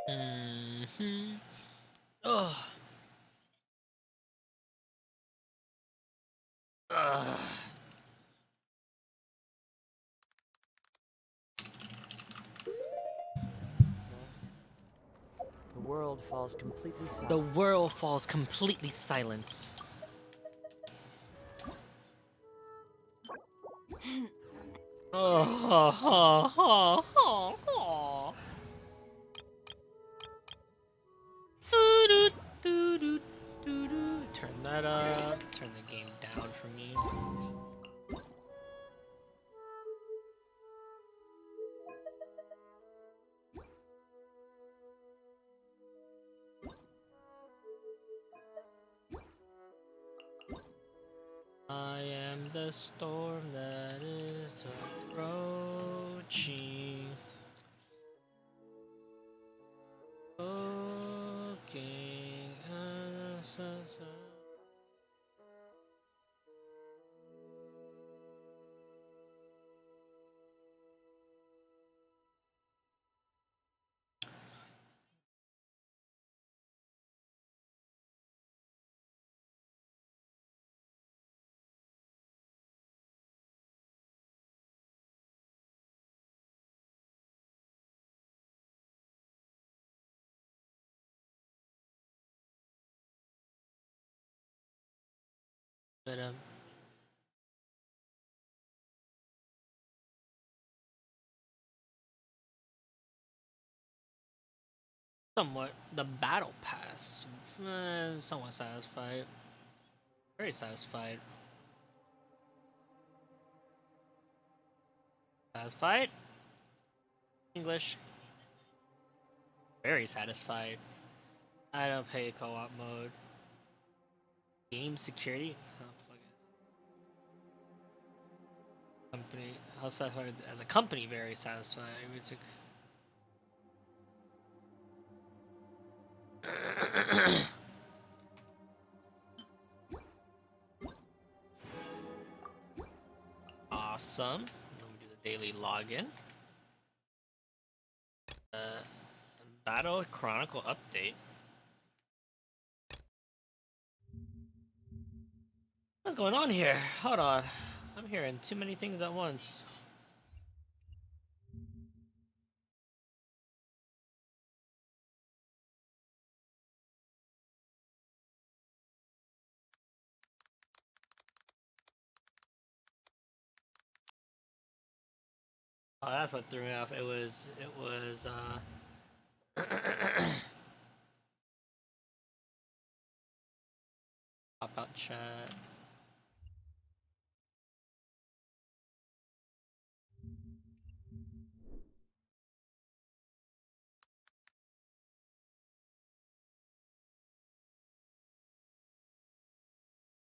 Mm-hmm. Ugh. Ugh. The world falls completely The silent. world falls completely silent. Oh, ho, ho, ho, ho, ho. Doo-doo-doo-doo-doo-doo. Turn that up. Turn the game down for me. I am the storm that is approaching. Looking but somewhat the battle pass. Somewhat satisfied. Very satisfied. Satisfied? English. Very satisfied. I don't pay co-op mode. Game security? Oh, company. How satisfied as a company? Very satisfied. We took. Awesome. Let me do the daily login. Uh, Battle Chronicle update. What's going on here? Hold on. I'm hearing too many things at once. Oh, that's what threw me off. Pop out chat.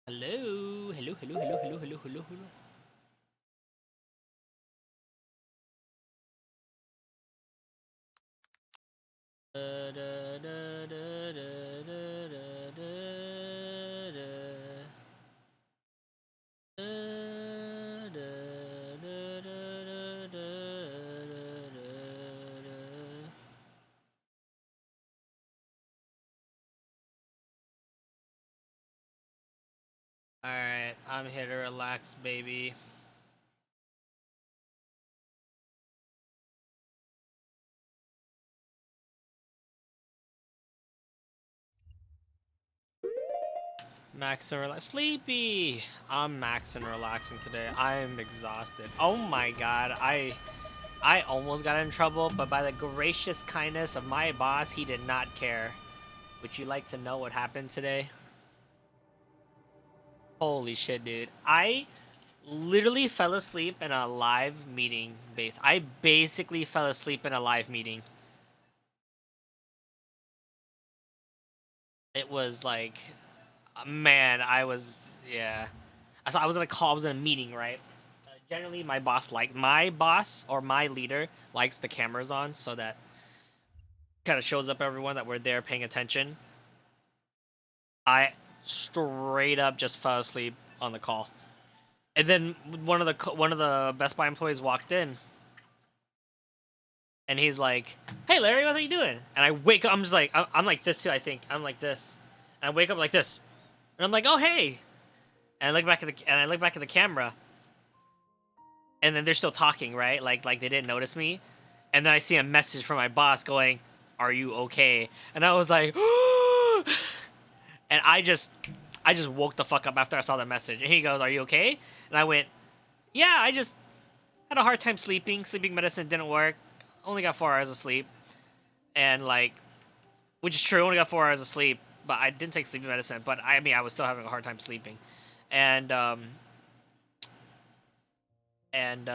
Hello, hello, hello, hello, hello, hello, hello, hello. Da, da, da, da, da, da, da, da, da. Alright, I'm here to relax, baby. Max and relax. Sleepy! I'm max and relaxing today. I am exhausted. Oh my god, I almost got in trouble, but by the gracious kindness of my boss, he did not care. Would you like to know what happened today? Holy shit, dude. I literally fell asleep in a live meeting base. I basically fell asleep in a live meeting. It was like, man, yeah. So I was in a call, I was in a meeting, right? Generally, my boss or my leader likes the cameras on so that kind of shows up everyone that we're there paying attention. I straight up just fell asleep on the call. And then one of the Best Buy employees walked in. And he's like, "Hey, Larry, what are you doing?" And I wake up. I'm just like, I'm like this too. I think I'm like this. And I wake up like this, and I'm like, "Oh, hey!" And I look back at the camera, and then they're still talking, right? Like they didn't notice me. And then I see a message from my boss going, "Are you okay?" And I was like, and I just woke the fuck up after I saw the message. And he goes, "Are you okay?" And I went, "Yeah, I just had a hard time sleeping. Sleeping medicine didn't work. Only got 4 hours of sleep." And like, which is true, only got 4 hours of sleep, but I didn't take sleeping medicine. But I mean, I was still having a hard time sleeping. And and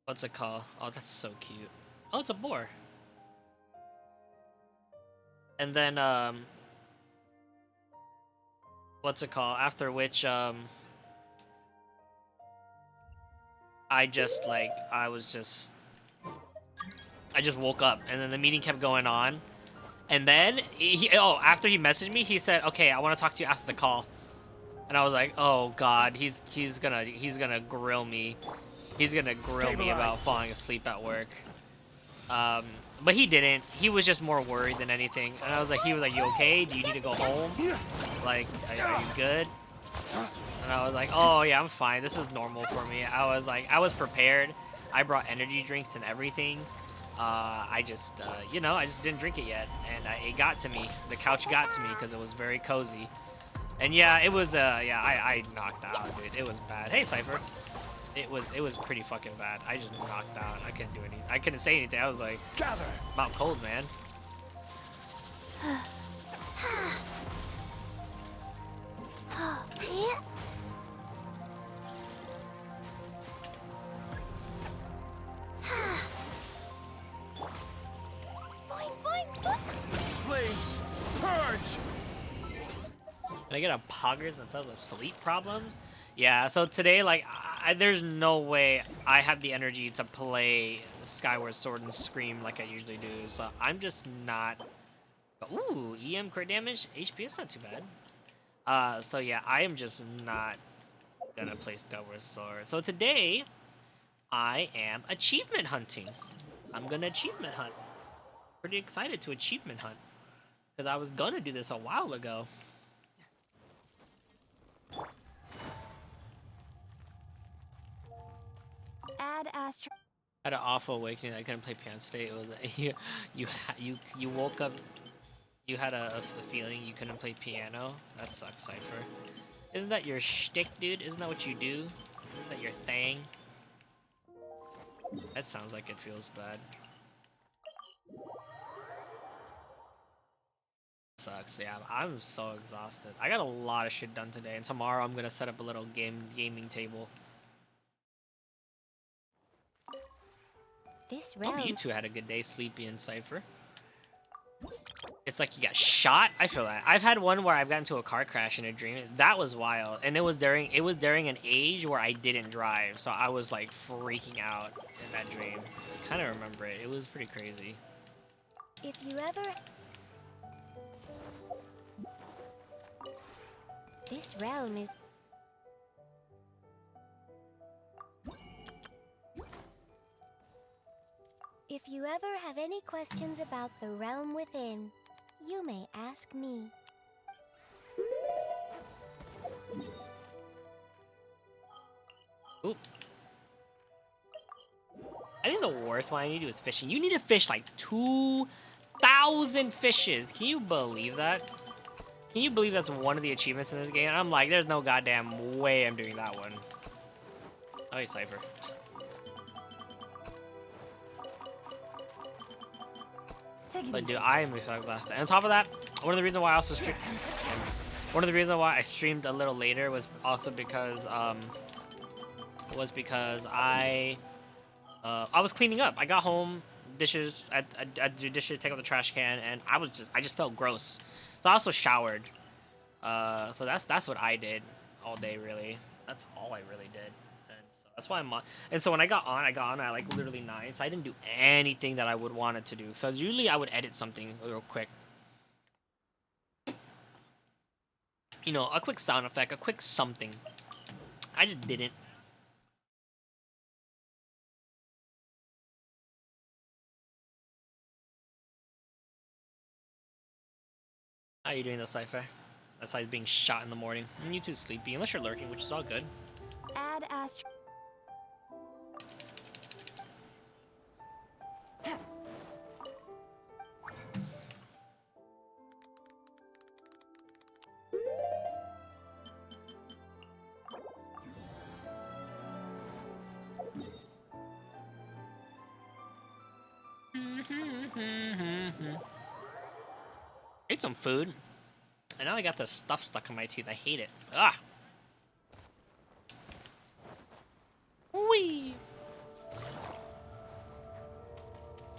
what's it called? Oh, that's so cute. Oh, it's a boar. And then what's it called? After which I just like I just woke up, and then the meeting kept going on. And then after he messaged me, he said, "Okay, I want to talk to you after the call." And I was like, "Oh God, he's gonna grill me. He's gonna grill me about falling asleep at work." But he didn't. He was just more worried than anything. And I was like, he was like, "You okay? Do you need to go home? Like, are you good?" And I was like, "Oh yeah, I'm fine. This is normal for me." I was like, I was prepared. I brought energy drinks and everything. I just, I just didn't drink it yet, and it got to me. The couch got to me because it was very cozy. And yeah, it was, yeah, I knocked out, dude. It was bad. Hey, Cypher. It was pretty fucking bad. I just knocked out. I couldn't do anything. I couldn't say anything. I was like, I'm out cold, man. Flames, purge! Did I get a poggers and fell with sleep problems? Yeah, so today, like, there's no way I have the energy to play Skyward Sword and Scream like I usually do. So I'm just not. Ooh, EM crit damage, HP is not too bad. So yeah, I am just not gonna play Skyward Sword. So today, I am achievement hunting. I'm gonna achievement hunt. Pretty excited to achievement hunt because I was gonna do this a while ago. Add Astro. Had an awful awakening. I couldn't play piano today. It was you woke up. You had a feeling you couldn't play piano. That sucks, Cypher. Isn't that your shtick, dude? Isn't that what you do? Isn't that your thing? That sounds like it feels bad. Sucks. Yeah, I'm so exhausted. I got a lot of shit done today, and tomorrow I'm gonna set up a little gaming table. This Hope you realm. two had a good day, Sleepy and Cypher. It's like you got shot. I feel that. I've had one where I've gotten into a car crash in a dream. That was wild, and it was during an age where I didn't drive, so I was like freaking out in that dream. I kind of remember it. It was pretty crazy. If you ever. This realm is. If you ever have any questions about the realm within, you may ask me. Oop. I think the worst one I need to do is fishing. You need to fish like 2,000 fishes. Can you believe that? Can you believe that's one of the achievements in this game? I'm like, there's no goddamn way I'm doing that one. Oh, hey, Cypher. But dude, I am so exhausted. And on top of that, one of the reasons why I also streamed a little later was also because I was cleaning up. I got home, dishes, I do dishes, take out the trash can, and I just felt gross. So I also showered. So that's what I did all day, really. That's all I really did. And so that's why I'm on. And so when I got on at like literally 9. So I didn't do anything that I would want it to do. So usually I would edit something real quick. You know, a quick sound effect, a quick something. I just didn't. How are you doing, though, Cypher? That's how he's being shot in the morning. And you too sleepy, unless you're lurking, which is all good. Add Astro. Ate some food, and now I got this stuff stuck in my teeth. I hate it. Ah! Wee!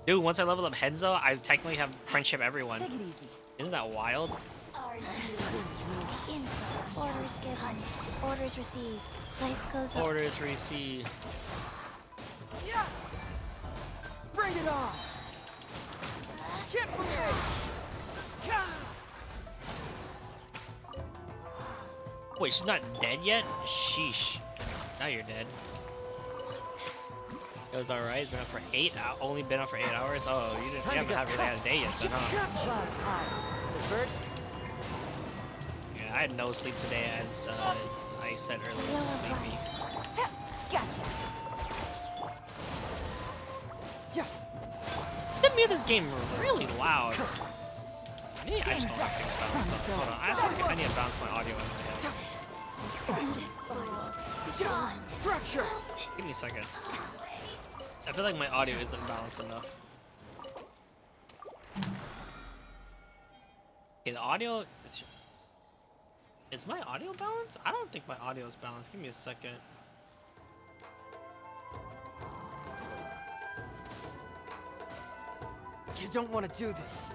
Dude, once I level up Henzo, I technically have friendship everyone. Take it easy. Isn't that wild? Orders given. Orders received. Life goes on. Orders received. Bring it on! Get away! Wait, she's not dead yet? Sheesh. Now you're dead. It was alright. It's been up for 8 hours. Only been up for 8 hours? Oh, you haven't really had a day yet, then, huh? Clouds high. The birds. Yeah, I had no sleep today, as I said earlier, to sleepy. Gotcha. They made this game really loud. Maybe I just don't have things balanced up. Hold on, I think I need to balance my audio in my head. Fracture! Give me a second. I feel like my audio isn't balanced enough. Okay, the audio is my audio balanced? I don't think my audio is balanced. Give me a second. You don't want to do this.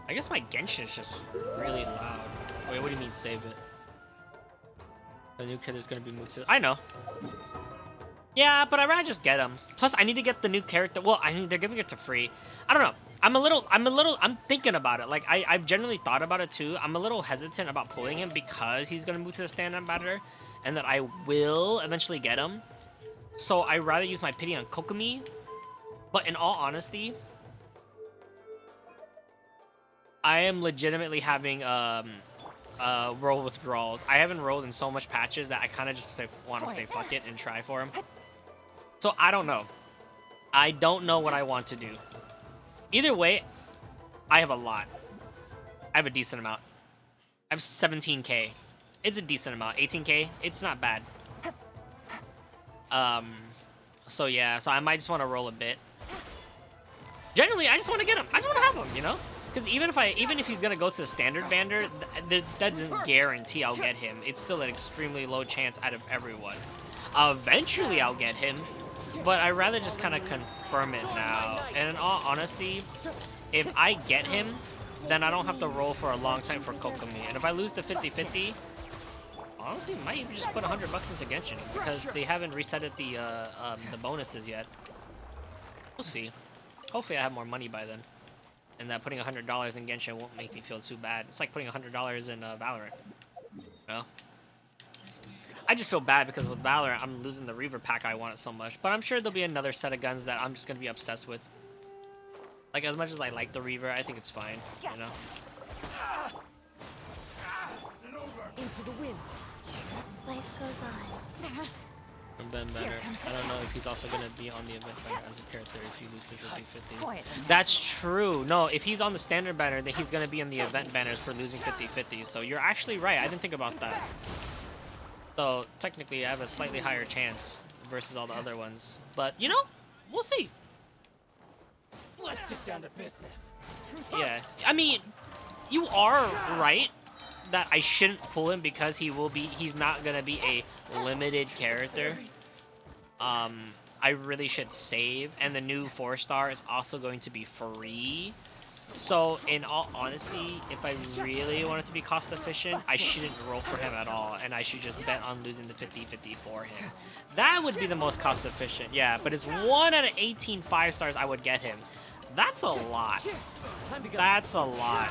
I guess my Genshin is just really loud. Wait, what do you mean save it? The new kid is gonna be moved to. I know. Yeah, but I'd rather just get him. Plus, I need to get the new character. Well, I mean, they're giving it to free. I don't know. I'm thinking about it. Like, I've generally thought about it too. I'm a little hesitant about pulling him because he's gonna move to the stand-up battle, and that I will eventually get him. So I'd rather use my pity on Kokomi. But in all honesty, I am legitimately having roll withdrawals. I haven't rolled in so much patches that I kind of just want to say fuck it and try for him. So I don't know. I don't know what I want to do. Either way, I have a lot. I have a decent amount. I have 17k. It's a decent amount. 18k. It's not bad. So yeah. So I might just want to roll a bit. Generally, I just want to get him. I just want to have him. You know. Because even if he's gonna go to the standard banner, that doesn't guarantee I'll get him. It's still an extremely low chance out of everyone. Eventually I'll get him, but I'd rather just kind of confirm it now. And in all honesty, if I get him, then I don't have to roll for a long time for Kokomi. And if I lose the 50-50, honestly, might even just put $100 into Genshin because they haven't resetted the bonuses yet. We'll see. Hopefully I have more money by then. And that putting $100 in Genshin won't make me feel too bad. It's like putting $100 in Valorant. You know? I just feel bad because with Valorant, I'm losing the Reaver pack I wanted so much. But I'm sure there'll be another set of guns that I'm just going to be obsessed with. Like, as much as I like the Reaver, I think it's fine. You know? Into the wind. Life goes on. Event banner. I don't know if he's also going to be on the event banner as a character if you lose to 50-50. Quiet. That's true. No, if he's on the standard banner, then he's going to be on the event banners for losing 50-50. So you're actually right. I didn't think about that. So technically, I have a slightly higher chance versus all the other ones. But, you know, we'll see. Let's get down to business. Yeah. I mean, you are right that I shouldn't pull him because he's not going to be a limited character. I really should save, and the new 4-star is also going to be free. So in all honesty, if I really wanted to be cost efficient, I shouldn't roll for him at all, and I should just bet on losing the 50-50 for him. That would be the most cost efficient, yeah, but it's 1 out of 18 5-stars I would get him. That's a lot. That's a lot.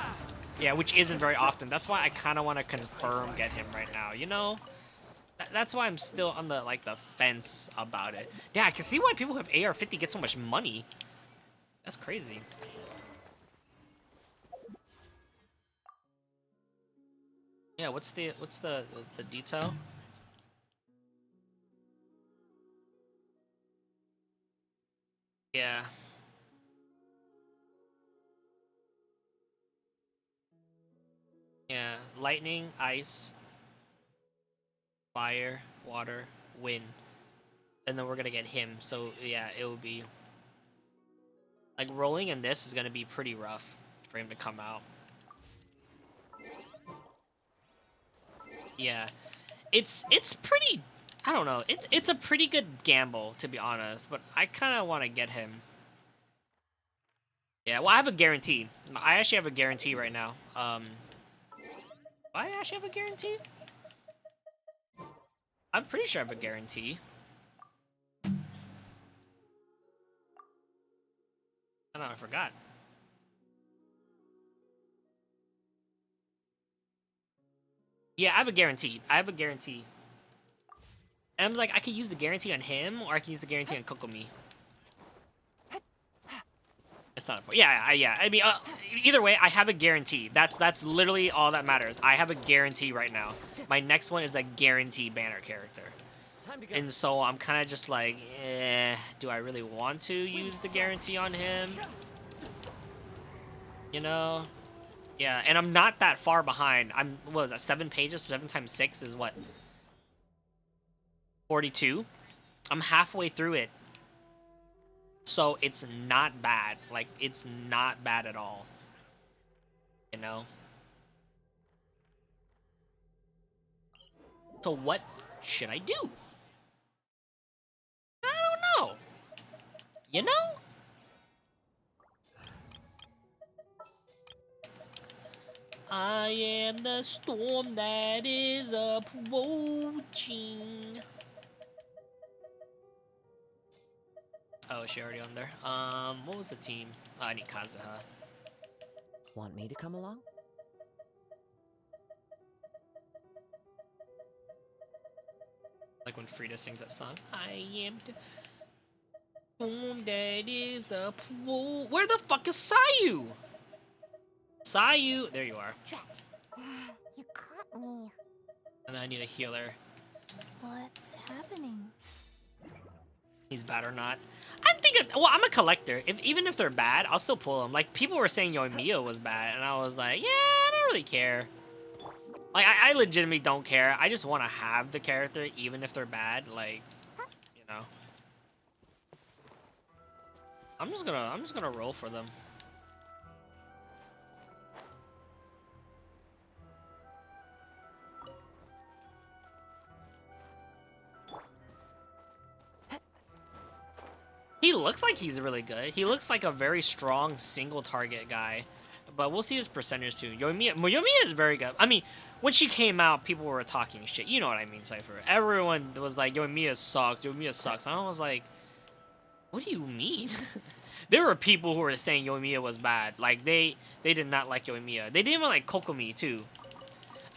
Yeah, which isn't very often. That's why I kind of want to confirm get him right now, you know? That's why I'm still on the fence about it. Yeah, I can see why people who have AR-50 get so much money. That's crazy. Yeah, what's the detail? Yeah. Yeah. Lightning, ice, fire, water, wind. And then we're gonna get him. So yeah, it will be like rolling in this is gonna be pretty rough for him to come out. Yeah. It's pretty I don't know. It's a pretty good gamble to be honest, but I kind of want to get him. Yeah, well I have a guarantee. I actually have a guarantee right now. I actually have a guarantee? I'm pretty sure I have a guarantee. I don't know, I forgot. Yeah, I have a guarantee. I have a guarantee. And I was like, I could use the guarantee on him, or I can use the guarantee on Kokomi. It's not important. Yeah, yeah. I mean, either way, I have a guarantee. That's literally all that matters. I have a guarantee right now. My next one is a guarantee banner character. Time to go. And so I'm kind of just like, do I really want to use the guarantee on him? You know? Yeah, and I'm not that far behind. What was that, 7 pages? 7 times 6 is what? 42? I'm halfway through it. So it's not bad. Like, it's not bad at all. You know? So what should I do? I don't know. You know? I am the storm that is approaching. Oh, is she already on there? What was the team? Oh, I need Kazuha. Want me to come along? Like when Frida sings that song. I am the storm that is Where the fuck is Sayu? Sayu! There you are. Drat. You caught me. And then I need a healer. What's happening? He's bad or not. I'm thinking, well, I'm a collector. Even if they're bad, I'll still pull them. Like, people were saying Yoimiya was bad, and I was like, yeah, I don't really care. Like, I legitimately don't care. I just want to have the character, even if they're bad. Like, you know. I'm just gonna roll for them. He looks like he's really good. He looks like a very strong single target guy. But we'll see his percentage too. Yoimiya is very good. I mean, when she came out, people were talking shit. You know what I mean, Cypher. Everyone was like, Yoimiya sucks. Yoimiya sucks. And I was like, what do you mean? There were people who were saying Yoimiya was bad. Like, they did not like Yoimiya. They didn't even like Kokomi too.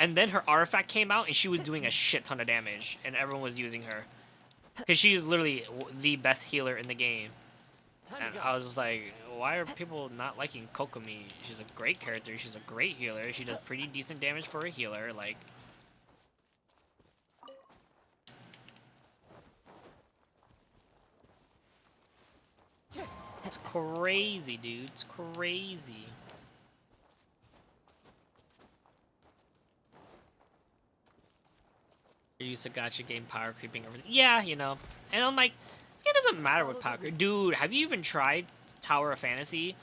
And then her artifact came out, and she was doing a shit ton of damage. And everyone was using her. Because she's literally the best healer in the game. And I was just like, why are people not liking Kokomi? She's a great character. She's a great healer. She does pretty decent damage for a healer. Like, it's crazy, dude. It's crazy. You used to gacha game power creeping everything. Yeah, you know. And I'm like, this game doesn't matter with power creep. Dude, have you even tried Tower of Fantasy?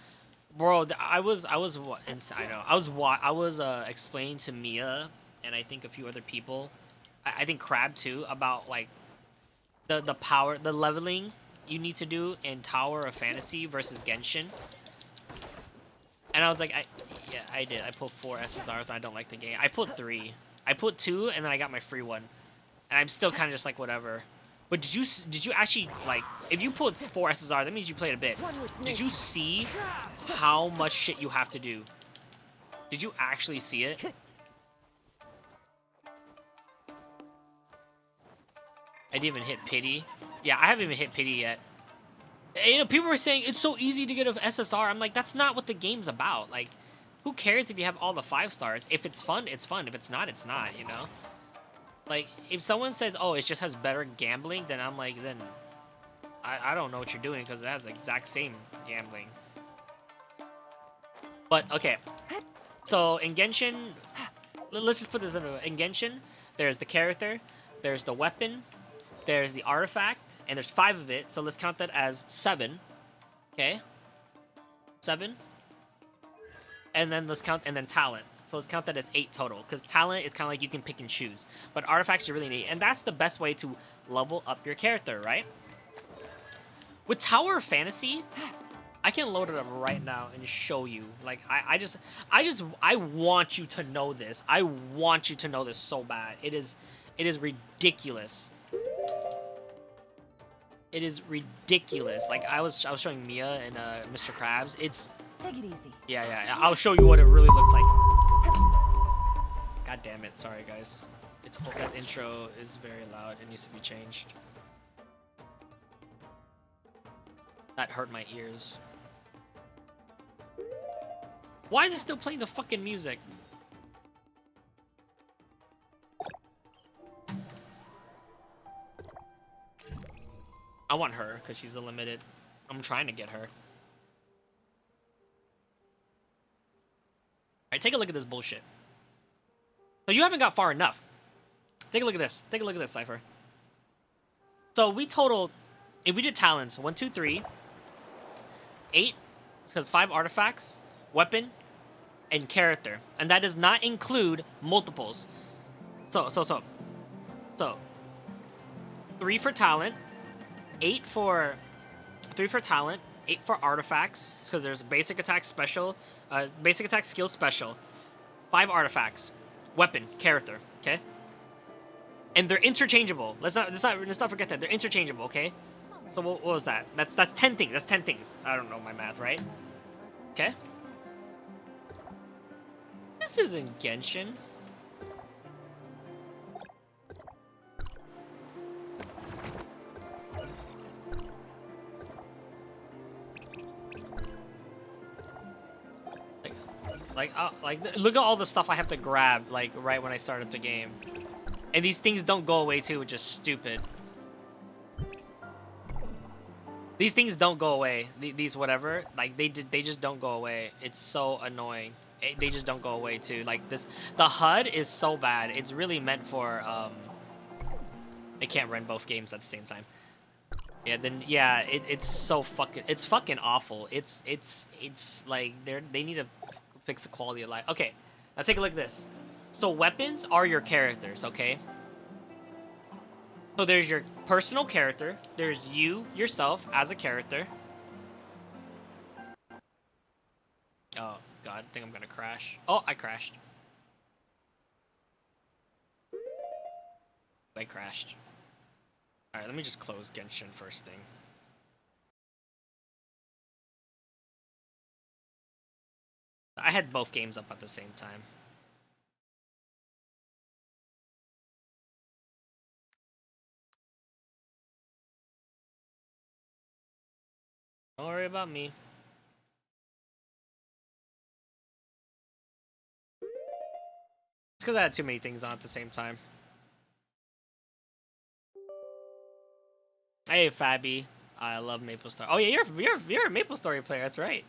Bro, I was what inside. I was explaining to Mia and I think a few other people. I think Crab too about like the power, the leveling you need to do in Tower of Fantasy versus Genshin. And I was like, yeah, I did. I pulled 4 SSRs and I don't like the game. I pulled 3. I put 2 and then I got my free one. And I'm still kind of just like whatever. But did you actually like if you pulled 4 SSR, that means you played a bit. Did you see how much shit you have to do? Did you actually see it? I didn't even hit pity. Yeah, I haven't even hit pity yet. And, you know, people were saying it's so easy to get an SSR. I'm like, that's not what the game's about. Like, who cares if you have all the 5 stars? If it's fun, it's fun. If it's not, it's not, you know? Like, if someone says, oh, it just has better gambling, then I'm like, then I don't know what you're doing because it has the exact same gambling. But, okay. So, in Genshin, let's just put this in Genshin, there's the character, there's the weapon, there's the artifact, and there's 5 of it, so let's count that as 7. Okay? 7. And then let's count, and then talent. So let's count that as 8 total, because talent is kind of like you can pick and choose. But artifacts, you really need, and that's the best way to level up your character, right? With Tower of Fantasy, I can load it up right now and show you. Like, I want you to know this. I want you to know this so bad. It is ridiculous. It is ridiculous. Like, I was showing Mia and Mr. Krabs. It's... Take it easy. Yeah. I'll show you what it really looks like. God damn it. Sorry, guys. That intro is very loud. It needs to be changed. That hurt my ears. Why is it still playing the fucking music? I want her, because she's a limited. I'm trying to get her. Alright, take a look at this bullshit. So you haven't got far enough. Take a look at this. Take a look at this, Cypher. So we totaled, if we did talents, 1, 2, 3, 8, because 5 artifacts, weapon, and character. And that does not include multiples. So 3 for talent, 3 for talent, 8 for artifacts, because there's basic attack, special, basic attack, skill, special, 5 artifacts, weapon, character, okay? And they're interchangeable. Let's not forget that they're interchangeable, okay? So what was that? That's 10 things. That's 10 things. I don't know my math, right? Okay. This isn't Genshin. Like, look at all the stuff I have to grab, like, right when I started the game. And these things don't go away, too, which is stupid. These things don't go away. These whatever, like, they just don't go away. It's so annoying. They just don't go away, too. Like, the HUD is so bad. It's really meant for, it can't run both games at the same time. Yeah, then, yeah, it's so fucking awful. It's like, they need to fix the quality of life. Okay, now take a look at this. So weapons are your characters, okay? So there's your personal character. There's you, yourself, as a character. Oh, God, I think I'm gonna crash. Oh, I crashed. I crashed. Alright, let me just close Genshin first thing. I had both games up at the same time. Don't worry about me. It's because I had too many things on at the same time. Hey, Fabby. I love Maple Story. Oh yeah, you're a Maple Story player. That's right.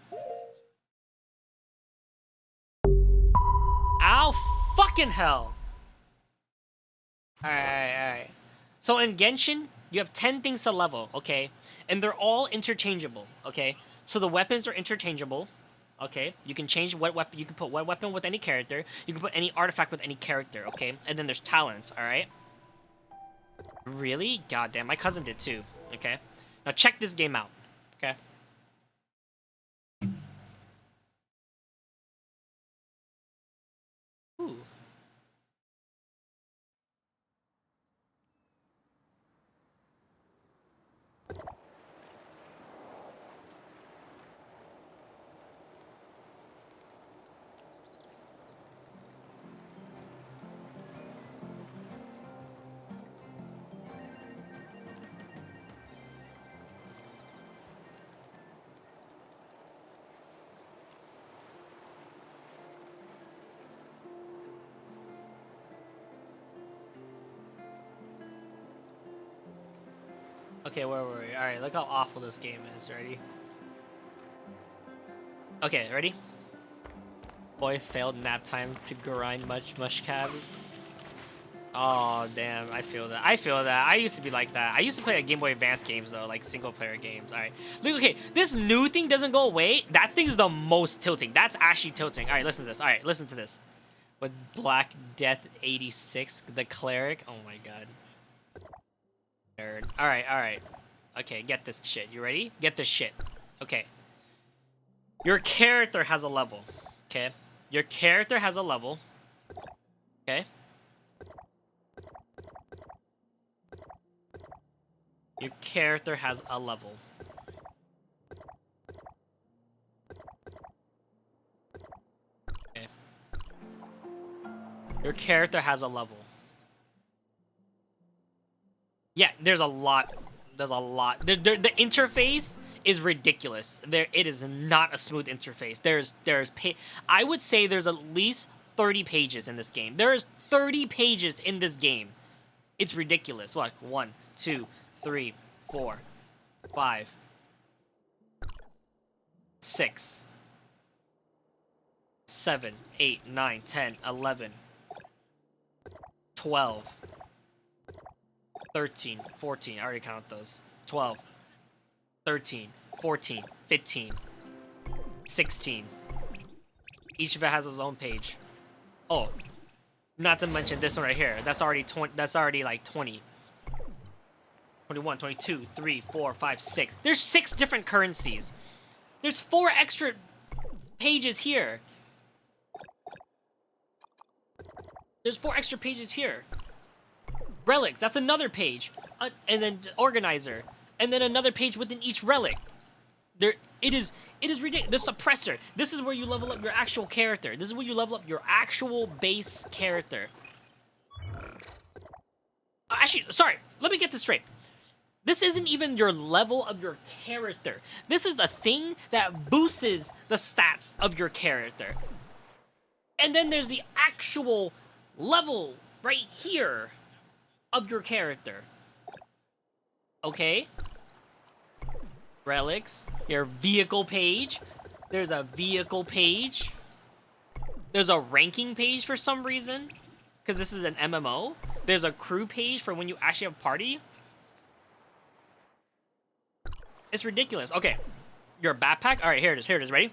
Ow, fucking hell. Alright. So in Genshin, you have 10 things to level, okay? And they're all interchangeable, okay? So the weapons are interchangeable, okay? You can change what weapon, you can put what weapon with any character. You can put any artifact with any character, okay? And then there's talents, alright? Really? Goddamn, my cousin did too, okay? Now check this game out, okay? Ooh. Okay, where were we? All right, look how awful this game is. Ready? Okay, ready? Boy failed nap time to grind mush cab. Oh damn, I feel that. I feel that. I used to be like that. I used to play Game Boy Advance games though, like single player games. All right, look. Okay, this new thing doesn't go away. That thing is the most tilting. That's actually tilting. All right, listen to this. All right, listen to this. With Black Death 86, the cleric. Oh my god. Nerd. All right, all right. Okay, get this shit. You ready? Get this shit. Okay. Your character has a level. Okay. Your character has a level. Okay. Your character has a level. Okay. Your character has a level. Yeah, there's a lot. There's a lot. The interface is ridiculous. It is not a smooth interface. I would say there's at least 30 pages in this game. There is 30 pages in this game. It's ridiculous. What? 1, 2, 3, 4, 5, 6, 7, 8, 9, 10, 11, 12, 13, 14. I already counted those. 12, 13, 14, 15, 16. Each of it has its own page. Oh, not to mention this one right here. That's already 20. That's already like 20. 21, 22, 3, 4, 5, 6. There's 6 different currencies. There's 4 extra pages here. There's 4 extra pages here. Relics, that's another page. And then organizer. And then another page within each relic. It is ridiculous. The suppressor. This is where you level up your actual character. This is where you level up your actual base character. Actually, sorry. Let me get this straight. This isn't even your level of your character. This is the thing that boosts the stats of your character. And then there's the actual level right here of your character. Okay? Relics. Your vehicle page. There's a vehicle page. There's a ranking page for some reason. Because this is an MMO. There's a crew page for when you actually have a party. It's ridiculous. Okay. Your backpack. All right, here it is. Here it is. Ready?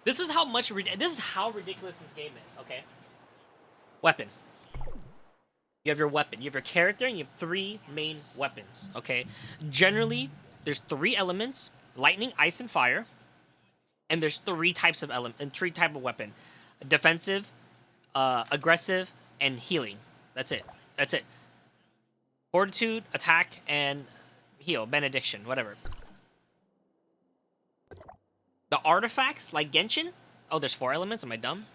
This is how ridiculous this game is, okay? Weapon. You have your weapon. You have your character, and you have 3 main weapons, okay? Generally, there's 3 elements: lightning, ice, and fire. And there's 3 types of weapon: defensive, aggressive, and healing. That's it. That's it. Fortitude, attack, and heal, benediction, whatever. The artifacts, like Genshin. Oh, there's 4 elements. Am I dumb?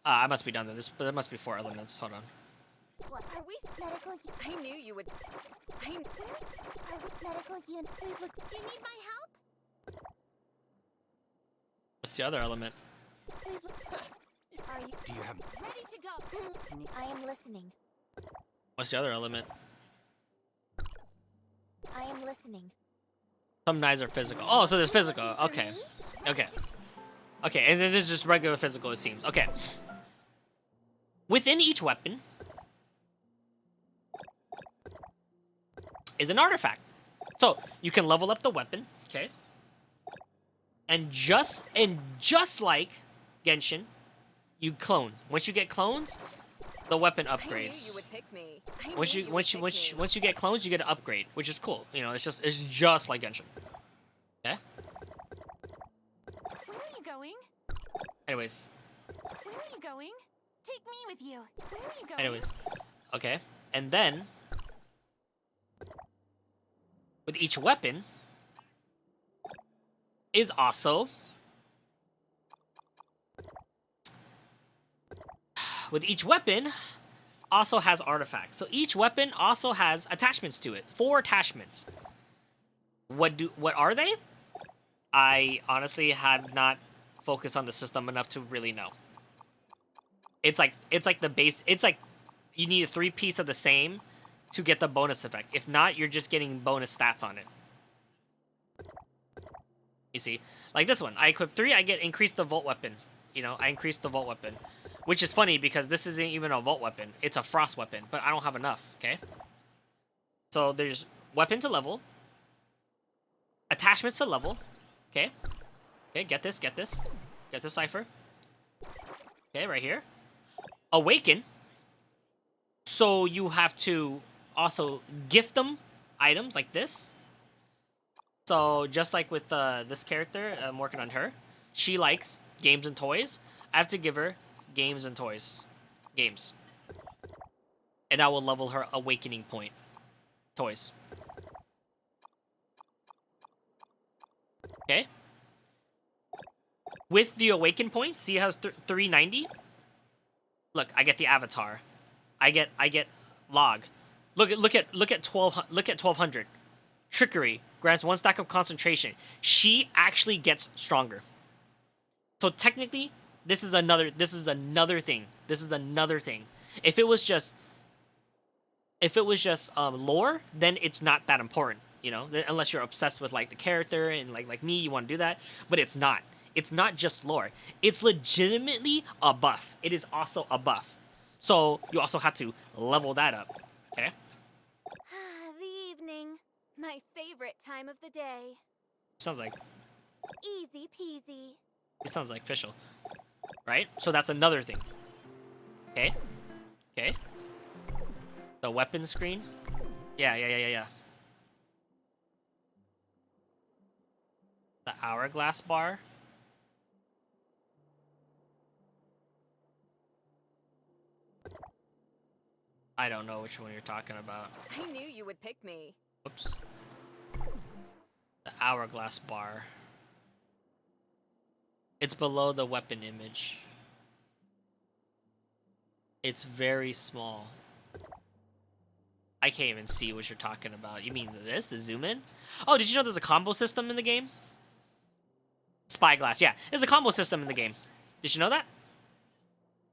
I must be dumb. There must be 4 elements. Hold on. What are we medical? I knew you would. Are we medical? Please look. Do you need my help? What's the other element? Please look. Are you Do you have... ready to go? I am listening. What's the other element? I am listening. Some knives are physical. Oh, so there's physical. Okay. Okay. Okay, and then there's just regular physical, it seems. Okay. Within each weapon is an artifact. So you can level up the weapon, okay? And just like Genshin, you clone. Once you get clones, the weapon I knew you upgrades. would pick me. Once you get clones, you get an upgrade, which is cool. You know, it's just like Genshin. Okay. Where are you going? Anyways. Where are you going? Take me with you. Where are you going? Anyways. Okay. And then with each weapon is also has artifacts. So each weapon also has attachments to it. 4 attachments. What are they? I honestly have not focused on the system enough to really know. It's like the base. It's like you need a 3-piece of the same to get the bonus effect. If not, you're just getting bonus stats on it. You see? Like this one. I equip 3, I get increased the Volt Weapon. You know, I increased the Volt Weapon. Which is funny because this isn't even a Volt Weapon. It's a Frost Weapon, but I don't have enough, okay? So there's weapon to level. Attachments to level. Okay. Okay, get this, get this. Get this cipher. Okay, right here. Awaken. So you have to also gift them items like this. So just like with this character, I'm working on her. She likes games and toys. I have to give her games and toys. Games. And I will level her awakening point. Toys. Okay. With the awaken points, see how it's 390? Look, I get the avatar. I get log. Look at 1200. Trickery grants 1 stack of concentration. She actually gets stronger. So technically, this is another thing. This is another thing. If it was just lore, then it's not that important, you know, unless you're obsessed with like the character and like me, you want to do that. But it's not. It's not just lore. It's legitimately a buff. It is also a buff. So you also have to level that up. Okay. The evening. My favorite time of the day. Sounds like Easy peasy. it sounds like official, right? So that's another thing. Okay. Okay. The weapon screen. Yeah. The hourglass bar. I don't know which one you're talking about. I knew you would pick me. Oops. The hourglass bar. It's below the weapon image. It's very small. I can't even see what you're talking about. You mean this? The zoom in? Oh, did you know there's a combo system in the game? Spyglass, yeah. There's a combo system in the game. Did you know that?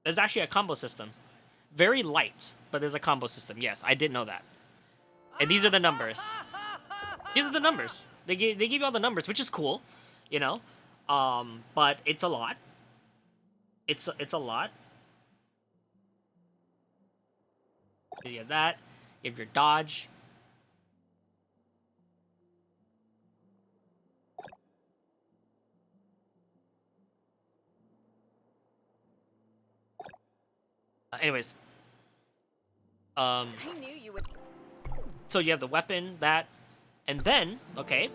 There's actually a combo system. Very light, but there's a combo system. Yes, I did know that. And these are the numbers. These are the numbers. They give you all the numbers, which is cool, you know. But it's a lot. It's a lot. You have that. You have your dodge. Anyways. I knew you would. So you have the weapon, that, and then, okay,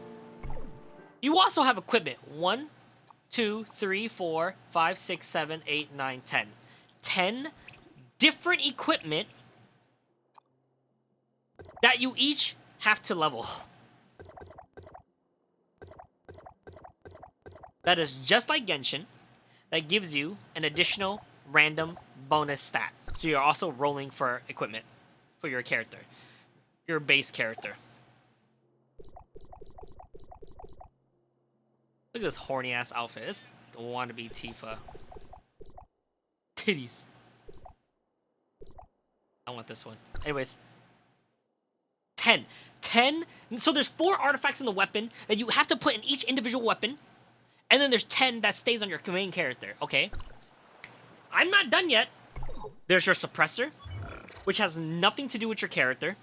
you also have equipment. 1, 2, 3, 4, 5, 6, 7, 8, 9, 10. 10 different equipment that you each have to level. That is just like Genshin. That gives you an additional random bonus stat. So you're also rolling for equipment for your character. Your base character. Look at this horny ass outfit. It's the wannabe Tifa. Titties. I want this one. Anyways. 10. 10. So there's 4 artifacts in the weapon that you have to put in each individual weapon. And then there's 10 that stays on your main character. Okay. I'm not done yet. There's your suppressor, which has nothing to do with your character.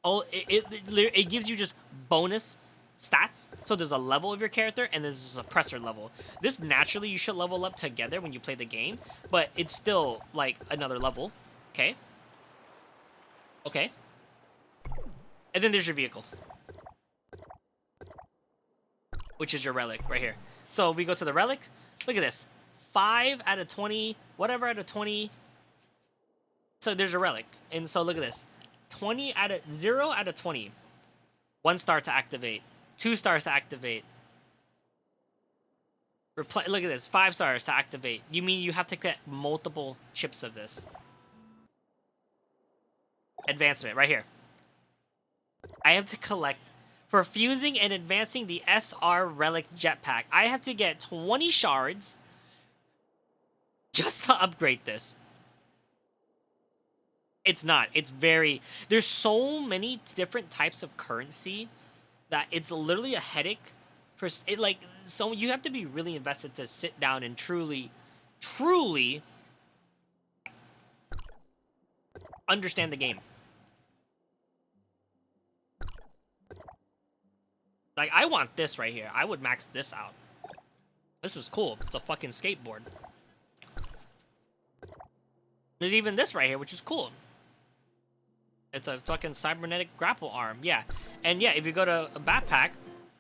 Oh, it gives you just bonus stats. So there's a level of your character and there's a suppressor level. This naturally you should level up together when you play the game, but it's still like another level. Okay. Okay. And then there's your vehicle, which is your relic right here. So we go to the relic. Look at this. 5 out of 20, whatever out of 20. So there's a relic. And so look at this. 0 out of 20. 1 star to activate. 2 stars to activate. Look at this. 5 stars to activate. You mean you have to get multiple chips of this. Advancement right here. I have to collect for fusing and advancing the SR Relic Jetpack. I have to get 20 shards just to upgrade this. It's not. It's very... There's so many different types of currency that it's literally a headache for it. Like, so you have to be really invested to sit down and truly understand the game. Like, I want this right here. I would max this out. This is cool. It's a fucking skateboard. There's even this right here, which is cool. It's a fucking cybernetic grapple arm. Yeah. And yeah, if you go to a backpack,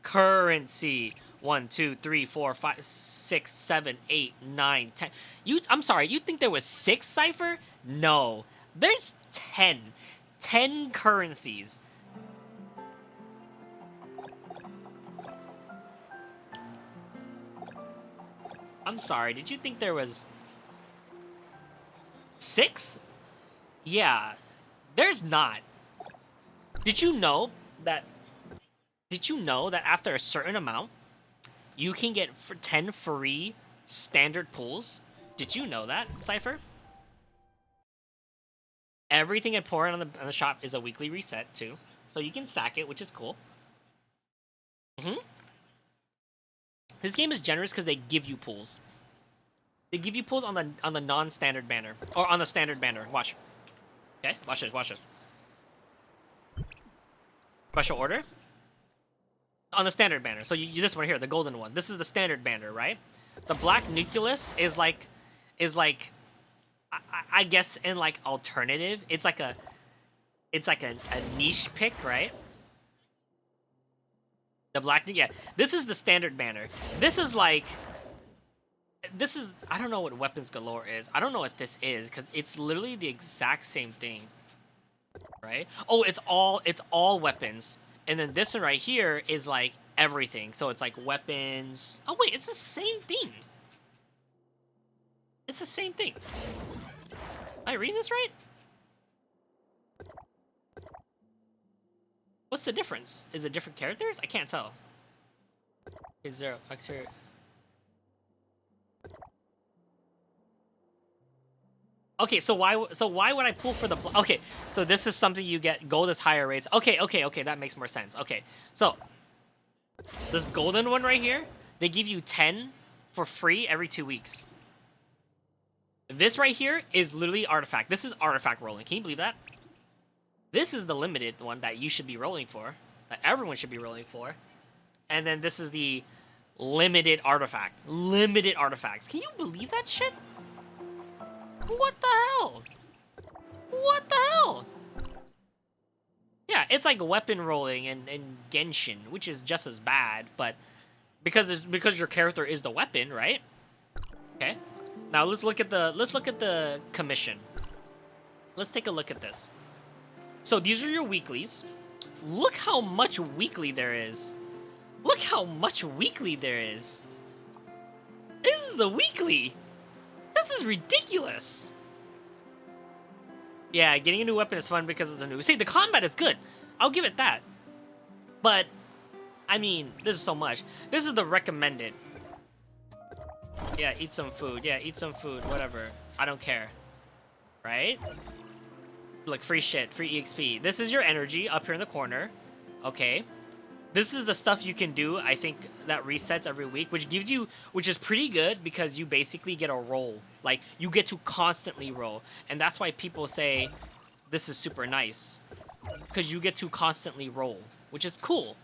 currency. 1, 2, 3, 4, 5, 6, 7, 8, 9, 10. I'm sorry, you think there was 6, Cypher? No. There's 10. 10 currencies. I'm sorry, did you think there was 6? Yeah. There's not. Did you know that after a certain amount, you can get 10 free standard pulls? Did you know that, Cypher? Everything at pouring on the shop is a weekly reset too, so you can stack it, which is cool. This game is generous because they give you pulls. They give you pulls on the non-standard banner or on the standard banner. Watch. Okay, watch this. Watch this. Special order on the standard banner. So you this one here, the golden one. This is the standard banner, right? The black nucleus is like I guess in like alternative. It's like a niche pick, right? The black, yeah. This is the standard banner. This is like, I don't know what weapons galore is. I don't know what this is because it's literally the exact same thing, right? Oh, it's all weapons. And then this one right here is like everything. So it's like weapons. Oh wait, it's the same thing. It's the same thing. Am I reading this right? What's the difference? Is it different characters? I can't tell. Is there actually... Okay, so why would I pull for the... Okay, so this is something you get. Gold is higher rates. Okay, that makes more sense. Okay, so this golden one right here, they give you 10 for free every 2 weeks. This right here is literally artifact. This is artifact rolling. Can you believe that? This is the limited one that you should be rolling for, that everyone should be rolling for. And then this is the limited artifact. Limited artifacts. Can you believe that shit? What the hell? What the hell? Yeah, it's like weapon rolling in Genshin, which is just as bad, but because your character is the weapon, right? Okay. Now let's look at the commission. Let's take a look at this. So these are your weeklies. Look how much weekly there is. Look how much weekly there is. This is the weekly. This is ridiculous. Yeah, getting a new weapon is fun because it's a new... See, the combat is good. I'll give it that. But, I mean, this is so much. This is the recommended. Yeah, eat some food. Yeah, eat some food. Whatever. I don't care. Right? Look, free shit. Free EXP. This is your energy up here in the corner. Okay. This is the stuff you can do, I think, that resets every week, which is pretty good because you basically get a roll. Like, you get to constantly roll. And that's why people say this is super nice. Because you get to constantly roll, which is cool.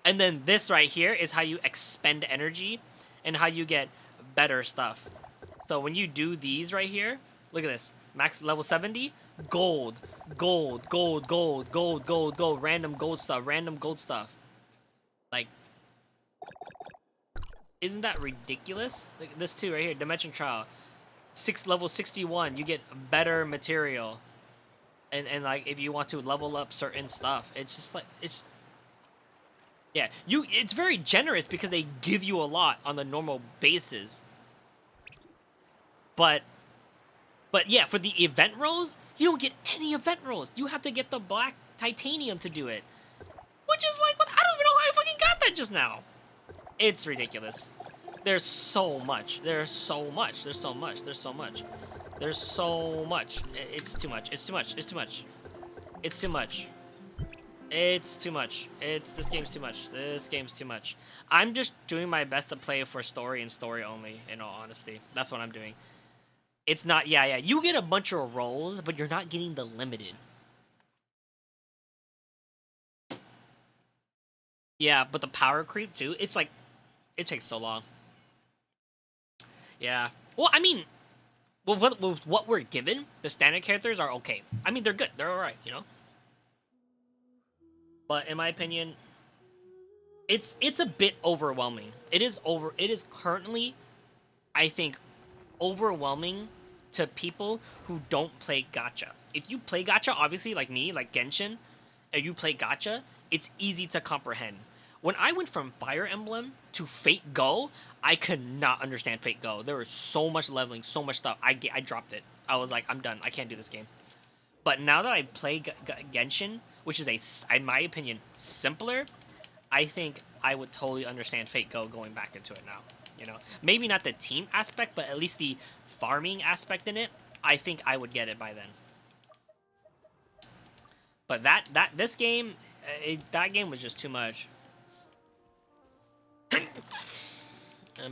And then this right here is how you expend energy and how you get better stuff. So when you do these right here, look at this. Max level 70, gold, gold, gold, gold, gold, gold, gold, random gold stuff. Like, isn't that ridiculous? Like this too right here, Dimension Trial. Level 61, you get better material. And like if you want to level up certain stuff, it's just like yeah, it's very generous because they give you a lot on the normal basis. But yeah, for the event rolls, you don't get any event rolls. You have to get the black titanium to do it. Which is like, what? I don't even know how I fucking got that just now. It's ridiculous. There's so much. There's so much. There's so much. There's so much. There's so much. It's too much. It's too much. It's too much. It's too much. It's too much. This game's too much. This game's too much. I'm just doing my best to play for story and story only, in all honesty. That's what I'm doing. It's not, yeah. You get a bunch of roles, but you're not getting the limited. Yeah, but the power creep too, it's like, it takes so long. Yeah. Well, I mean, well, what we're given, the standard characters are okay. I mean, they're good. They're alright, you know? But in my opinion, it's a bit overwhelming. It is currently, I think, overwhelming to people who don't play gacha. If you play gacha, obviously, like me, like Genshin, and you play gacha, it's easy to comprehend. When I went from Fire Emblem to Fate Go, I could not understand Fate Go. There was so much leveling, so much stuff. I dropped it. I was like, I'm done. I can't do this game. But now that I play Genshin, which is in my opinion, simpler, I think I would totally understand Fate Go going back into it now. You know, maybe not the team aspect, but at least the farming aspect in it. I think I would get it by then. But this game, that game was just too much.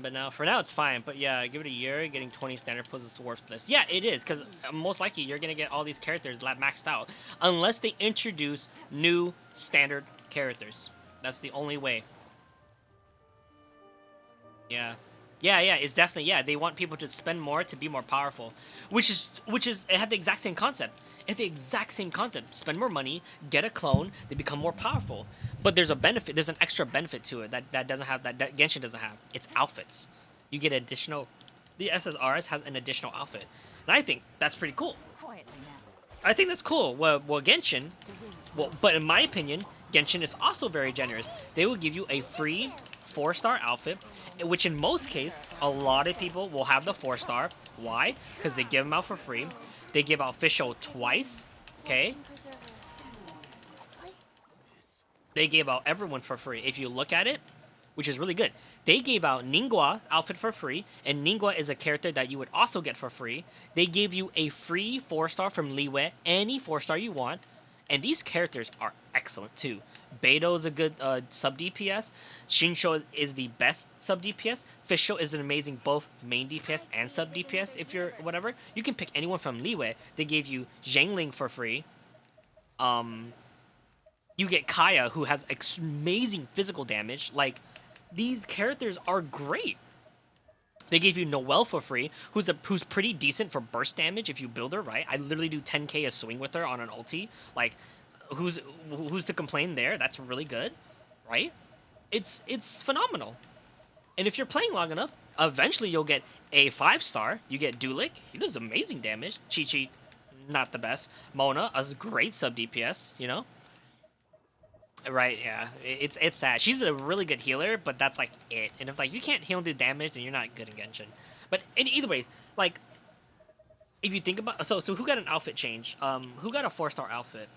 But now, for now, it's fine. But yeah, give it a year. Getting 20 standard poses is worthless. Yeah, it is, because most likely you're gonna get all these characters maxed out, unless they introduce new standard characters. That's the only way. Yeah. Yeah, it's definitely, yeah, they want people to spend more to be more powerful, which is it had the exact same concept. It's the exact same concept. Spend more money, get a clone, they become more powerful. But there's a benefit, there's an extra benefit to it that doesn't have, that Genshin doesn't have. It's outfits. You get additional, the SSRS has an additional outfit. And I think that's pretty cool. I think that's cool. Well, Genshin, but in my opinion, Genshin is also very generous. They will give you a free 4-star outfit, which in most cases, a lot of people will have the 4-star. Why? Because they give them out for free. They give out Fischl twice, okay? They gave out everyone for free. If you look at it, which is really good. They gave out Ningguang outfit for free, and Ningguang is a character that you would also get for free. They gave you a free 4-star from Liwei, any 4-star you want, and these characters are excellent too. Beidou is a good sub DPS. Xingqiu is the best sub DPS. Fischl is an amazing both main DPS and sub DPS. If you're whatever, you can pick anyone from Liwei. They gave you Zhangling for free. You get Kaya, who has amazing physical damage. Like, these characters are great. They gave you Noelle for free, who's pretty decent for burst damage if you build her right. I literally do 10k a swing with her on an ulti. Like, who's to complain there? That's really good, right? It's phenomenal. And if you're playing long enough, eventually you'll get a 5-star. You get Dulik. He does amazing damage. Chi-Chi, not the best. Mona, a great sub DPS, you know? Right, yeah. It's sad. She's a really good healer, but that's like it. And if like you can't heal and do damage, then you're not good in Genshin. But in either ways, like, if you think about, so who got an outfit change? Who got a 4-star outfit?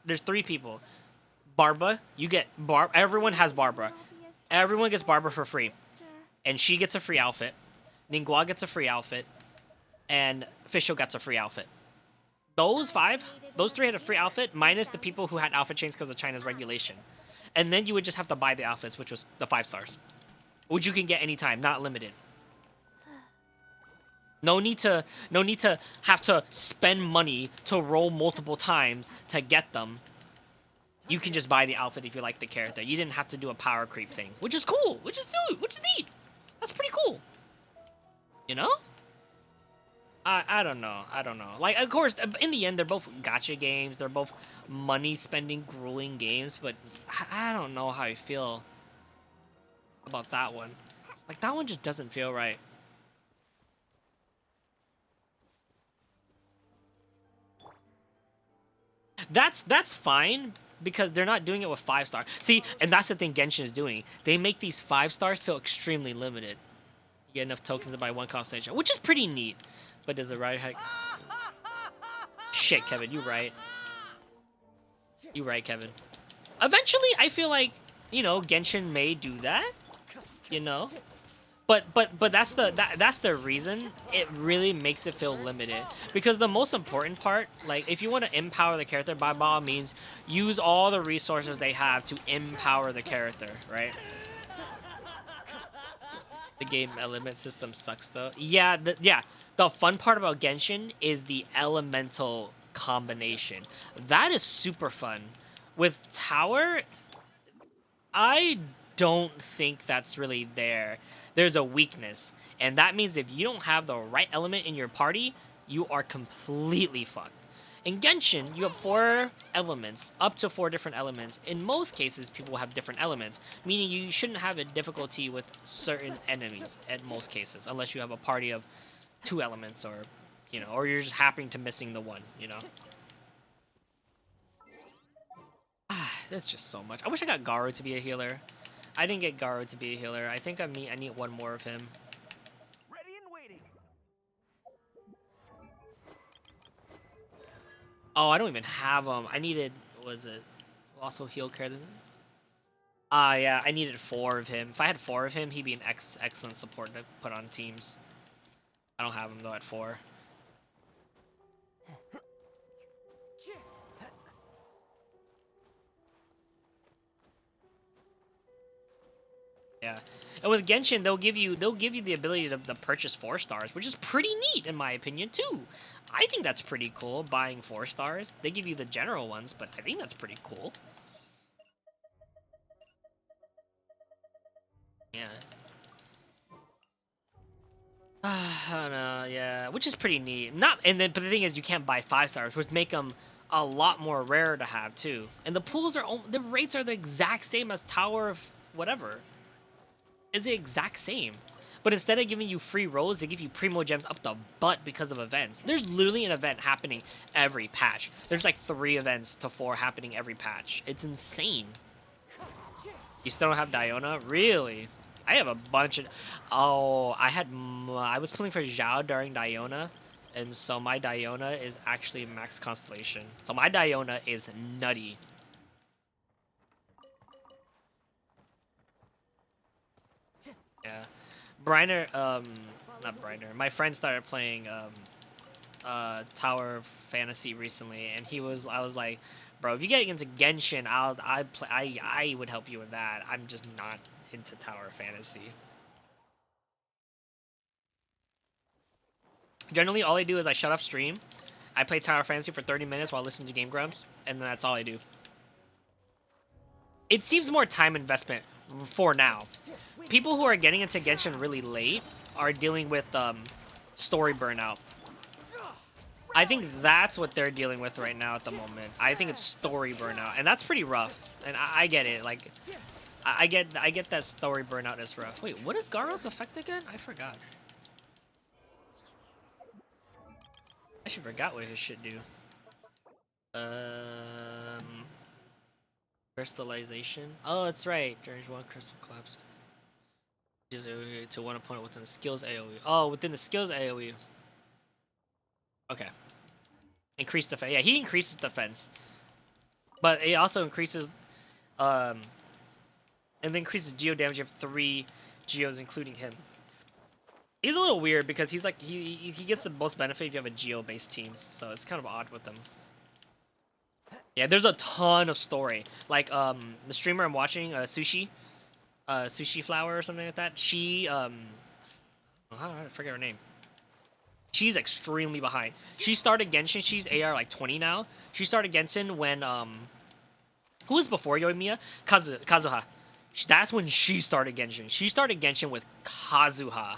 There's 3 people. Barbara, you get everyone has Barbara. Everyone gets Barbara for free. And she gets a free outfit. Ningguang gets a free outfit. And Fischl gets a free outfit. Those 3 had a free outfit, minus the people who had outfit chains because of China's regulation. And then you would just have to buy the outfits, which was the 5-stars. Which you can get anytime, not limited. No need to have to spend money to roll multiple times to get them. You can just buy the outfit if you like the character. You didn't have to do a power creep thing, which is cool, which is neat. That's pretty cool. You know? I don't know. Like, of course, in the end, they're both gacha games. They're both money-spending, grueling games. But I don't know how I feel about that one. Like, that one just doesn't feel right. That's fine, because they're not doing it with 5-star. See, and that's the thing Genshin is doing. They make these 5-stars feel extremely limited. You get enough tokens to buy 1 constellation, which is pretty neat. But does the right hack? Shit, Kevin, you right. You right, Kevin. Eventually, I feel like, you know, Genshin may do that. You know? but that's the reason it really makes it feel limited, because the most important part, like if you want to empower the character, by all means use all the resources they have to empower the character, right? The game element system sucks though. Yeah, the fun part about Genshin is the elemental combination. That is super fun. With Tower, I don't think that's really there. There's a weakness, and that means if you don't have the right element in your party, you are completely fucked. In Genshin, you have 4 elements, up to 4 different elements. In most cases, people have different elements, meaning you shouldn't have a difficulty with certain enemies at most cases, unless you have a party of 2 elements, or, you know, or you're just happening to missing the one, you know. There's just so much. I wish I got Garu to be a healer. I didn't get Garu to be a healer. I think I need one more of him. Ready and waiting. Oh, I don't even have him. I needed, was it also heal characters? Ah, yeah, I needed 4 of him. If I had 4 of him, he'd be an excellent support to put on teams. I don't have him though at 4. Yeah, and with Genshin, they'll give you the ability to purchase 4 stars, which is pretty neat in my opinion too. I think that's pretty cool. Buying 4 stars, they give you the general ones, but I think that's pretty cool. Yeah. I don't know. Yeah, which is pretty neat. Not, and then, but the thing is, you can't buy 5 stars, which make them a lot more rare to have too. And the pools are the rates are the exact same as Tower of whatever. Is the exact same. But instead of giving you free rolls, they give you primo gems up the butt because of events. There's literally an event happening every patch. There's like 3 events to 4 happening every patch. It's insane. You still don't have Diona? Really? I have a bunch of... Oh, I was pulling for Zhao during Diona, and so my Diona is actually max constellation. So my Diona is nutty. Yeah. Briner, not Briner. My friend started playing Tower of Fantasy recently, and I was like, bro, if you get into Genshin, I would help you with that. I'm just not into Tower of Fantasy. Generally, all I do is I shut off stream. I play Tower of Fantasy for 30 minutes while listening to Game Grumps, and that's all I do. It seems more time investment for now. People who are getting into Genshin really late are dealing with story burnout. I think that's what they're dealing with right now at the moment. I think it's story burnout, and that's pretty rough. And I get it. Like, I get that story burnout is rough. Wait, what is Garo's effect again? I forgot. I actually forgot what his shit do. Crystallization. Oh, that's right. During one crystal collapse. Just AoE to one opponent within the skills AoE. Oh, within the skills AoE. Okay. Increase defense. Yeah, he increases defense. But it also increases, and then increases geo damage. You have 3 geos, including him. He's a little weird because he's like, he gets the most benefit if you have a geo-based team. So it's kind of odd with them. Yeah, there's a ton of story. Like, the streamer I'm watching, Sushi Flower or something like that. She, I forget her name. She's extremely behind. She started Genshin. She's AR like 20 now. She started Genshin when, who was before Yoimiya? Kazuha. That's when she started Genshin. She started Genshin with Kazuha.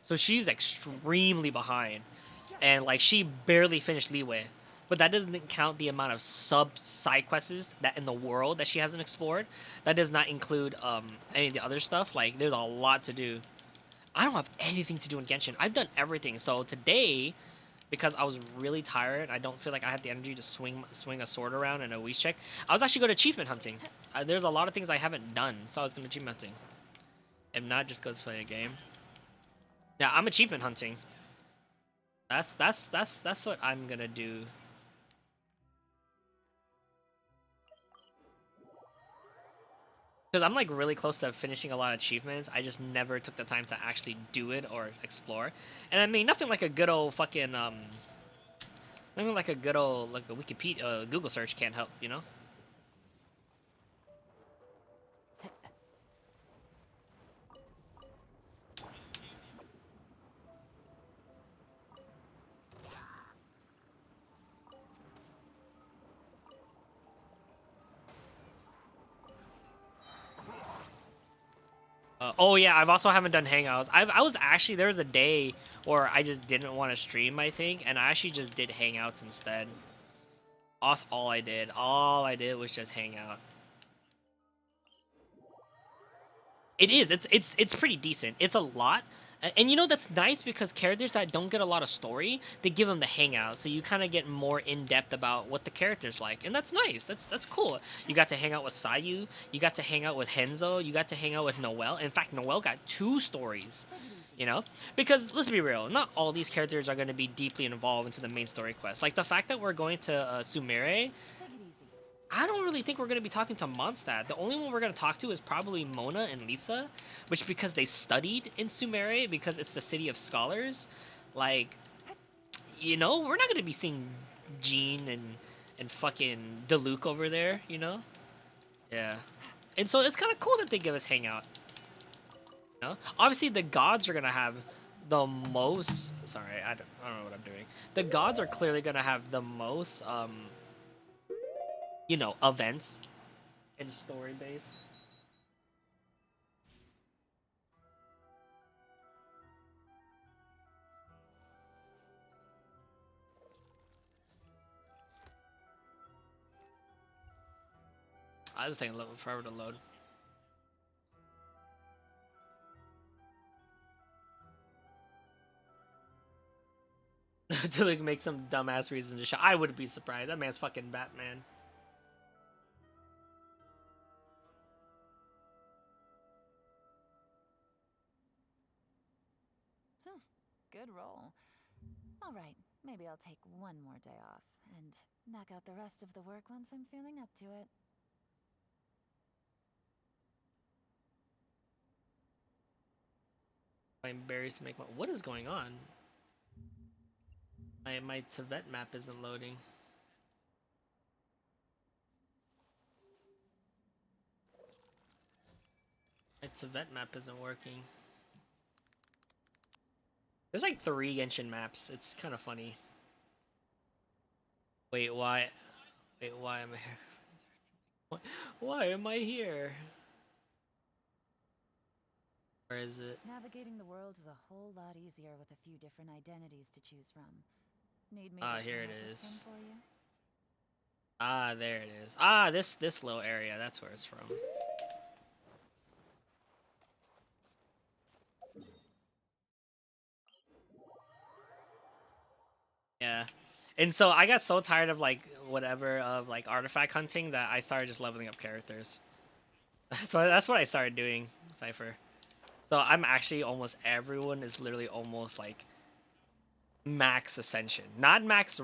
So she's extremely behind. And, like, she barely finished Liyue. But that doesn't count the amount of side quests that in the world that she hasn't explored. That does not include any of the other stuff. Like, there's a lot to do. I don't have anything to do in Genshin. I've done everything. So today, because I was really tired, I don't feel like I had the energy to swing a sword around in a Wish check. I was actually going to achievement hunting. There's a lot of things I haven't done, so I was going to achievement hunting. If not, just go play a game. Yeah, I'm achievement hunting. That's what I'm gonna do. Because I'm like really close to finishing a lot of achievements. I just never took the time to actually do it or explore. And I mean, nothing like a good old fucking nothing like a good old like a Wikipedia Google search can't help, you know? Oh yeah, I've also haven't done hangouts. I was actually there was a day where I just didn't want to stream, I think, and I actually just did hangouts instead. That's all I did. All I did was just hang out. It is. It's pretty decent. It's a lot. And you know that's nice because characters that don't get a lot of story, they give them the hangout, so you kind of get more in depth about what the character's like, and that's nice. That's cool. You got to hang out with Sayu, you got to hang out with Henzo, you got to hang out with Noelle. In fact, Noelle got 2 stories, you know, because let's be real, not all these characters are going to be deeply involved into the main story quest. Like the fact that we're going to Sumire, I don't really think we're going to be talking to Mondstadt. The only one we're going to talk to is probably Mona and Lisa, which because they studied in Sumere, because it's the city of scholars, like, you know, we're not going to be seeing Jean and fucking Diluc over there, you know? Yeah. And so it's kind of cool that they give us Hangout. You know? Obviously, the gods are going to have the most... Sorry, I don't know what I'm doing. The gods are clearly going to have the most... you know, events and story base. I was taking a little forever to load. To like make some dumbass reason to show. I wouldn't be surprised. That man's fucking Batman. Good roll. All right, maybe I'll take one more day off and knock out the rest of the work once I'm feeling up to it. I'm berries to make one. What is going on? My Tibet map isn't loading. My Tibet map isn't working. There's like 3 Genshin maps. It's kind of funny. Wait, why? Wait, why am I here? Why am I here? Where is it? Navigating the world is a whole lot easier with a few different identities to choose from. Need me Ah, to here come it up with is. some for you? Ah, there it is. Ah, this little area. That's where it's from. Yeah. And so I got so tired of like whatever of like artifact hunting that I started just leveling up characters. That's what I started doing, Cypher. So I'm actually almost everyone is literally almost like max ascension. Not max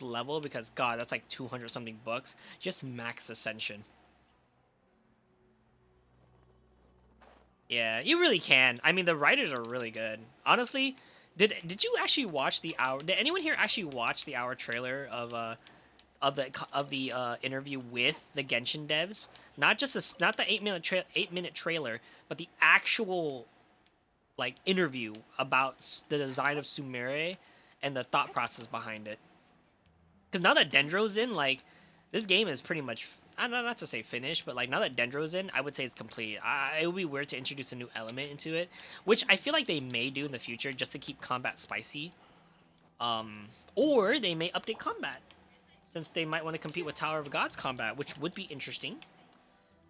level because god, that's like 200 something books. Just max ascension. Yeah, you really can. I mean, the writers are really good. Honestly, did you actually watch the hour? Did anyone here actually watch the hour trailer of the interview with the Genshin devs? Not just not the 8-minute trailer, but the actual like interview about the design of Sumire and the thought process behind it. Because now that Dendro's in, like, this game is pretty much, I don't know, not to say finished, but like now that Dendro's in, I would say it's complete. It would be weird to introduce a new element into it, which I feel like they may do in the future just to keep combat spicy. Or they may update combat, since they might want to compete with Tower of Gods combat, which would be interesting.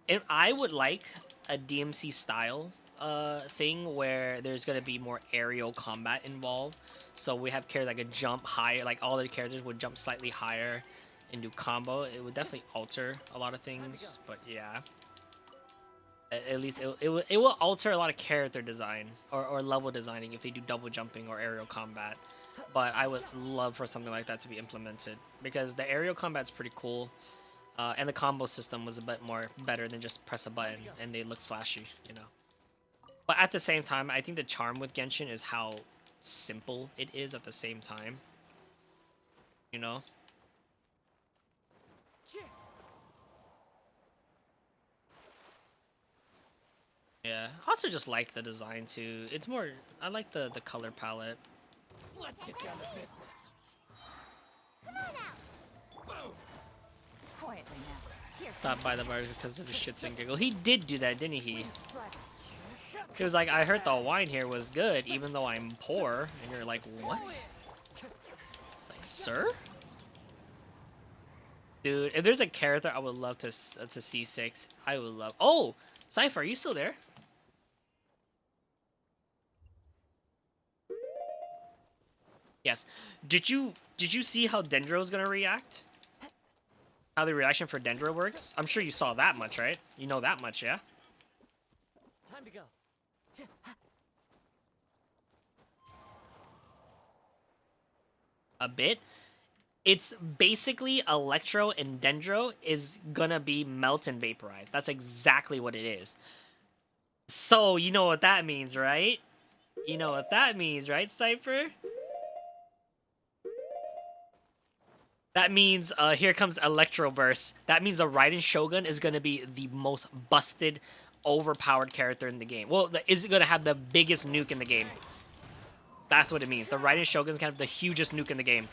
And I would like a DMC style thing where there's going to be more aerial combat involved. So we have characters that could jump higher, like all the characters would jump slightly higher and do combo. It would definitely alter a lot of things, but yeah. At least it will alter a lot of character design or level designing if they do double jumping or aerial combat. But I would love for something like that to be implemented because the aerial combat's pretty cool. And the combo system was a bit more better than just press a button and it looks flashy, you know. But at the same time, I think the charm with Genshin is how simple it is at the same time. You know? Yeah. I also just like the design too. It's more I like the color palette. Let's get down to business. Quietly now. Here's Stop by the bar because of the shits and giggle. He did do that, didn't he? He was like, I heard the wine here was good, even though I'm poor. And you're like, what? It's like, sir? Dude, if there's a character I would love to see 6, I would love. Oh, Cypher, are you still there? Yes. Did you see how Dendro's gonna react? How the reaction for Dendro works? I'm sure you saw that much, right? You know that much, yeah? Time to go. A bit. It's basically Electro and Dendro is gonna be melt and vaporize. That's exactly what it is. So, you know what that means, right? You know what that means, right, Cypher? That means, here comes Electro Burst. That means the Raiden Shogun is gonna be the most busted, overpowered character in the game. Well, is gonna have the biggest nuke in the game. That's what it means. The Raiden Shogun's gonna have the hugest nuke in the game.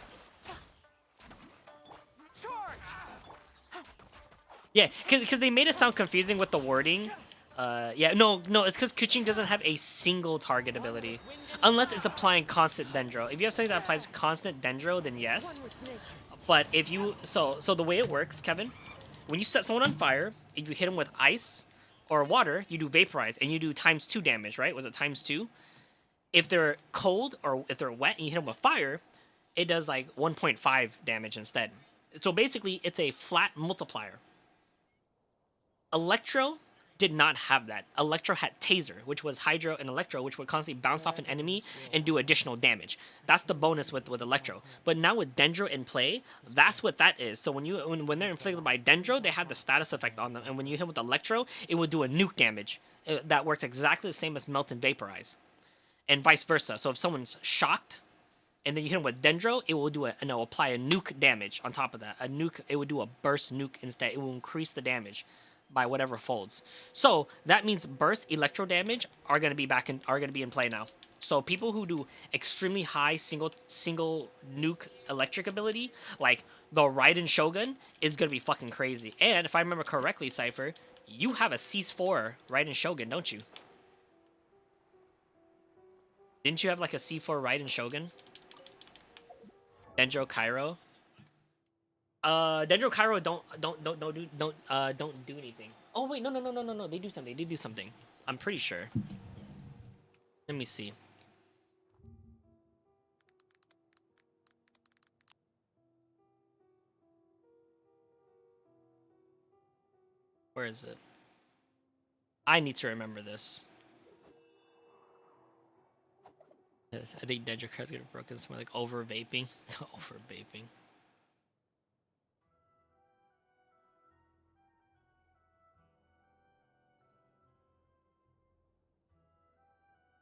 Yeah, because they made it sound confusing with the wording. Yeah, no, it's because Kuching doesn't have a single target ability. Unless it's applying constant Dendro. If you have something that applies constant Dendro, then yes. But if you... So the way it works, Kevin, when you set someone on fire, and you hit them with ice or water, you do vaporize, and you do ×2 damage, right? Was it ×2? If they're cold or if they're wet and you hit them with fire, it does like 1.5 damage instead. So basically, it's a flat multiplier. Electro did not have that. Electro had Taser, which was Hydro and Electro, which would constantly bounce off an enemy and do additional damage. That's the bonus with Electro. But now with Dendro in play, that's what that is. So when they're inflicted by Dendro, they have the status effect on them. And when you hit with Electro, it will do a nuke damage. That works exactly the same as Melt and Vaporize. And vice versa. So if someone's shocked, and then you hit them with Dendro, it will apply a nuke damage on top of that. A nuke, it would do a burst nuke instead. It will increase the damage by whatever folds. So that means burst electro damage are gonna be in play now. So people who do extremely high single nuke electric ability, like the Raiden Shogun, is gonna be fucking crazy. And if I remember correctly, Cypher, you have a C4 Raiden Shogun, don't you? Didn't you have like a C4 Raiden Shogun? Dendro Cairo. Dendro Cairo don't do anything. Oh wait, no. They do something. They do something. I'm pretty sure. Let me see. Where is it? I need to remember this. Yes, I think Dendro Cairo's gonna broken somewhere like over vaping. Over vaping.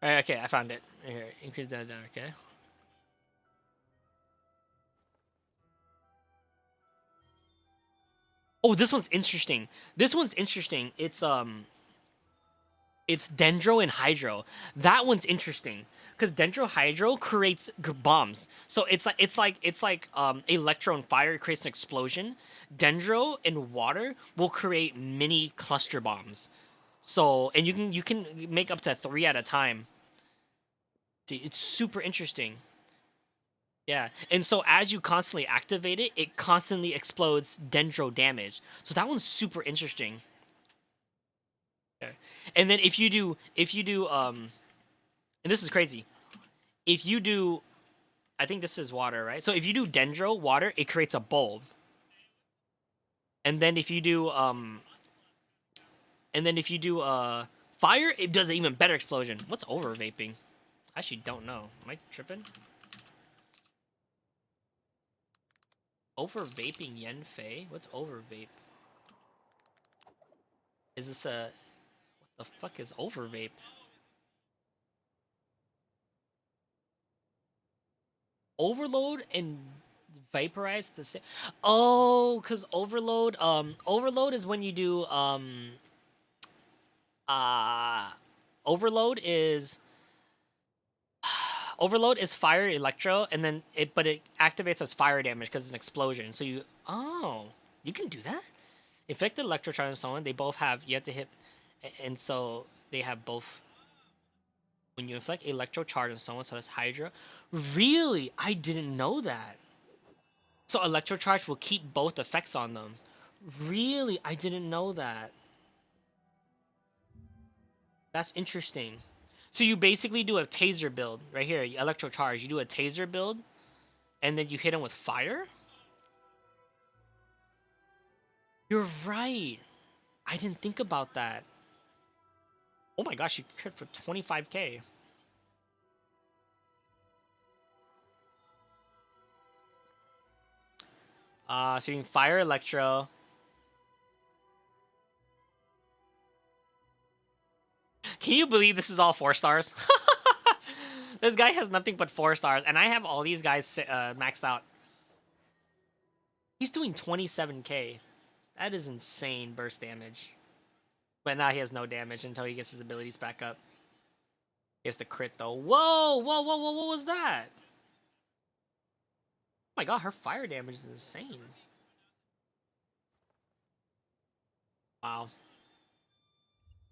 Alright, okay, I found it. Here, increase that down, okay. Oh, this one's interesting. It's Dendro and Hydro. That one's interesting because Dendro Hydro creates bombs. So it's like Electro and Fire creates an explosion. Dendro and Water will create mini cluster bombs. So and you can make up to 3 at a time. See, it's super interesting. Yeah, and so as you constantly activate it, it constantly explodes Dendro damage. So that one's super interesting. Okay. And then if you do and this is crazy. If you do I think this is water, right? So if you do Dendro water, it creates a bulb. And then if you do fire, it does an even better explosion. What's over vaping? I actually don't know. Am I tripping? Over vaping Yen Fei? What's over vape? Is this a... What the fuck is overvape? Overload and vaporize the same. Oh, because overload is when you do uh overload is overload is fire electro, and then it activates as fire damage because it's an explosion. So you can do that. Inflicted electro charge and so on. They both have, you have to hit, and so they have both. When you inflict electro charge on someone, so that's Hydra. Really? I didn't know that. So electro charge will keep both effects on them. Really? I didn't know that. That's interesting. So you basically do a taser build right here, electro charge. You do a taser build, and then you hit him with fire. You're right. I didn't think about that. Oh my gosh, you crit for 25k. So you can fire electro. Can you believe this is all 4 stars? This guy has nothing but 4 stars, and I have all these guys maxed out. He's doing 27k. That is insane burst damage. But now he has no damage until he gets his abilities back up. He has the crit though. Whoa, whoa, whoa, whoa, what was that? Oh my god, her fire damage is insane. Wow.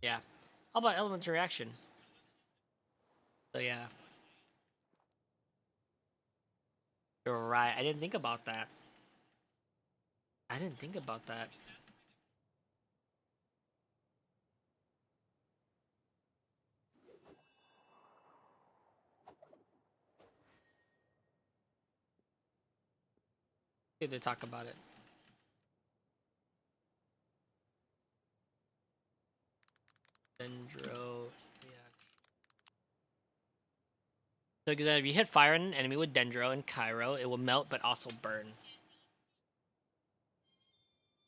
Yeah. How about elemental reaction? So yeah. You're right. I didn't think about that. I didn't think about that. Did they talk about it? Dendro. Yeah. So if you hit fire on an enemy with Dendro and Cairo, it will melt but also burn.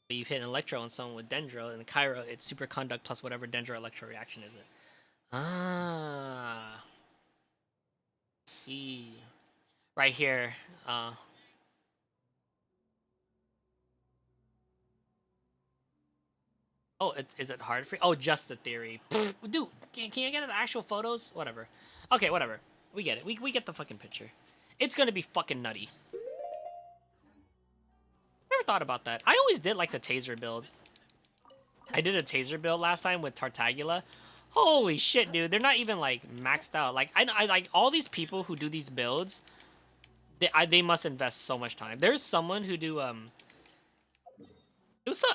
But you've hit an Electro on someone with Dendro, and Cairo, it's superconduct plus whatever Dendro Electro reaction is it. Ah. See. Right here. Oh, is it hard for you? Oh, just the theory. Pfft, dude, can you get the actual photos? Whatever. Okay, whatever. We get it. We get the fucking picture. It's gonna be fucking nutty. Never thought about that. I always did like the taser build. I did a taser build last time with Tartagula. Holy shit, dude. They're not even, like, maxed out. Like, I like, all these people who do these builds, they must invest so much time. There's someone who do, it was so...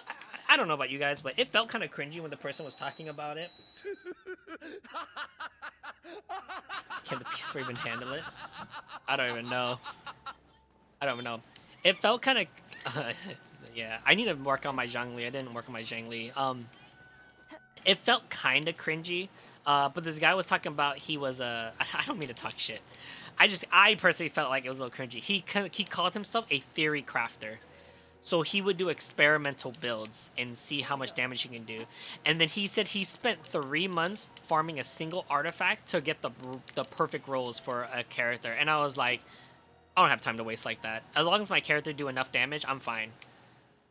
I don't know about you guys, but it felt kind of cringy when the person was talking about it. Can the PS4 even handle it? I don't even know. I don't even know. It felt kind of... yeah, I need to work on my Zhongli. I didn't work on my Zhongli. It felt kind of cringy, but this guy was talking about he was a... I don't mean to talk shit. I personally felt like it was a little cringy. He called himself a theory crafter. So he would do experimental builds and see how much damage he can do. And then he said he spent 3 months farming a single artifact to get the perfect rolls for a character. And I was like, I don't have time to waste like that. As long as my character do enough damage, I'm fine.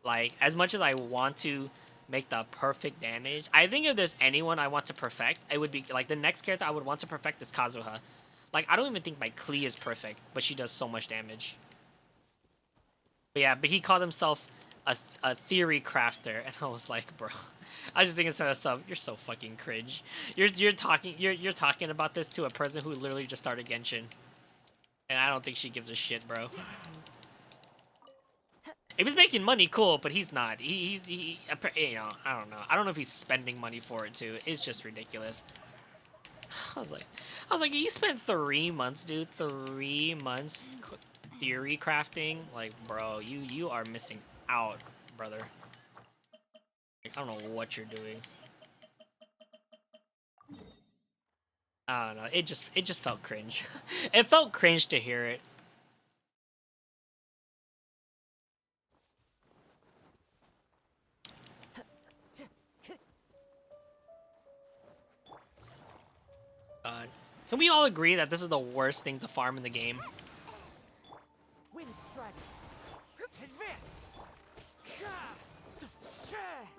Like, as much as I want to make the perfect damage, I think if there's anyone I want to perfect, it would be, like, the next character I would want to perfect is Kazuha. Like, I don't even think my Klee is perfect, but she does so much damage. But yeah, but he called himself a theory crafter, and I was like, bro, I was just thinking to myself, you're so fucking cringe. You're talking about this to a person who literally just started Genshin, and I don't think she gives a shit, bro. If he's making money, cool, but he's not. He you know, I don't know. I don't know if he's spending money for it too. It's just ridiculous. I was like, you spent 3 months, dude. 3 months theory crafting. Like, bro, you are missing out, brother. Like, I don't know what you're doing. I don't know. It just felt cringe. It felt cringe to hear it. Can we all agree that this is the worst thing to farm in the game? Wind strike. Advance.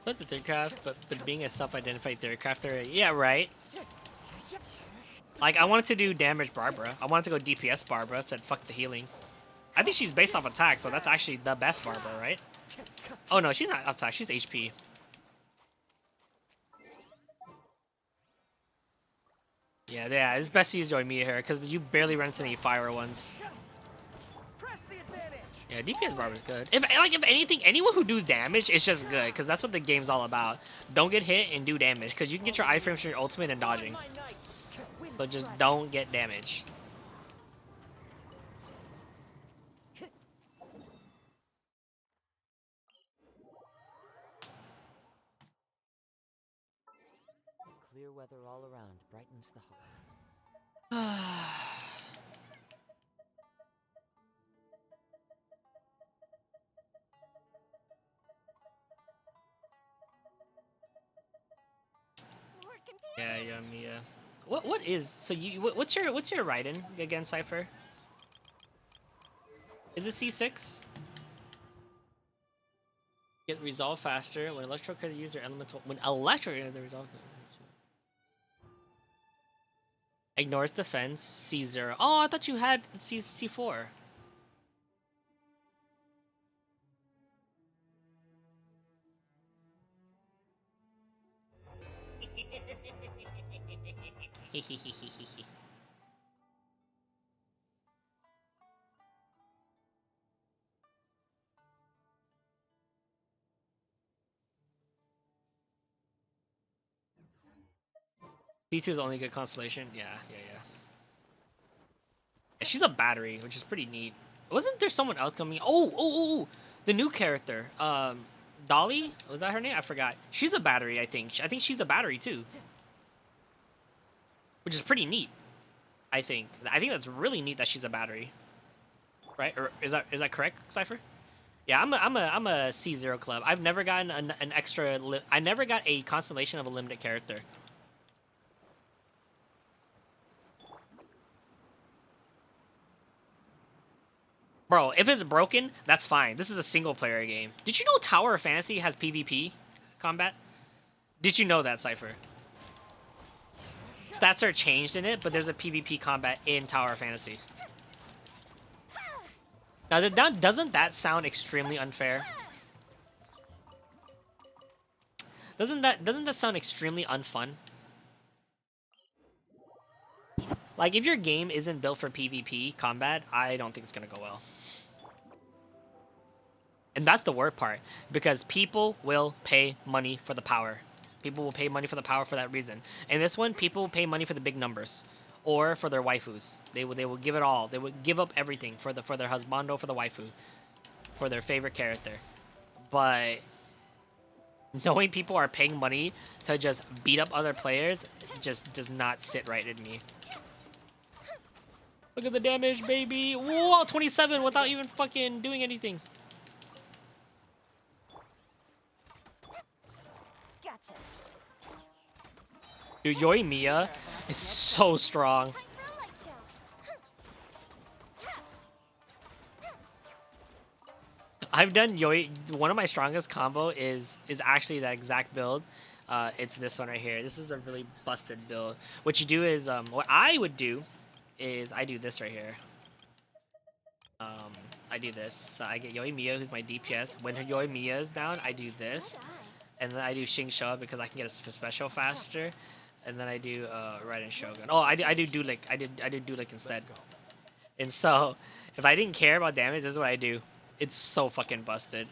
But the third craft, but being a self-identified third crafter, yeah, right. Like I wanted to do damage Barbara. I wanted to go DPS Barbara. Said fuck the healing. I think she's based off attack, so that's actually the best Barbara, right? Oh no, she's not attack. She's HP. Yeah, it's best to use Yoimiya here because you barely run into any fire ones. Press the advantage. Yeah, DPS Barbara's good. If anything, anyone who does damage is just good because that's what the game's all about. Don't get hit and do damage because you can get your iframes from your ultimate and dodging. My knight. Wind So just strike. don't get damage. Clear weather all around brightens the heart. More Yeah, companions. Yoimiya. What is so you? What's your Raiden again, Cypher? Is it C6? Get resolve faster when electro could use their elemental. When electro the resolve. Ignores defense. C0. Oh, I thought you had C4. C2 is only good constellation. Yeah. Yeah, she's a battery, which is pretty neat. Wasn't there someone else coming? Oh, the new character. Dolly? Was that her name? I forgot. She's a battery, I think. I think she's a battery too. Which is pretty neat. I think that's really neat that she's a battery. Right? Or is that correct, Cypher? Yeah, I'm a C0 club. I've never gotten an extra I never got a constellation of a limited character. Bro, if it's broken, that's fine. This is a single player game. Did you know Tower of Fantasy has PvP combat? Did you know that, Cypher? Stats are changed in it, but there's a PvP combat in Tower of Fantasy. Now, doesn't that sound extremely unfair? Doesn't that sound extremely unfun? Like, if your game isn't built for PvP combat, I don't think it's gonna go well. And that's the worst part, because people will pay money for the power. People will pay money for the power for that reason. In this one, people will pay money for the big numbers, or for their waifus. They will give it all. They would give up everything for their husbando, for the waifu, for their favorite character. But knowing people are paying money to just beat up other players just does not sit right in me. Look at the damage, baby! Whoa, 27 without even fucking doing anything. Gotcha. Dude, Yoimiya is so strong. Time for a light show. I've done one of my strongest combo is actually that exact build. It's this one right here. This is a really busted build. What you do is what I would do is I do this right here. I do this. So I get Yoimiya, who's my DPS. When her Yoimiya is down, I do this. And then I do Xing Showa because I can get a special faster. And then I do Raiden Shogun. Oh, I do Dulik. I did Dulik instead. And so if I didn't care about damage, this is what I do. It's so fucking busted.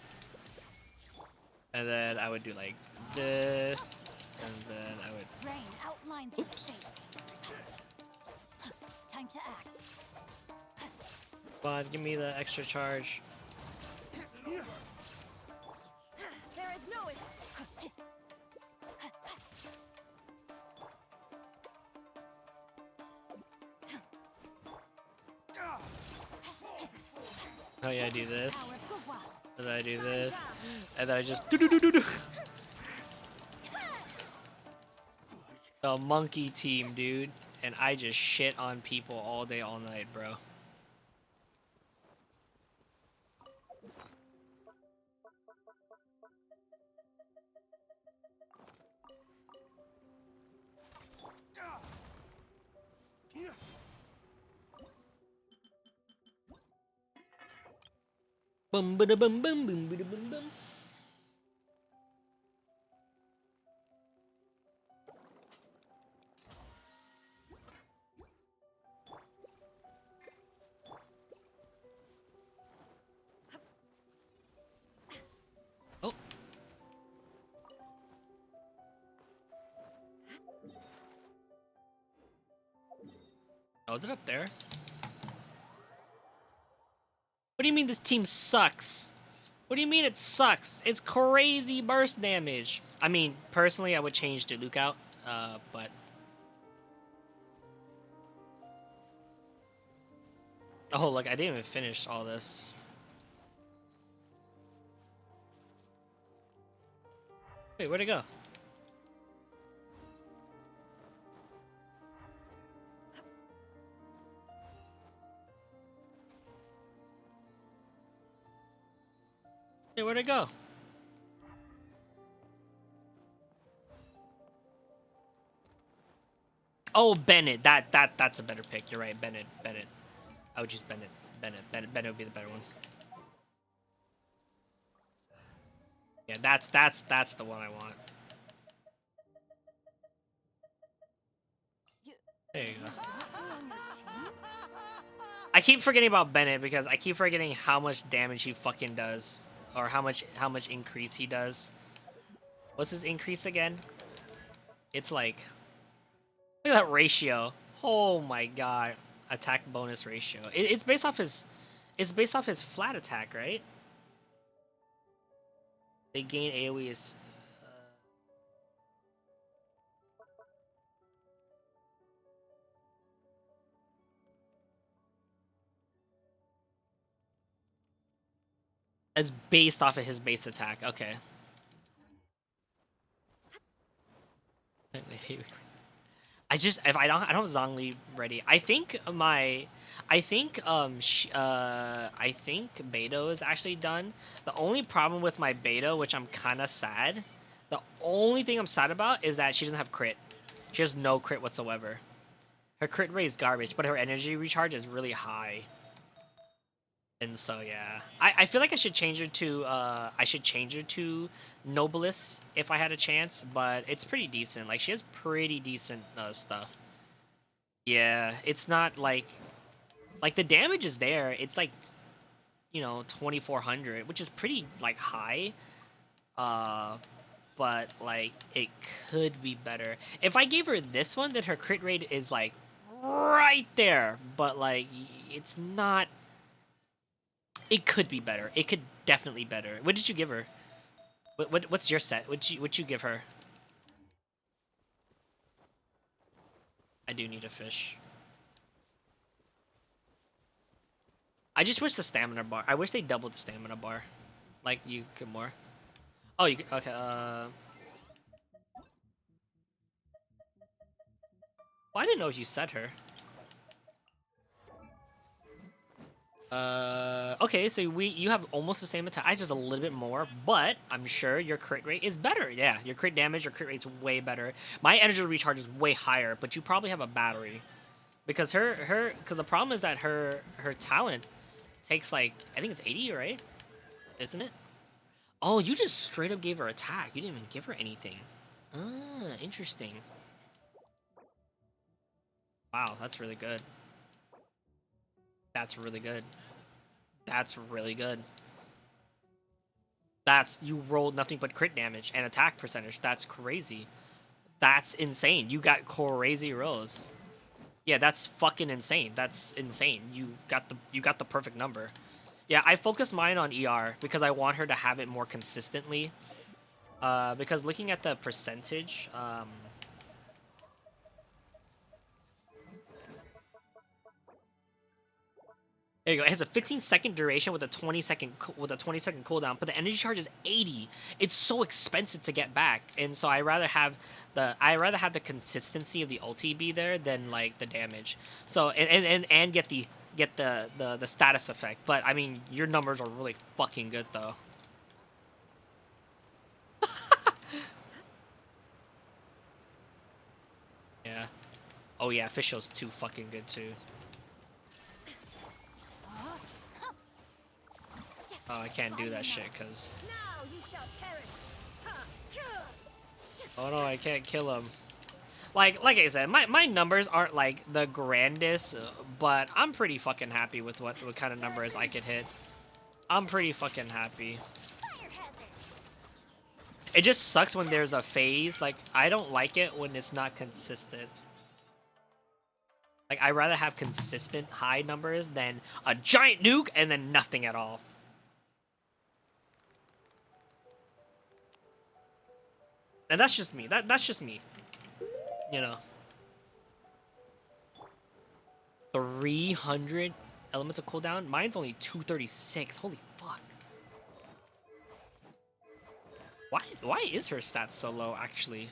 And then I would do like this, and then I would. Rain outlines your Oops. fate. Time to act. Come on, give me the extra charge. There is no escape. Oh yeah, I do this, Power for one. and then I do this, and then I just do do do do do. The monkey team, dude. and I just shit on people all day, all night, bro. Boom, bada, boom, boom, boom, bada, boom, boom. Oh. Oh, is it up there? What do you mean this team sucks? What do you mean it sucks? It's crazy burst damage. I mean, personally, I would change to Luke out, but... Oh, look, I didn't even finish all this. Wait, where'd it go? Wait, where'd it go? Oh, Bennett. That's a better pick. You're right, Bennett. I would choose Bennett. Bennett would be the better one. Yeah, that's the one I want. There you go. I keep forgetting about Bennett because I keep forgetting how much damage he fucking does, or how much increase he does. What's his increase again? It's like, look at that ratio. Oh my god, attack bonus ratio. It's based off his, flat attack, right? They gain AoE's. It's based off of his base attack. Okay. If I don't have Zhongli ready. I think I think Beto is actually done. The only problem with my Beto, which I'm kind of sad, the only thing I'm sad about is that she doesn't have crit. She has no crit whatsoever. Her crit rate is garbage, but her energy recharge is really high. And so yeah, I feel like I should change her to Nobilis if I had a chance, but it's pretty decent. Like, she has pretty decent stuff. Yeah, it's not like the damage is there. It's like, you know, 2400, which is pretty like high. But like, it could be better. If I gave her this one, then her crit rate is like right there, but like, it's not. It could be better. It could definitely better. What did you give her? What's your set? What you give her? I do need a fish. I just wish the stamina bar. I wish they doubled the stamina bar. Like, you could more. Oh, you could, okay. Well, I didn't know if you set her. Okay, so you have almost the same attack, just a little bit more, but I'm sure your crit rate is better. Yeah, your crit damage, your crit rate's way better. My energy recharge is way higher, but you probably have a battery. Because because the problem is that her talent takes like, I think it's 80, right? Isn't it? Oh, you just straight up gave her attack. You didn't even give her anything. Ah, interesting. Wow, that's really good. That's really good. That's really good. You rolled nothing but crit damage and attack percentage. That's crazy. That's insane. You got crazy rolls. Yeah, that's fucking insane. That's insane. You got the perfect number. Yeah, I focused mine on ER because I want her to have it more consistently. Because looking at the percentage, There you go. It has a 15-second duration with a 20-second cooldown, but the energy charge is 80. It's so expensive to get back, and so I rather have the consistency of the ulti be there than like the damage. So and get the status effect. But I mean, your numbers are really fucking good though. Yeah. Oh yeah, official's too fucking good too. Oh, I can't do that shit because. Now you shall perish. Oh no, I can't kill him. Like I said, my numbers aren't like the grandest, but I'm pretty fucking happy with what kind of numbers I could hit. I'm pretty fucking happy. It just sucks when there's a phase. Like, I don't like it when it's not consistent. Like, I'd rather have consistent high numbers than a giant nuke and then nothing at all. And that's just me. That's just me. You know. 300 elemental cooldown? Mine's only 236. Holy fuck. Why is her stats so low, actually?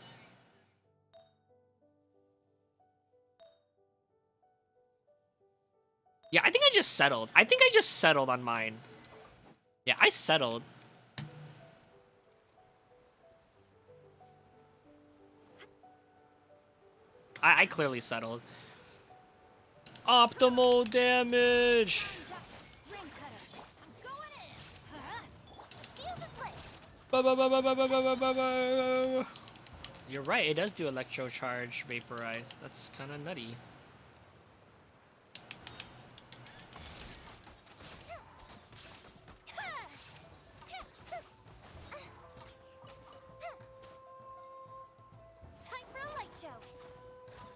Yeah, I think I just settled. I think I just settled on mine. Yeah, I settled. I clearly settled. Optimal damage. You're right, it does do electro charge vaporize. That's kind of nutty.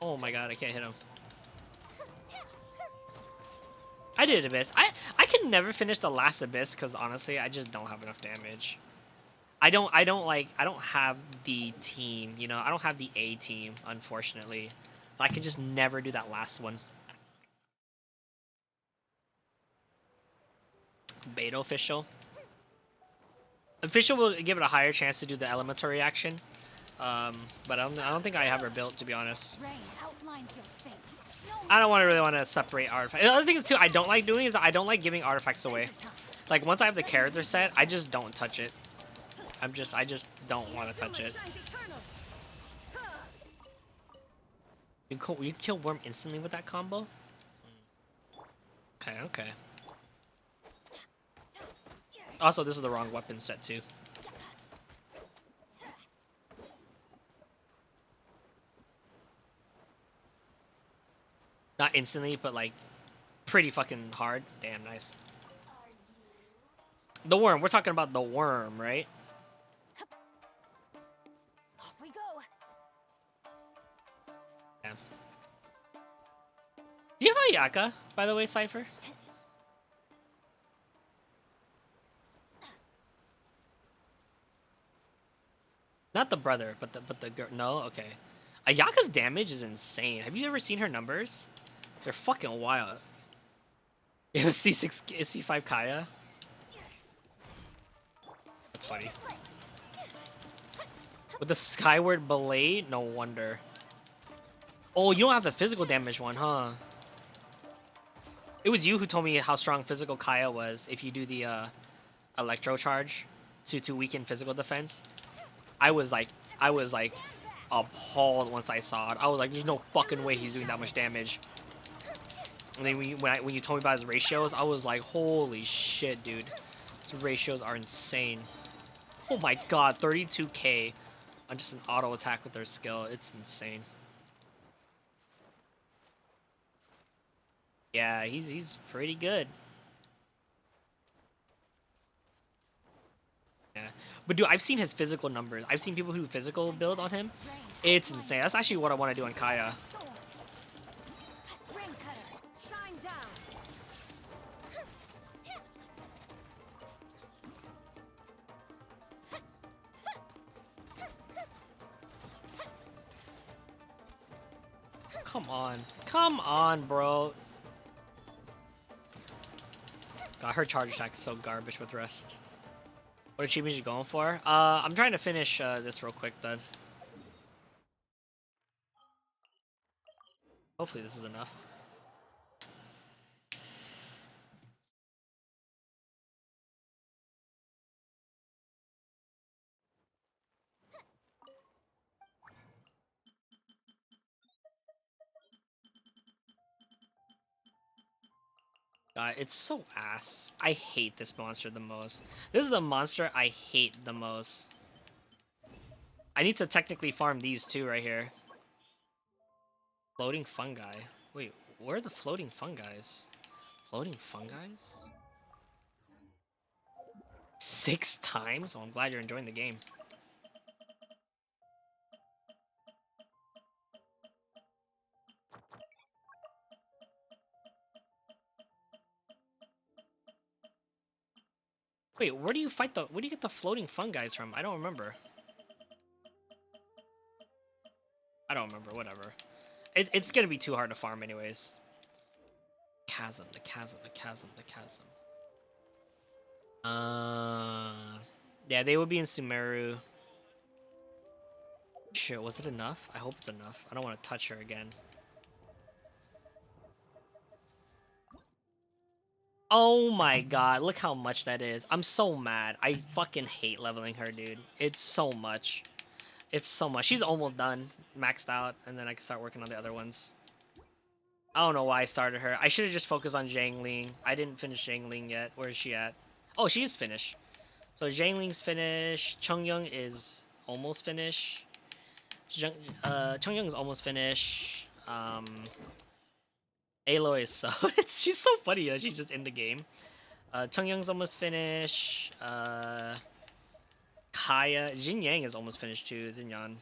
Oh my god, I can't hit him. I did Abyss. I can never finish the last Abyss because honestly, I just don't have enough damage. I don't have the team, you know, I don't have the A team, unfortunately. So I can just never do that last one. Beta official. Official will give it a higher chance to do the elemental reaction. But I don't think I have her built, to be honest. I don't really want to separate artifacts. The other thing too I don't like doing is I don't like giving artifacts away. Like once I have the character set, I just don't touch it. I just don't want to touch it. You kill Worm instantly with that combo? Okay. Also, this is the wrong weapon set too. Not instantly, but like pretty fucking hard. Damn, nice. The worm. We're talking about the worm, right? Off we go. Yeah. Do you have a Yaka, by the way, Cypher? Not the brother, but the girl. No, okay. Ayaka's damage is insane. Have you ever seen her numbers? They're fucking wild. You have a C6, a C5 Kaya? That's funny. With the Skyward Blade? No wonder. Oh, you don't have the physical damage one, huh? It was you who told me how strong physical Kaya was if you do the electro charge to weaken physical defense. I was like appalled once I saw it. I was like, there's no fucking way he's doing that much damage. And then when you told me about his ratios, I was like, holy shit, dude. His ratios are insane. Oh my god, 32k on just an auto attack with their skill. It's insane. Yeah, he's pretty good. Yeah. But dude, I've seen his physical numbers. I've seen people who physical build on him. It's insane. That's actually what I want to do on Kaya. Come on. Come on, bro. God, her charge attack is so garbage with rest. What achievement are you going for? I'm trying to finish this real quick then. Hopefully this is enough. God, it's so ass. I hate this monster the most. This is the monster I hate the most. I need to technically farm these two right here. Floating fungi. Wait, where are the floating fungi? Floating fungi? 6 times? Oh, I'm glad you're enjoying the game. Wait, where do you fight the... Where do you get the floating fungi from? I don't remember. I don't remember, whatever. It's gonna be too hard to farm anyways. Chasm, the chasm, the chasm, the chasm. Yeah, they would be in Sumeru. Shit, was it enough? I hope it's enough. I don't want to touch her again. Oh my god, look how much that is. I'm so mad. I fucking hate leveling her, dude. It's so much. It's so much. She's almost done, maxed out, and then I can start working on the other ones. I don't know why I started her. I should have just focused on Zhangling. I didn't finish Zhangling yet. Where is she at? Oh, she is finished. So Zhangling's finished. Chongyun is almost finished. Chongyun is almost finished. Aloy is so... she's so funny that she's just in the game. Chongyun's almost finished. Kaya. Jin Yang is almost finished too. Xinyan.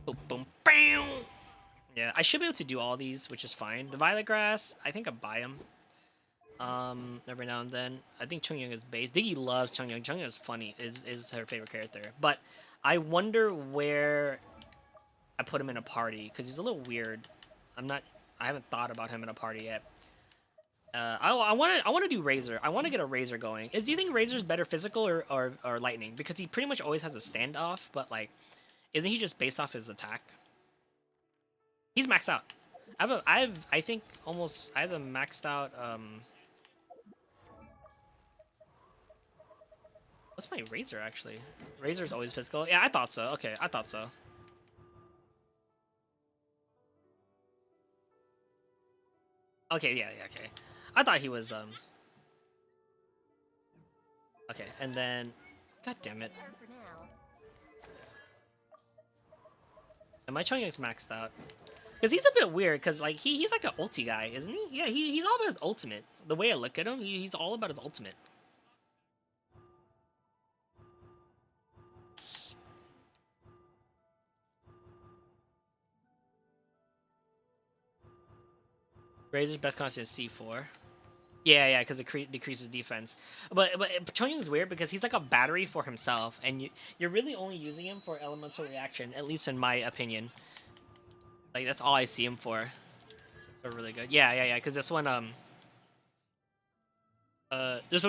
Boom, boom, bam! Yeah, I should be able to do all these, which is fine. The Violet Grass, I think I buy them. Every now and then. I think Chongyun is base. Diggy loves Chongyun. Chongyun is funny, is her favorite character. But I wonder where I put him in a party, because he's a little weird. I haven't thought about him in a party yet. I want to do Razor. I want to get a Razor going. Do you think Razor's better physical or lightning? Because he pretty much always has a standoff, but like, isn't he just based off his attack? He's maxed out. I have a maxed out what's my Razor actually? Razor's always physical. Yeah, I thought so. Okay, I thought so. Okay, yeah, okay. I thought he was okay, and then god damn it. And my Chongyung's maxed out. Because he's a bit weird, because like he's like an ulti guy, isn't he? Yeah, he's all about his ultimate. The way I look at him, he's all about his ultimate. Razor's best constant is C4. Yeah, because it decreases defense. But Chongyung's weird because he's like a battery for himself, and you're really only using him for elemental reaction, at least in my opinion. Like that's all I see him for. So really good. Yeah. Because this one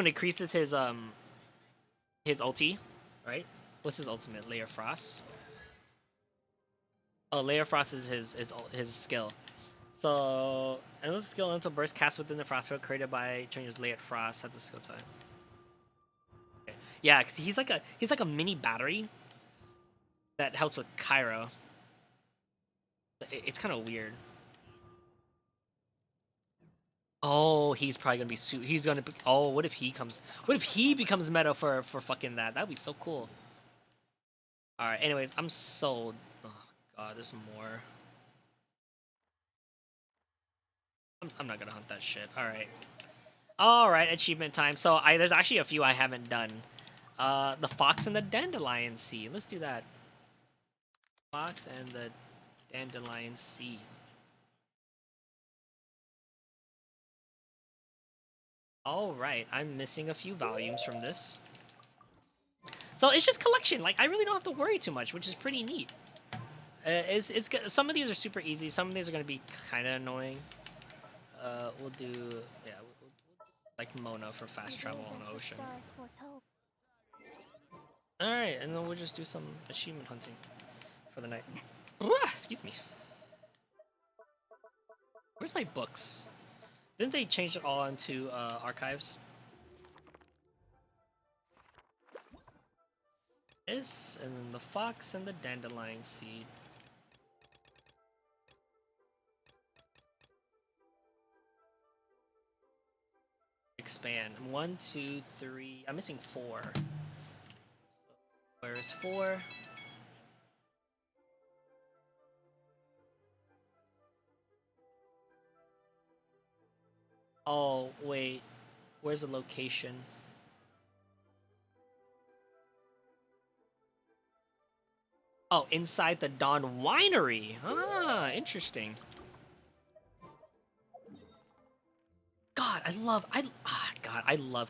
increases his ulti, right? What's his ultimate? Layer Frost. Oh, Layer Frost is his skill. So, another skill elemental burst cast within the frost field created by Chongyung's Layered Frost at the skill time. Okay. Yeah, because he's like a mini battery that helps with Cairo. It's kind of weird. Oh, he's probably gonna be he's gonna be, oh, what if he becomes meta for fucking that? That'd be so cool. All right. Anyways, oh god, there's more. I'm not gonna hunt that shit. All right, achievement time. So there's actually a few I haven't done. The Fox and the Dandelion Sea. Let's do that. Fox and the Dandelion Sea. All right, I'm missing a few volumes from this. So it's just collection. Like I really don't have to worry too much, which is pretty neat. Some of these are super easy. Some of these are gonna be kind of annoying. We'll do yeah. Like Mona for fast travel on the ocean. Stars foretold. Alright, and then we'll just do some achievement hunting for the night. Excuse me. Where's my books? Didn't they change it all into archives? This, and then the fox and the dandelion seed. Expand. 1, 2, 3. I'm missing 4. Where's 4? Oh, wait. Where's the location? Oh, inside the Dawn Winery. Ah, interesting. God, I love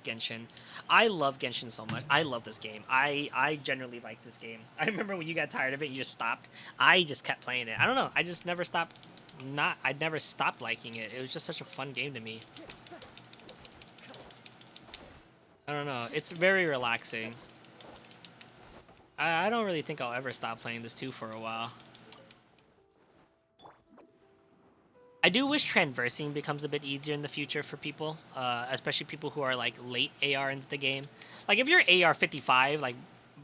Genshin. I love Genshin so much. I love this game. I generally like this game. I remember when you got tired of it, you just stopped. I just kept playing it. I don't know. I just never stopped. I never stopped liking it. It was just such a fun game to me. I don't know. It's very relaxing. I don't really think I'll ever stop playing this too for a while. I do wish transversing becomes a bit easier in the future for people, especially people who are like late AR into the game. Like if you're AR 55, like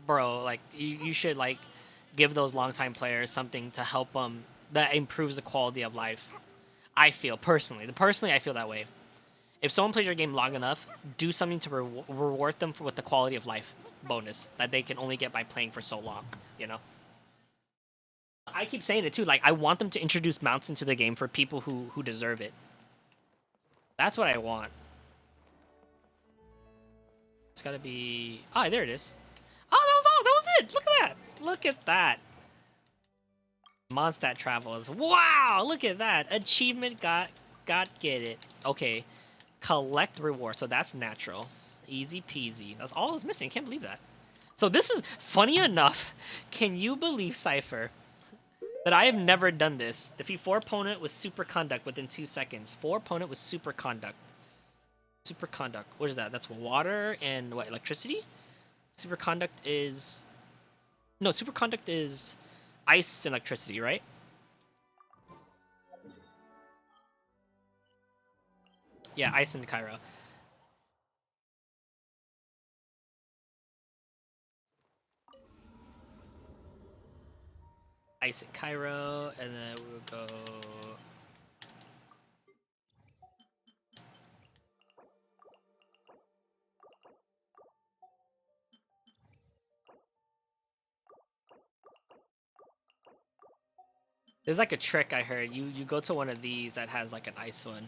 bro, like you should like give those longtime players something to help them that improves the quality of life. I feel personally, I feel that way. If someone plays your game long enough, do something to reward them with the quality of life bonus that they can only get by playing for so long, you know? I keep saying it too, like I want them to introduce mounts into the game for people who deserve it. That's what I want. It's gotta be... Oh, there it is. Oh, that was all! That was it! Look at that! Look at that! Mondstadt travels. Wow! Look at that! Achievement got get it. Okay. Collect reward. So that's natural. Easy peasy. That's all I was missing. I can't believe that. So this is... Funny enough, can you believe, Cypher, that I have never done this? Defeat 4 opponent with superconduct within 2 seconds. 4 opponent with superconduct. Superconduct. What is that? That's water and what? Electricity? Superconduct is... No, superconduct is ice and electricity, right? Yeah, ice and Cairo. Ice at Cairo, and then we'll go... There's like a trick I heard. You go to one of these that has like an ice one.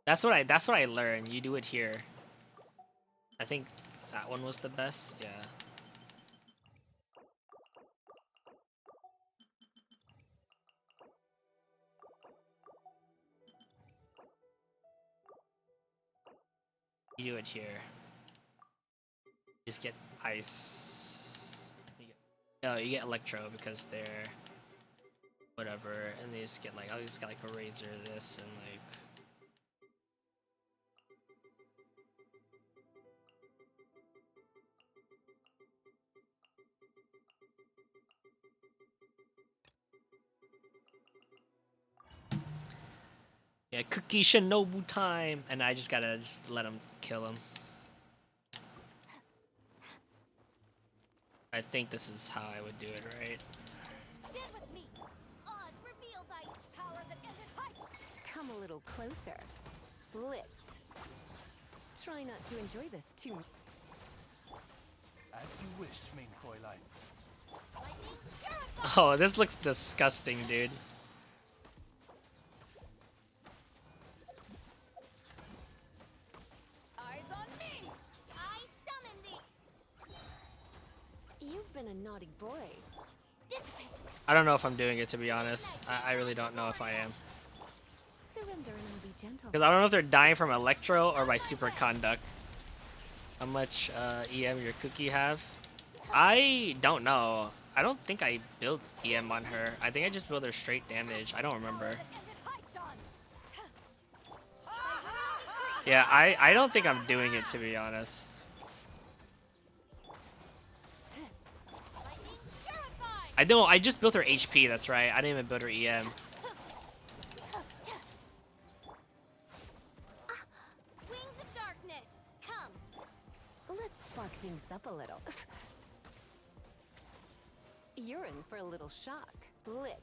That's what I learned. You do it here. I think that one was the best. Yeah. You do it here. Just get ice. No, you get electro because they're whatever, and they just get like I'll just get like a razor this and like. Yeah, Cookie Shinobu time, and I just gotta let him kill him. I think this is how I would do it, right? Stand with me. Oz revealed thy power that ended height. Come a little closer. Blitz. Try not to enjoy this too much. As you wish, main Fräulein. Lightning, purify. Oh, this looks disgusting, dude. Eyes on me. I summon thee. You've been a naughty boy. Dissipate. I don't know if I'm doing it, to be honest. I really don't know if I am. Surrender and I'll be gentle. Because I don't know if they're dying from electro or by superconduct. How much EM your cookie have? I don't know. I don't think I built EM on her. I think I just built her straight damage. I don't remember. Power that ended Yeah, I don't think I'm doing it, to be honest. I don't. I just built her HP. That's right. I didn't even build her EM. Wings of darkness, come. Let's spark things up a little. You're in for a little shock. Blitz.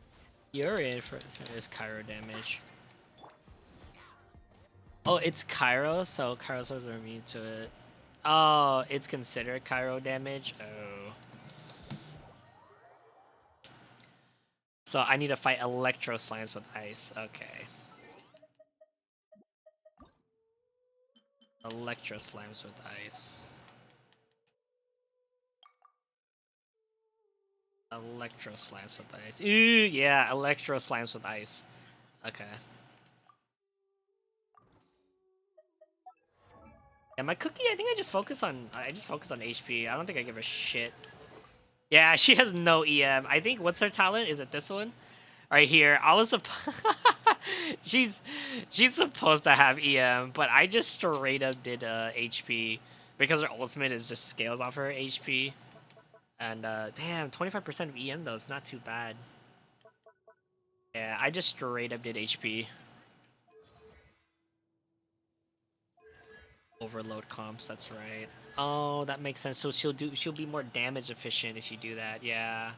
You're in for this Cairo damage. Oh, it's Cairo, so Cairo's immune to it. Oh, it's considered Cairo damage. Oh. So I need to fight Electro Slimes with ice. Okay. Electro Slimes with ice. Electro Slimes with ice. Ooh, yeah, Electro Slimes with ice. Okay. And my cookie, I think I just focus on HP. I don't think I give a shit. Yeah, she has no EM. I think what's her talent? Is it this one? Right here. I was she's supposed to have EM, but I just straight up did HP because her ultimate is just scales off her HP. And damn, 25% of EM though, it's not too bad. Yeah, I just straight up did HP. Overload comps, that's right. Oh, that makes sense. So she'll be more damage efficient if you do that. Yeah.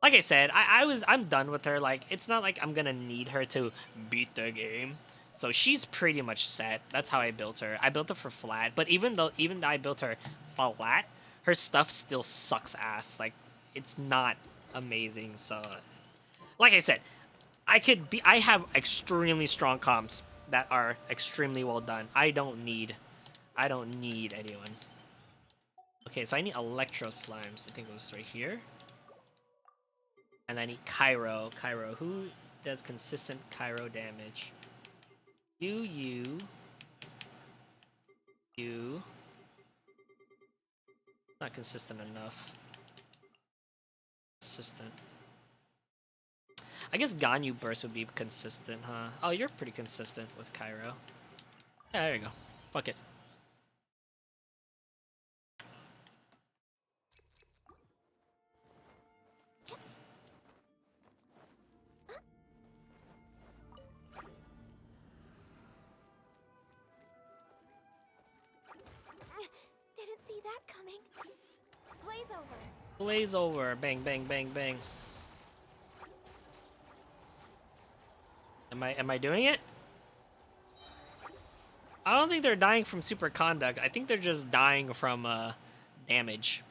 Like I said, I'm done with her. Like, it's not like I'm gonna need her to beat the game. So she's pretty much set. That's how I built her. I built her for flat, but even though I built her flat, her stuff still sucks ass. Like, it's not amazing. So, like I said, I have extremely strong comps that are extremely well done. I don't need anyone. Okay, so I need Electro Slimes. I think it was right here. And I need Cairo. Cairo, who does consistent Cairo damage? You. Not consistent enough. Consistent. I guess Ganyu Burst would be consistent, huh? Oh, you're pretty consistent with Cairo. Yeah, there you go. Fuck it. Didn't see that coming. Blaze over. Blaze over. Bang, bang, bang, bang. Am I doing it? I don't think they're dying from super conduct. I think they're just dying from damage.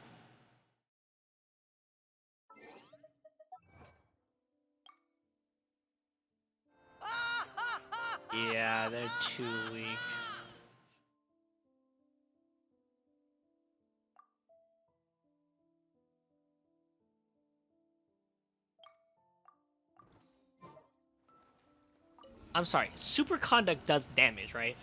Yeah, they're too weak. I'm sorry, super conduct does damage, right?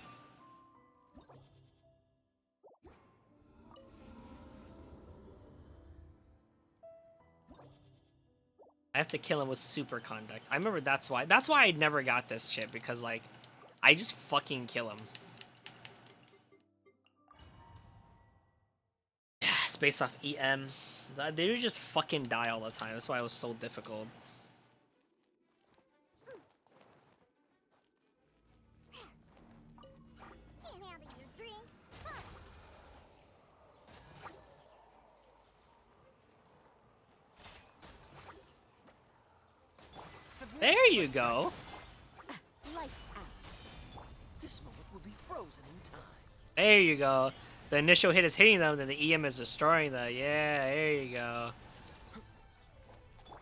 I have to kill him with super conduct. I remember that's why I never got this shit, because like I just fucking kill him. It's based off EM. They would just fucking die all the time. That's why it was so difficult. Can't handle your drink. There you go. Lights out. This moment will be frozen in time. There you go. The initial hit is hitting them, then the EM is destroying them. Yeah, there you go.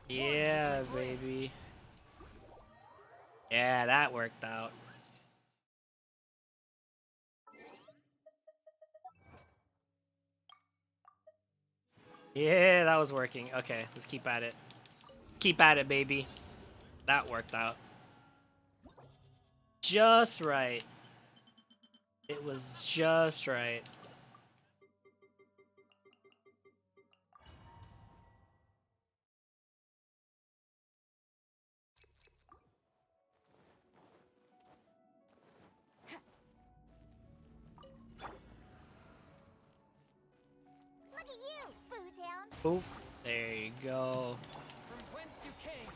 Yeah, baby. Yeah, that worked out. Yeah, that was working. Okay, let's keep at it. Let's keep at it, baby. That worked out. Just right. It was just right. Boop. There you go. From whence you came.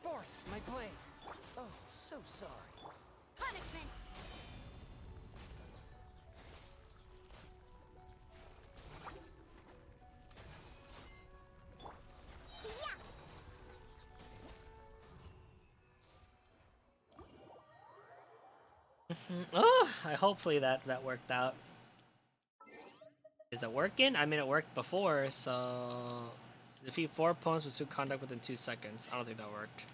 Forth, my blade. Oh, so sorry. Punishment! Oh, hopefully that worked out. Is it working? I mean, it worked before, so defeat 4 opponents with suit conduct within 2 seconds. I don't think that worked.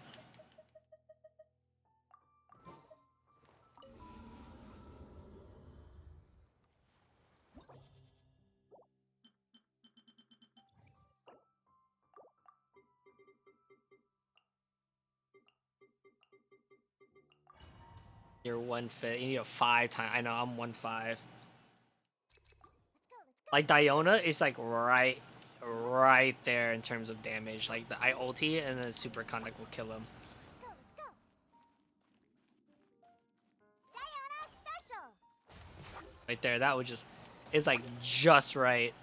You're 1/5. You need a 5 time. I know I'm 1/5. Like Diona is like right there in terms of damage. Like the I ulti and then super conduct will kill him. Right there, that would just is like just right.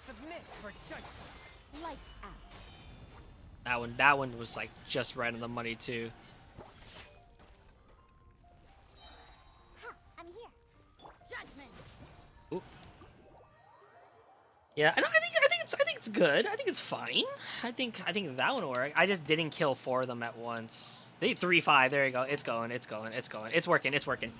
Submit for judgment. Lights out. That one was like just right on the money too. Ha! I'm here. Judgment! Oop. Yeah, I think it's good. I think it's fine. I think that one will work. I just didn't kill 4 of them at once. They 3-5. There you go. It's going. It's going. It's going. It's working. It's working.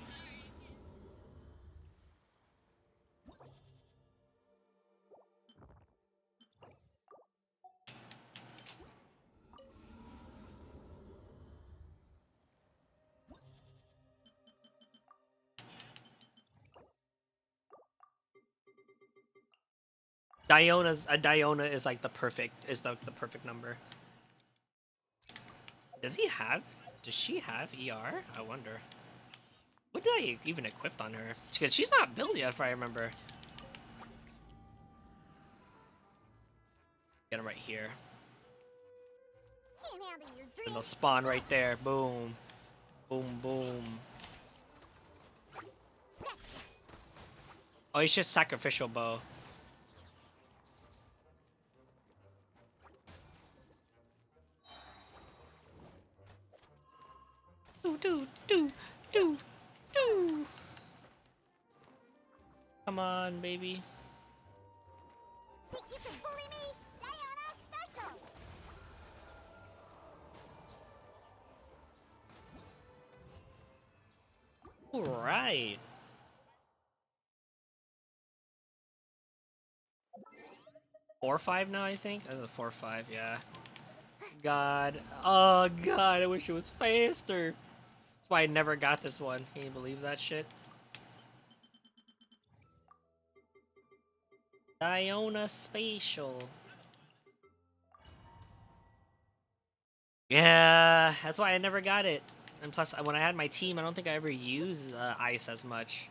Diona is like the perfect number. Does she have ER? I wonder. What did I even equip on her? Because she's not built yet, if I remember. Get him right here. Can't handle your And dreams. they'll spawn right there. Boom. Boom, boom. Oh, it's just sacrificial bow. Do. Come on, baby. Think you can bully me? Diana special! All right. 4-5 now, I think. That's a 4-5, yeah. God. Oh, God. I wish it was faster. That's why I never got this one. Can you believe that shit? Diona Spatial. Yeah, that's why I never got it. And plus, when I had my team, I don't think I ever used ice as much.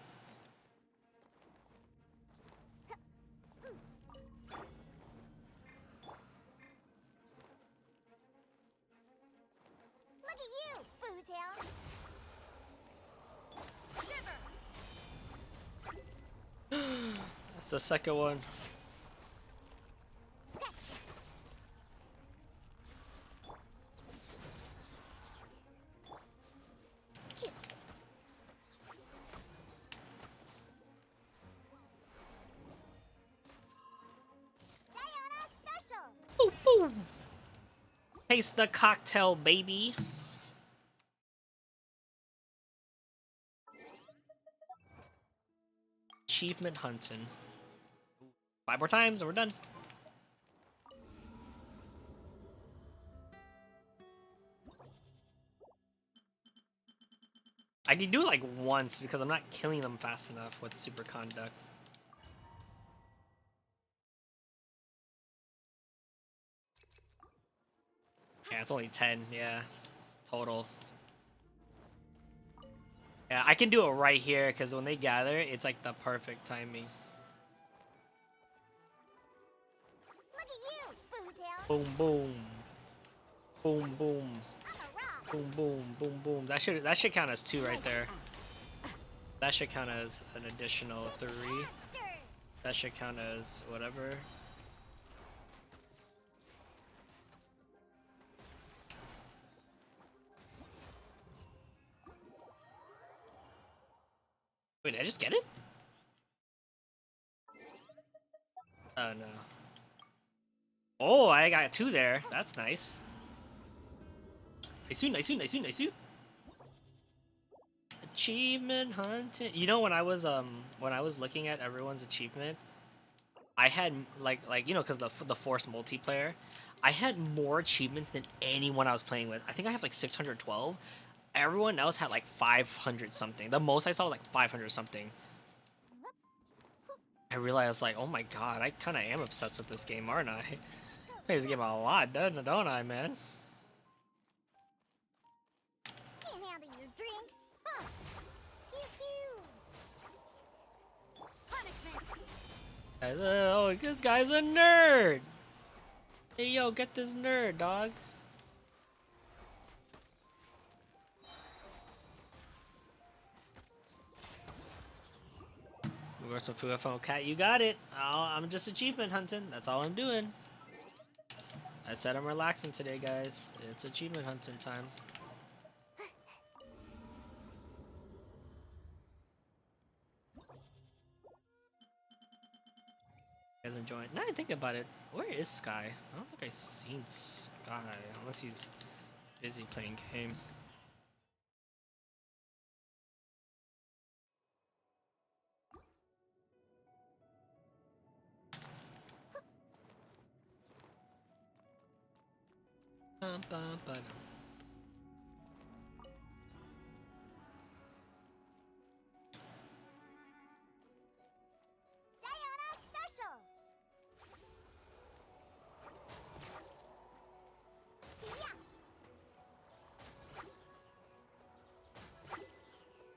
Look at you, Boozhound! Shiver! That's the second one. Diana special! Boom, boom. Taste the cocktail, baby. Achievement hunting. 5 more times and we're done. I can do it like once because I'm not killing them fast enough with super conduct. Yeah, it's only 10, yeah, total. Yeah, I can do it right here because when they gather, it's like the perfect timing. Look at you, Boozhound! Boom, boom. Boom, boom. I'm a rock! Boom, boom, boom, boom. That should count as 2 right there. That should count as an additional 3. That should count as whatever. Wait, did I just get it? Oh no. Oh, I got 2 there. That's nice. Nice. Achievement hunting. You know, when I was looking at everyone's achievement, I had like you know, because the Force multiplayer, I had more achievements than anyone I was playing with. I think I have like 612. Everyone else had like 500 something. The most I saw was like 500 something. I realized like, oh my god, I kind of am obsessed with this game, aren't I? I play this game a lot, don't I, man? Can't handle your drink. Huh. Pew pew. Punishment. Oh, this guy's a nerd. Hey yo, get this nerd, dog. Where's some food phone cat? You got it. Oh, I'm just achievement hunting. That's all I'm doing. I said I'm relaxing today, guys. It's achievement hunting time. You guys enjoying? Now I think about it, where is Sky? I don't think I've seen Sky unless he's busy playing game. Bum, bum, ba-dum. Diana special.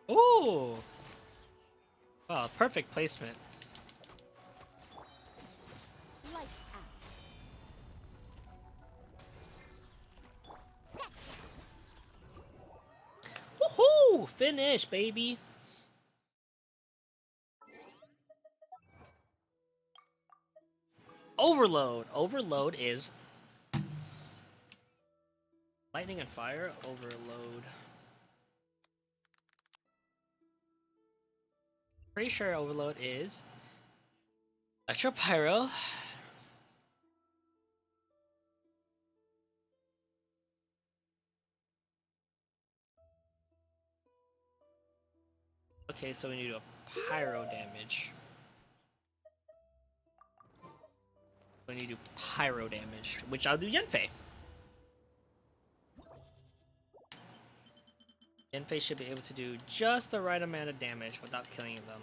Yeah. Ooh! Wow, perfect placement. Lights out. Scratch. Woohoo! Finish, baby! Overload! Overload is lightning and fire. Overload. Pretty sure overload is Electro Pyro. Okay, so we need to do a pyro damage. We need to do pyro damage, which I'll do Yenfei. Yenfei should be able to do just the right amount of damage without killing them.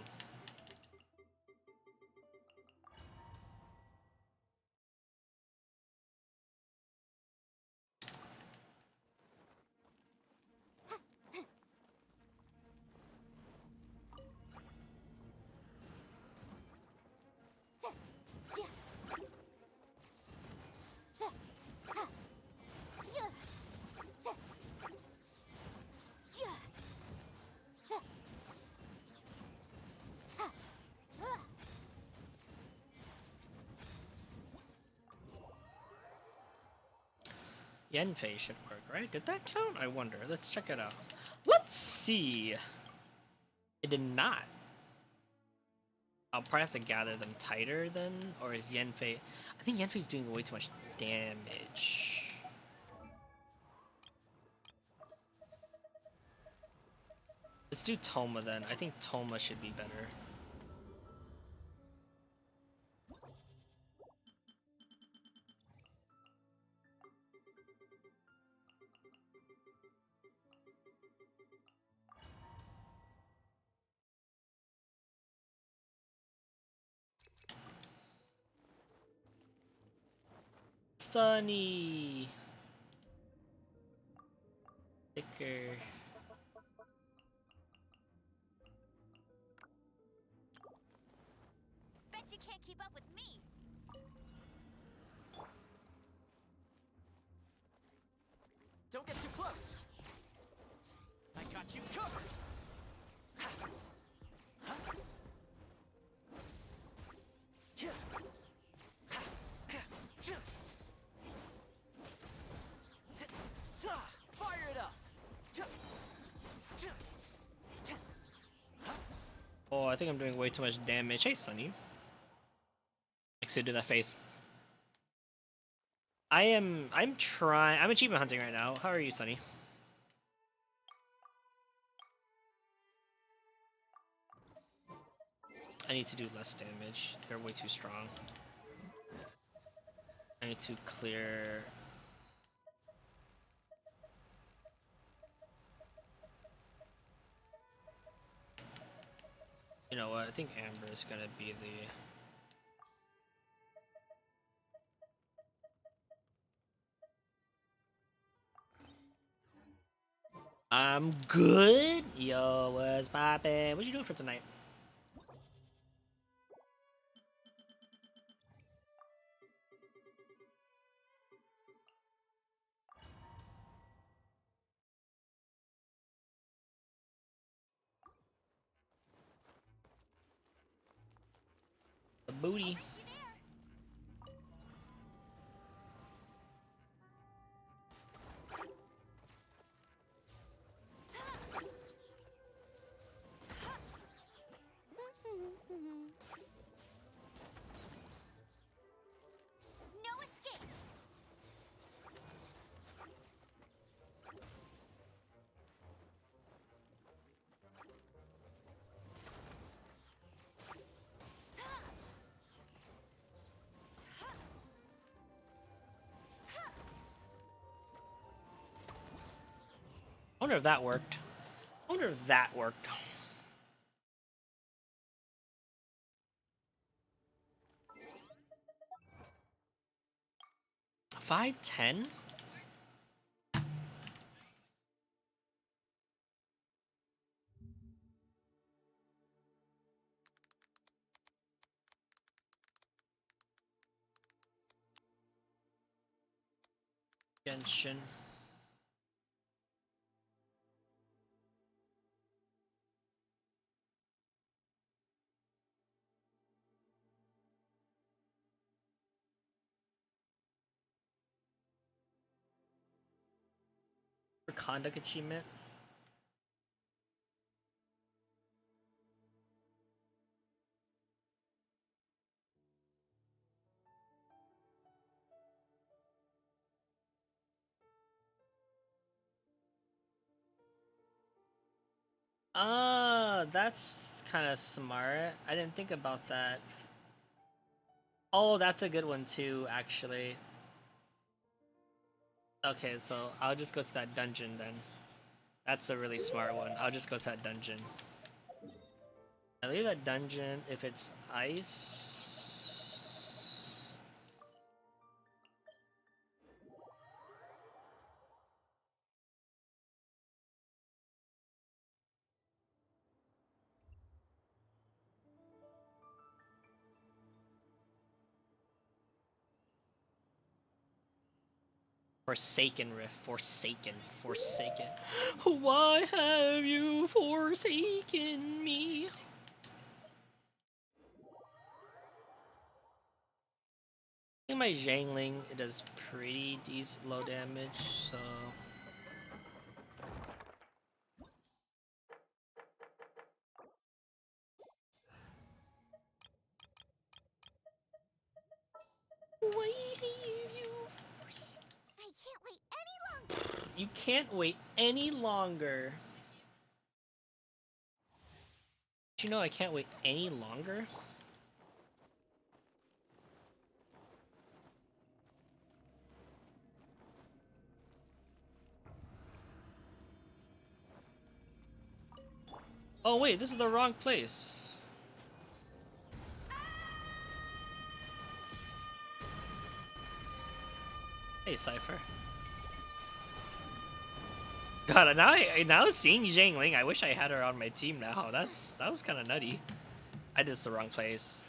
Yenfei should work, right? Did that count? I wonder. Let's check it out. Let's see. It did not. I'll probably have to gather them tighter then, or is Yenfei... I think Yenfei's doing way too much damage. Let's do Toma then. I think Toma should be better. Sunny. Thicker. Bet you can't keep up with me. Don't get too close. I got you covered. Oh, I think I'm doing way too much damage. Hey, Sunny. Likes to do that face. I'm achievement hunting right now. How are you, Sunny? I need to do less damage. They're way too strong. I need to clear. You know what? I think Amber is gonna be the. I'm good. Yo, what's poppin'? What you doing for tonight? The booty. No escape. I wonder if that worked. I wonder if that worked. 510? Genshin. For conduct achievement. Ah, that's kind of smart. I didn't think about that. Oh, that's a good one too, actually. Okay, so I'll just go to that dungeon then. That's a really smart one. I'll just go to that dungeon. I leave that dungeon if it's ice. Forsaken Rift. Forsaken. Forsaken. Why have you forsaken me? I think my Zhangling, it does pretty decent low damage, so... Why have you I can't wait any longer. You can't wait any longer. Did you know I can't wait any longer? Oh wait, this is the wrong place. Hey, Cypher. God, now seeing Zhangling, I wish I had her on my team now. That was kind of nutty. I did this the wrong place.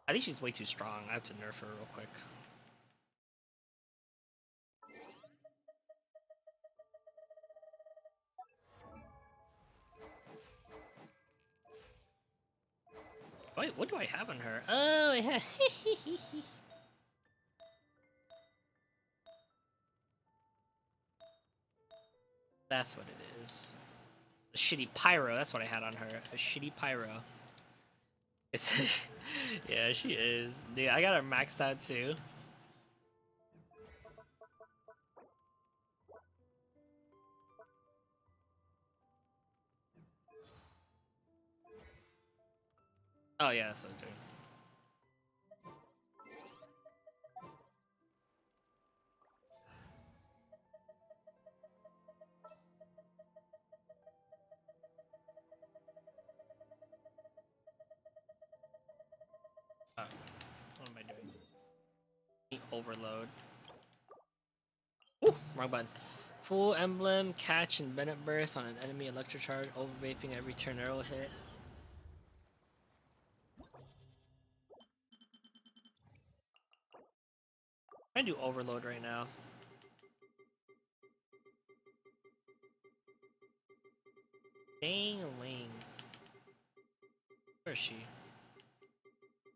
I think she's way too strong. I have to nerf her real quick. Wait, what do I have on her? Oh, I have... That's what it is. A shitty pyro. That's what I had on her. A shitty pyro. It's yeah, she is. Dude, I got her maxed out too. Oh yeah, that's what I'm doing. Oh, what am I doing? Overload. Ooh, wrong button. Full emblem, catch, and Bennett burst on an enemy electric charge, over vaping every turn arrow hit. I'm trying to do overload right now. Dang Ling. Where is she?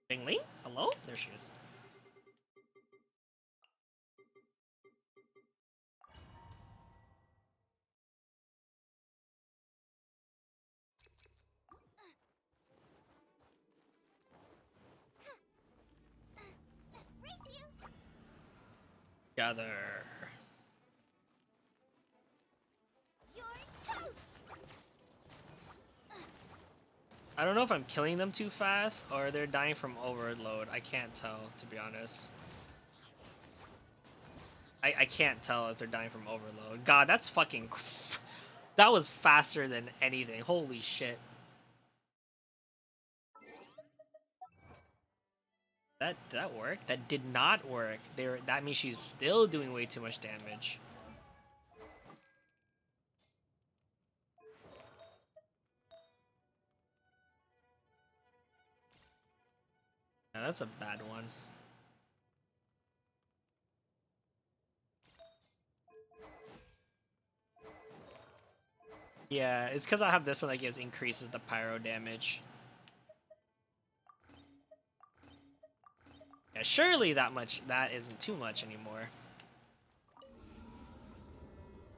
Dang Ling? Hello? There she is. Gather. I don't know if I'm killing them too fast or they're dying from overload. I can't tell, to be honest. I can't tell if they're dying from overload. God, that's fucking... That was faster than anything. Holy shit. That worked? That did not work. That means she's still doing way too much damage. Yeah, that's a bad one. Yeah, it's because I have this one that gives increases the pyro damage. Yeah, surely that isn't too much anymore.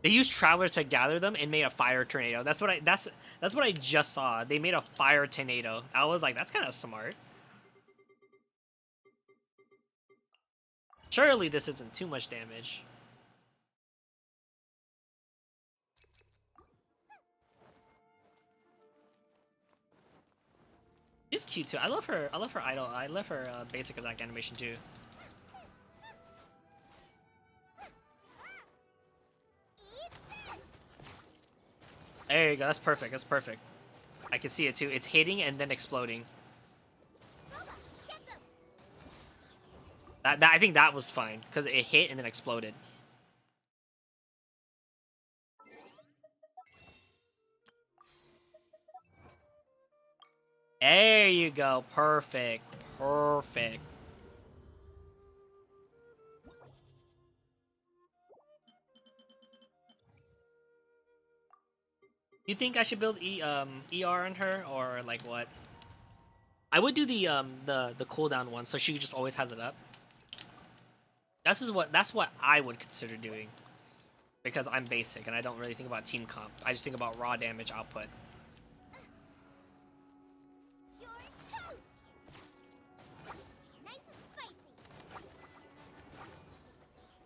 They used Traveler to gather them and made a fire tornado. That's what I just saw. They made a fire tornado. I was like, that's kind of smart. Surely this isn't too much damage. She's cute too. I love her. I love her idol. I love her basic attack animation too. There you go. That's perfect. That's perfect. I can see it too. It's hitting and then exploding. I think that was fine because it hit and then exploded. There you go. Perfect. Perfect. You think I should build ER on her or like what? I would do the cooldown one so she just always has it up. That's what I would consider doing. Because I'm basic and I don't really think about team comp. I just think about raw damage output.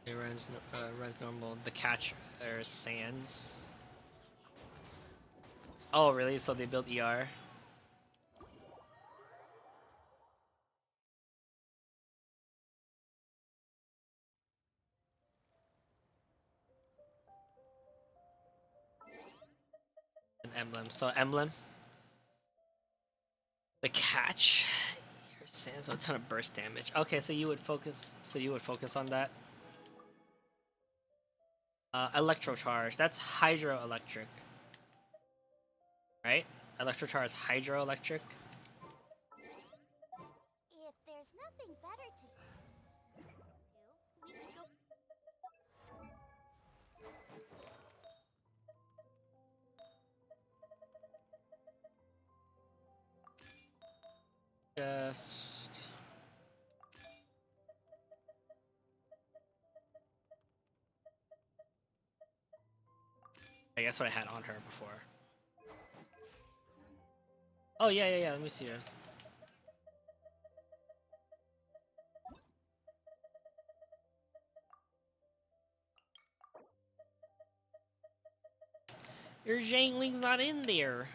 It runs normal. The catch or sands. Oh really? So they built ER. An emblem. So emblem. The catch. Your sands a ton of burst damage. Okay, so you would focus. So you would focus on that. Electro charge. That's hydroelectric. Right? Electro charge is hydroelectric. If there's nothing better to do, we could go. Just I guess what I had on her before. Oh yeah, yeah, yeah. Let me see her. Your Zhangling's not in there.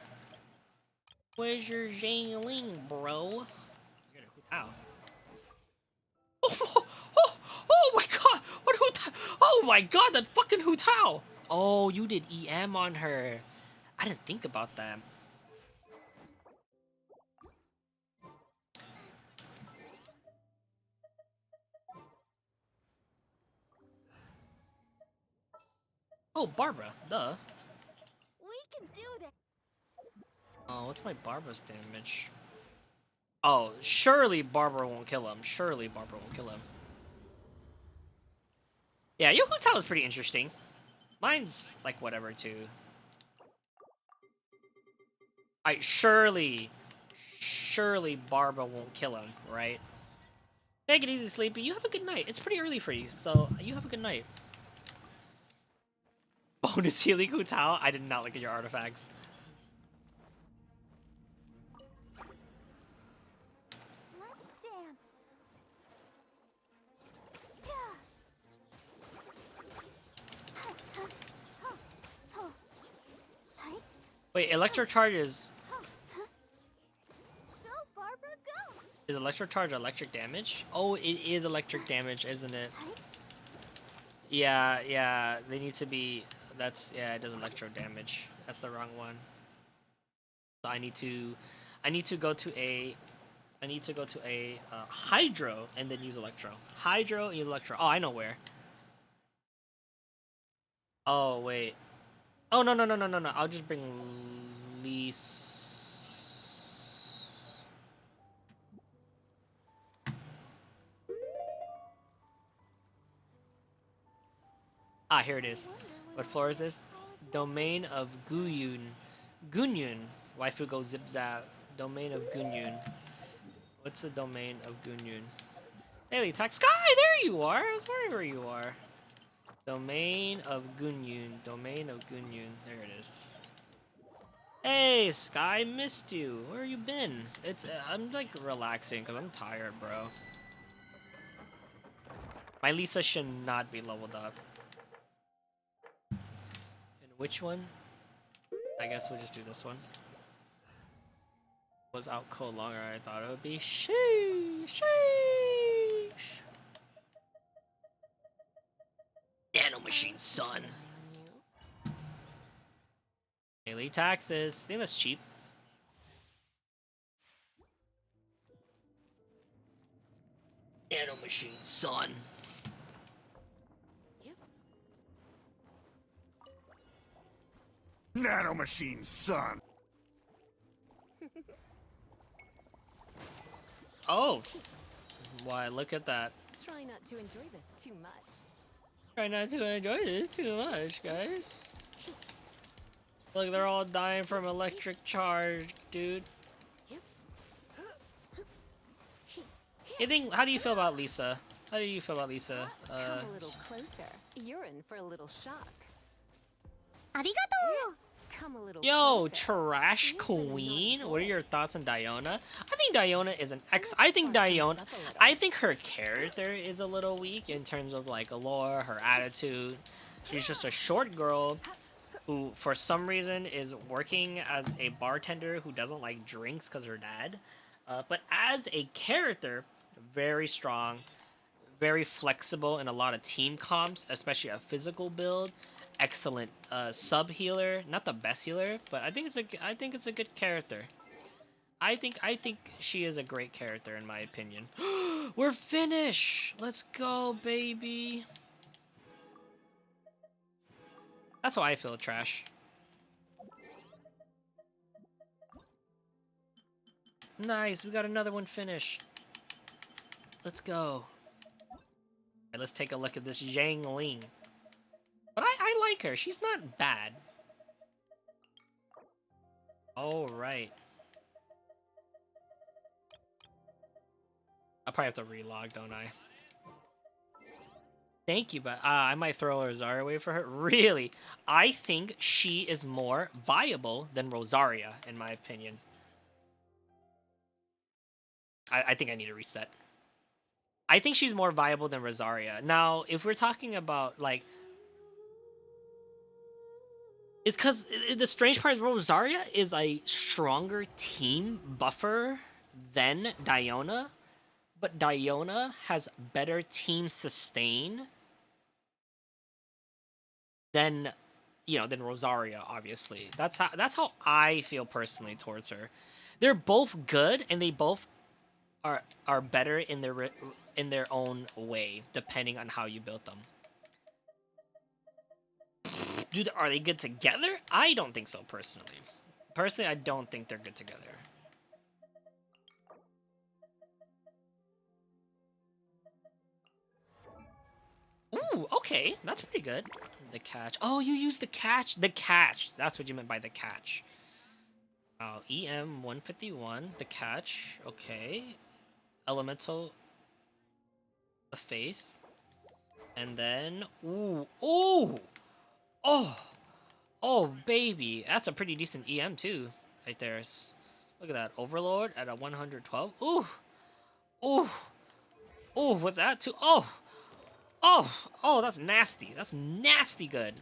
Where's your Zhangling, bro? You're gonna Oh, oh, oh my god! What Hu Tao? Oh my god, that fucking Hu Tao! Oh, you did EM on her. I didn't think about that. Oh, Barbara, duh. We can do this. Oh, what's my Barbara's damage? Oh, surely Barbara won't kill him. Surely Barbara won't kill him. Yeah, your Hu Tao is pretty interesting. Mine's like whatever too. Surely Barbara won't kill him, right? Take it easy, Sleepy. You have a good night. It's pretty early for you, so you have a good night. Bonus healing Hu Tao? I did not look at your artifacts. Let's dance. Wait, electro charge is Go, Barbara, go. electro charge electric damage? Oh, it is electric damage, isn't it? Yeah, yeah. They need to be. That's yeah. It does electro damage. That's the wrong one. So I need to go to a. I need to go to a hydro and then use electro. Hydro and electro. Oh, I know where. Oh wait. Oh no no no no no no. I'll just bring Lise. Ah, here it is. What floor is this? Domain of Guyun. Gunyun. Waifu go zip zap. Domain of Gunyun. What's the domain of Gunyun? Daily attack. Sky, there you are. I was wondering where you are. Domain of Gunyun. Domain of Gunyun. There it is. Hey, Sky, missed you. Where you been? It's I'm like relaxing because I'm tired, bro. My Lisa should not be leveled up. And which one? I guess we'll just do this one. Was out cold longer than I thought it would be. Sheesh. Nano machine, son. Daily taxes. I think that's cheap. Nano machine, son. Nanomachine, son. Oh. Why, look at that. Try not to enjoy this too much. Try not to enjoy this too much, guys. Look, they're all dying from electric charge, dude. How do you feel about Lisa? How do you feel about Lisa? Come a little closer. You're in for a little shock. Arigato! Come a little Yo, closer. Trash Queen. What are your thoughts on Diona? I think Diona is an I think Diona. I think her character is a little weak in terms of like lore, her attitude. She's just a short girl who, for some reason, is working as a bartender who doesn't like drinks because her dad. But as a character, very strong, very flexible in a lot of team comps, especially a physical build. Excellent sub healer, not the best healer, but I think it's a good character. I think she is a great character in my opinion. We're finished. Let's go, baby. That's how I feel, Trash. Nice, we got another one finished. Let's go. Alright, let's take a look at this Zhang Ling. But I like her. She's not bad. All right. I'll probably have to relog, don't I? Thank you, but I might throw Rosaria away for her. Really? I think she is more viable than Rosaria, in my opinion. I think I need a reset. I think she's more viable than Rosaria. Now, if we're talking about, like... It's because the strange part is Rosaria is a stronger team buffer than Diona, but Diona has better team sustain than, you know, than Rosaria. Obviously, that's how I feel personally towards her. They're both good, and they both are better in their own way, depending on how you built them. Are they good together? I don't think so, personally. Personally, I don't think they're good together. Ooh, okay. That's pretty good. The catch. Oh, you used the catch. The catch. That's what you meant by the catch. Oh, EM 151. The catch. Okay. Elemental of Faith. And then... Ooh. Ooh! Oh! Oh, baby. That's a pretty decent EM, too. Right there. Look at that. Overlord at a 112. Ooh! Ooh! Ooh, with that, too. Oh! Oh! Oh, that's nasty. That's nasty good.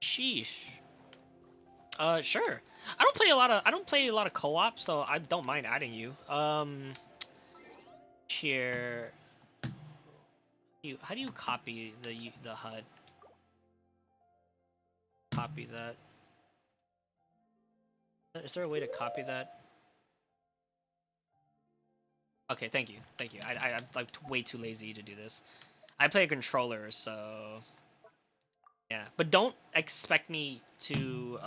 Sheesh. Sure. I don't play a lot of co-op, so I don't mind adding you. Here. How do you copy the HUD? Copy that. Is there a way to copy that? Okay, thank you. Thank you. I'm like way too lazy to do this. I play a controller, so yeah. But don't expect me to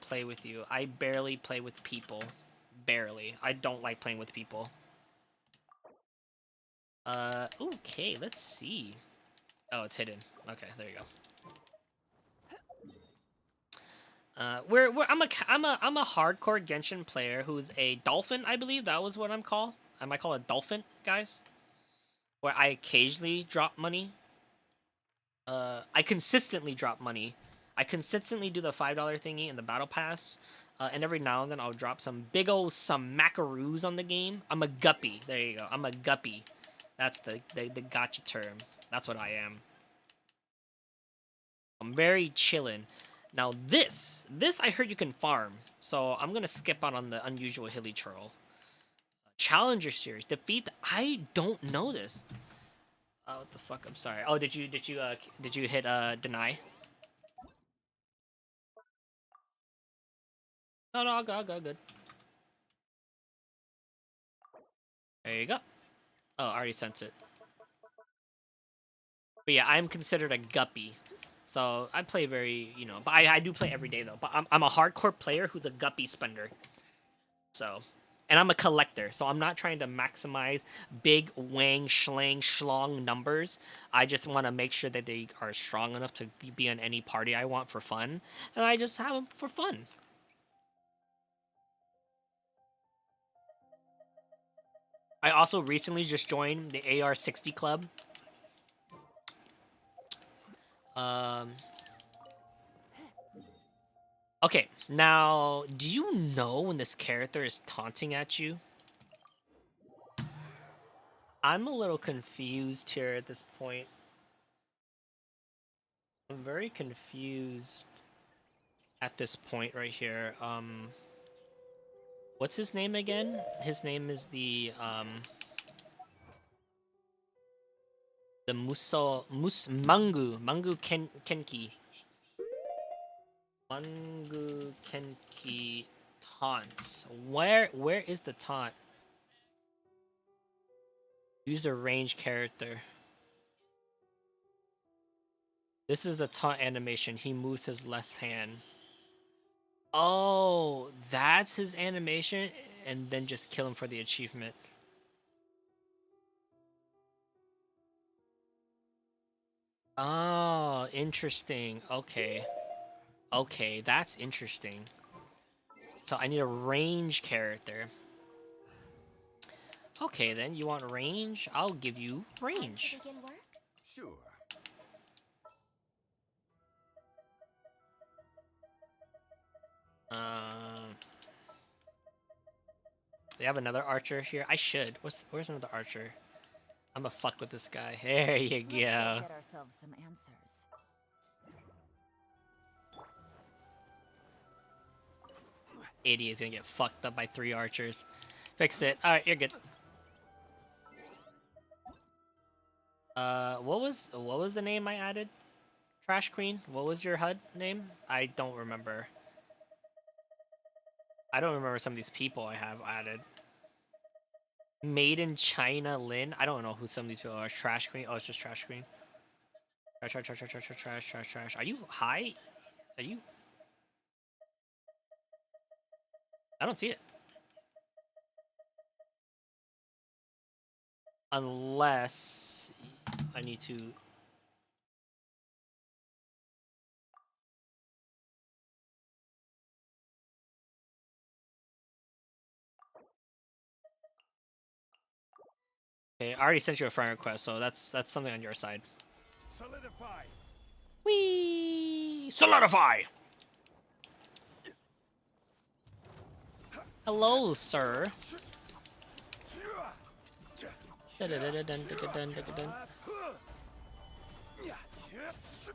play with you. I barely play with people. Barely. I don't like playing with people. Okay, let's see. Oh, it's hidden. Okay, there you go. I'm a hardcore Genshin player who's a dolphin, I believe that was what I'm called. I might call a dolphin, guys. Where I occasionally drop money. I consistently drop money. I consistently do the $5 thingy in the battle pass. And every now and then I'll drop some some macaroos on the game. I'm a guppy. There you go. I'm a guppy. That's the gotcha term. That's what I am. I'm very chillin'. Now this I heard you can farm, so I'm gonna skip out on the unusual hilly churl. Challenger series defeat. I don't know this. Oh, what the fuck? I'm sorry. Oh, did you hit deny? No, I'll go good. There you go. Oh, I already sent it. But yeah, I'm considered a guppy. So I play very, but I do play every day though. But I'm a hardcore player who's a guppy spender. So, and I'm a collector, so I'm not trying to maximize big wang schlang schlong numbers. I just want to make sure that they are strong enough to be on any party I want for fun, and I just have them for fun. I also recently just joined the AR60 club. Um. Okay, now, do you know when this character is taunting at you? I'm a little confused here at this point. I'm very confused at this point right here. What's his name again? His name is the Mangu Kenki. Mangu Kenki taunts. Where is the taunt? Use a range character. This is the taunt animation. He moves his left hand. Oh, that's his animation? And then just kill him for the achievement. Oh, interesting. Okay. Okay, that's interesting. So I need a range character. Okay, then you want range? I'll give you Time to range. begin work? Sure. Um, they have another archer here. I should. Where's another archer? I'm gonna fuck with this guy. There you Let's go go. get ourselves some answers. Idiot's gonna get fucked up by 3 archers. Fixed it. All right, you're good. What was the name I added? Trash Queen. What was your HUD name? I don't remember. I don't remember some of these people I have added. Made in China Lin. I don't know who some of these people are. Trash Queen. Oh, it's just Trash Queen. Trash, trash, trash, trash, trash, trash, trash, trash, trash. Are you high? Are you? I don't see it. Unless I need to. Okay, I already sent you a friend request, so that's something on your side. Solidify. Whee! Solidify! Hello, sir. Dun-dun-dun-dun-dun-dun-dun-dun.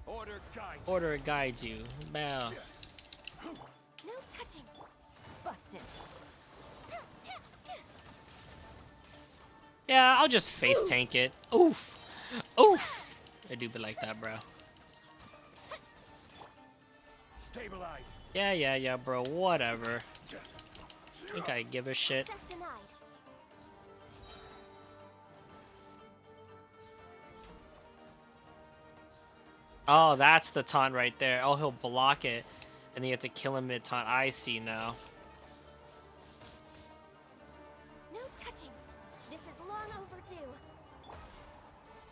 Order guide. Order guides you. Bow. No touching. Busted. Yeah, I'll just face tank it. Oof. Oof. I do be like that, bro. Stabilize. Yeah, bro. Whatever. Think I give a shit. Access denied. Oh, that's the taunt right there. Oh, he'll block it. And then you have to kill him mid-taunt. I see now. No touching. This is long overdue.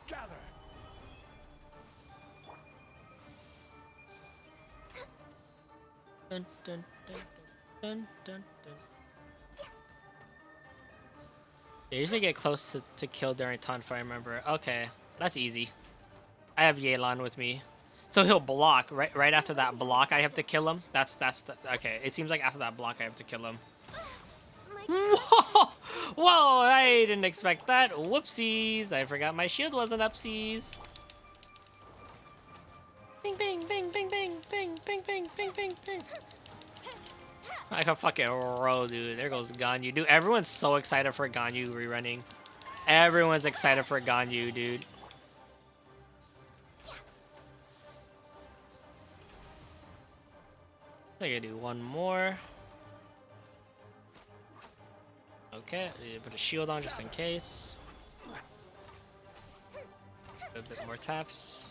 Gather. Dun, dun, dun, dun, dun, dun. They usually get close to kill during taunt if I remember. Okay, that's easy. I have Yelan with me. So he'll block right after that block. I have to kill him. That's the okay. It seems like after that block I have to kill him. My Whoa! Whoa! I didn't expect that. Whoopsies! I forgot my shield wasn't upsies. Bing, bing, bing, bing, bing, bing, bing, bing, bing, bing, bing. I can fucking roll, dude. There goes Ganyu. Dude, everyone's so excited for Ganyu rerunning. Everyone's excited for Ganyu, dude. I gotta do one more. Okay, put a shield on just in case. A bit more taps.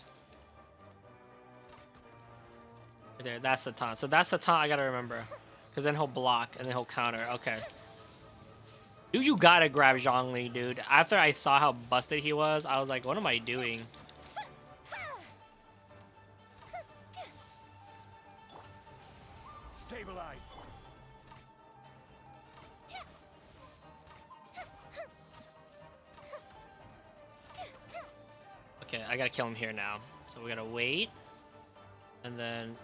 Right there, that's the taunt. So that's the taunt I gotta remember. Because then he'll block and then he'll counter. Okay. Dude, you gotta grab Zhongli, dude. After I saw how busted he was, I was like, what am I doing? Stabilize. Okay, I gotta kill him here now. So we gotta wait. And then...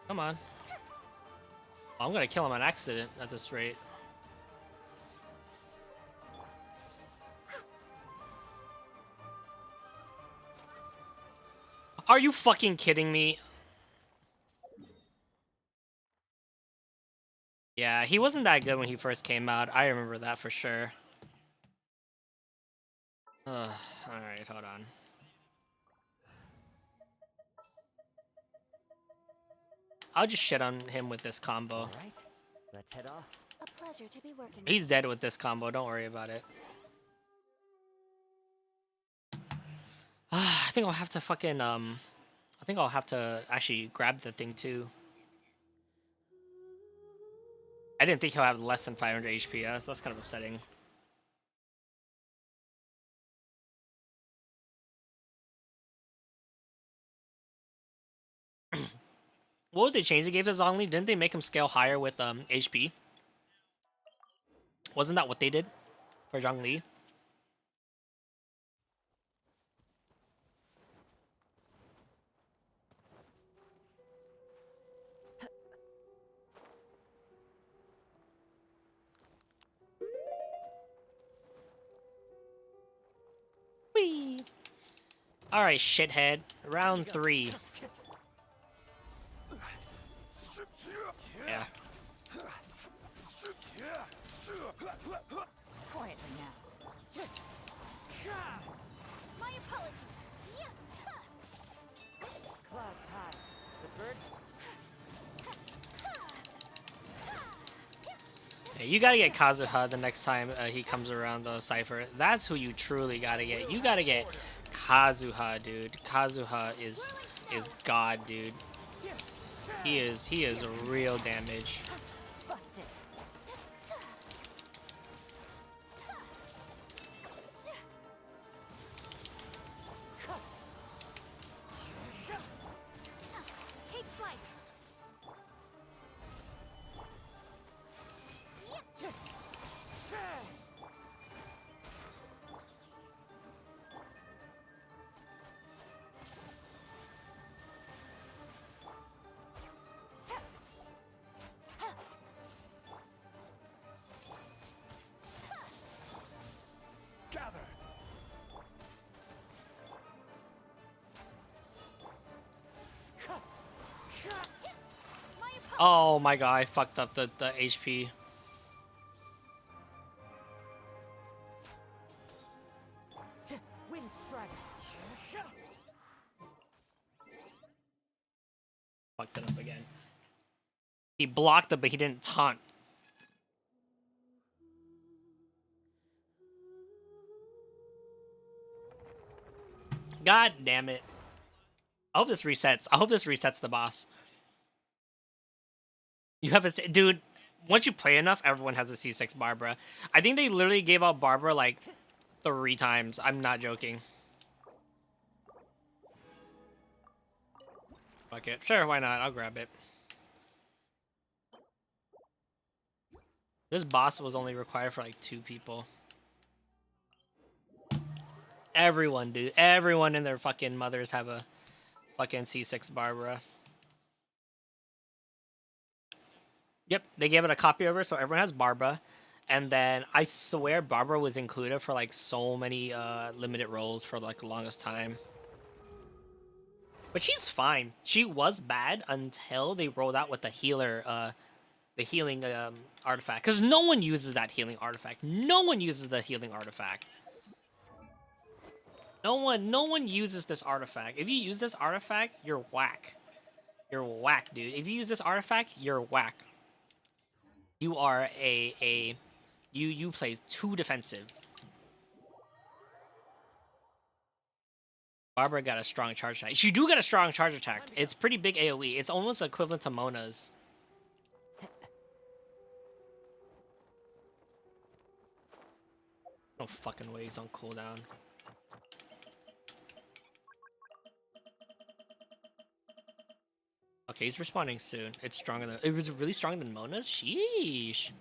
Come on. Oh, I'm gonna kill him on accident at this rate. Are you fucking kidding me? Yeah, he wasn't that good when he first came out. I remember that for sure. Alright, hold on. I'll just shit on him with this combo. All right, let's head off. A pleasure to be working. He's dead with this combo, don't worry about it. I think I'll have to fucking, I think I'll have to actually grab the thing too. I didn't think he'll have less than 500 HP, so that's kind of upsetting. What would they change? They gave to Zhongli? Didn't they make him scale higher with HP? Wasn't that what they did? for Zhongli. Whee! Alright, shithead. Round 3. Yeah. Quietly now. My apologies. Clouds high. The birds. Yeah, you gotta get Kazuha the next time he comes around the Cypher. That's who you truly gotta get. You gotta get Kazuha, dude. Kazuha is God, dude. He is a real damage. Busted. Take flight. Gather. Oh my god, I fucked up the HP. Wind strike. Fucked it up again. He blocked it, but he didn't taunt. God damn it. I hope this resets. I hope this resets the boss. You have a... Dude, once you play enough, everyone has a C6 Barbara. I think they literally gave out Barbara like 3 times. I'm not joking. Fuck it. Sure, why not? I'll grab it. This boss was only required for like 2 people. Everyone, dude. Everyone and their fucking mothers have a fucking C6 Barbara. Yep, they gave it a copy over, so everyone has Barbara. And then I swear Barbara was included for like so many limited roles for like the longest time. But she's fine. She was bad until they rolled out with the healer, the healing artifact. Because no one uses that healing artifact. No one uses the healing artifact. No one uses this artifact. If you use this artifact, you're whack. You're whack, dude. If you use this artifact, you're whack. You are you play too defensive. Barbara got a strong charge attack. She do get a strong charge attack. It's pretty big AoE. It's almost equivalent to Mona's. No fucking way he's on cooldown. Okay, he's responding soon. It's stronger than... It was really stronger than Mona's? Sheesh.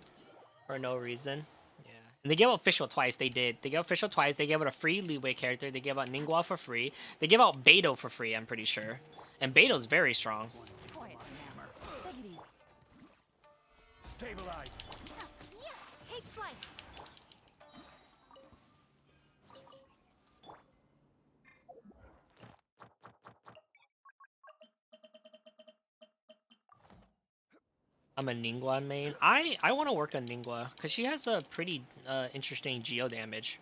For no reason. Yeah. And they gave out Fischl twice. They did. They gave out Fischl twice. They gave out a free Leeway character. They gave out Ningguang for free. They gave out Beidou for free, I'm pretty sure. And Beidou's very strong. Quietly now. Take it easy. Stabilize. Take flight. I'm a Ningguang main. I want to work on Ningguang because she has a pretty interesting geo damage.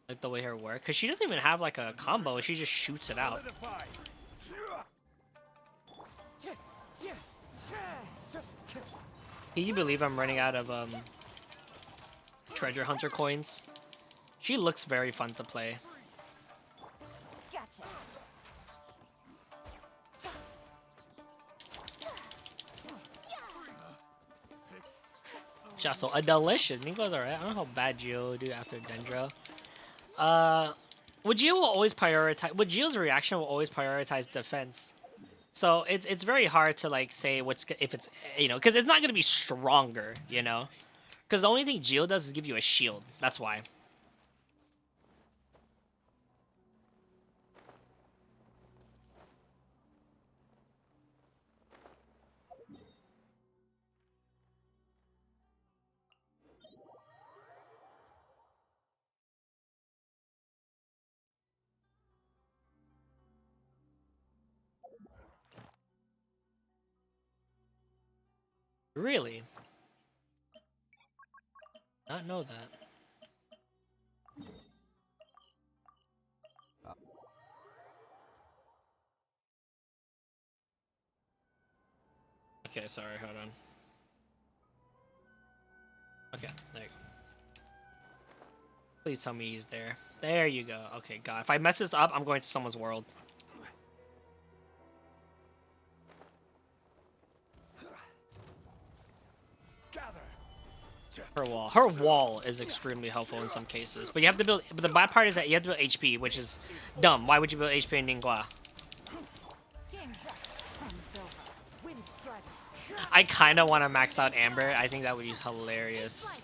Like the way her work. Because she doesn't even have like a combo. She just shoots it out. Solidify. Can you believe I'm running out of treasure hunter coins? She looks very fun to play. Gotcha. Yeah, so a delicious. Ningguang's alright. I don't know how bad Geo will do after Dendro. Well, Geo will always prioritize. Well, Geo's reaction will always prioritize defense. So it's very hard to like say if it's, you know, because it's not gonna be stronger, you know, Because the only thing Geo does is give you a shield. That's why. Really? Not know that. Okay, sorry, hold on. Okay, there you go. Please tell me he's there. There you go. Okay, God. If I mess this up, I'm going to someone's world. Her wall. Her wall is extremely helpful in some cases. But you have to build... But the bad part is that you have to build HP, which is dumb. Why would you build HP in Ningguang? I kind of want to max out Amber. I think that would be hilarious.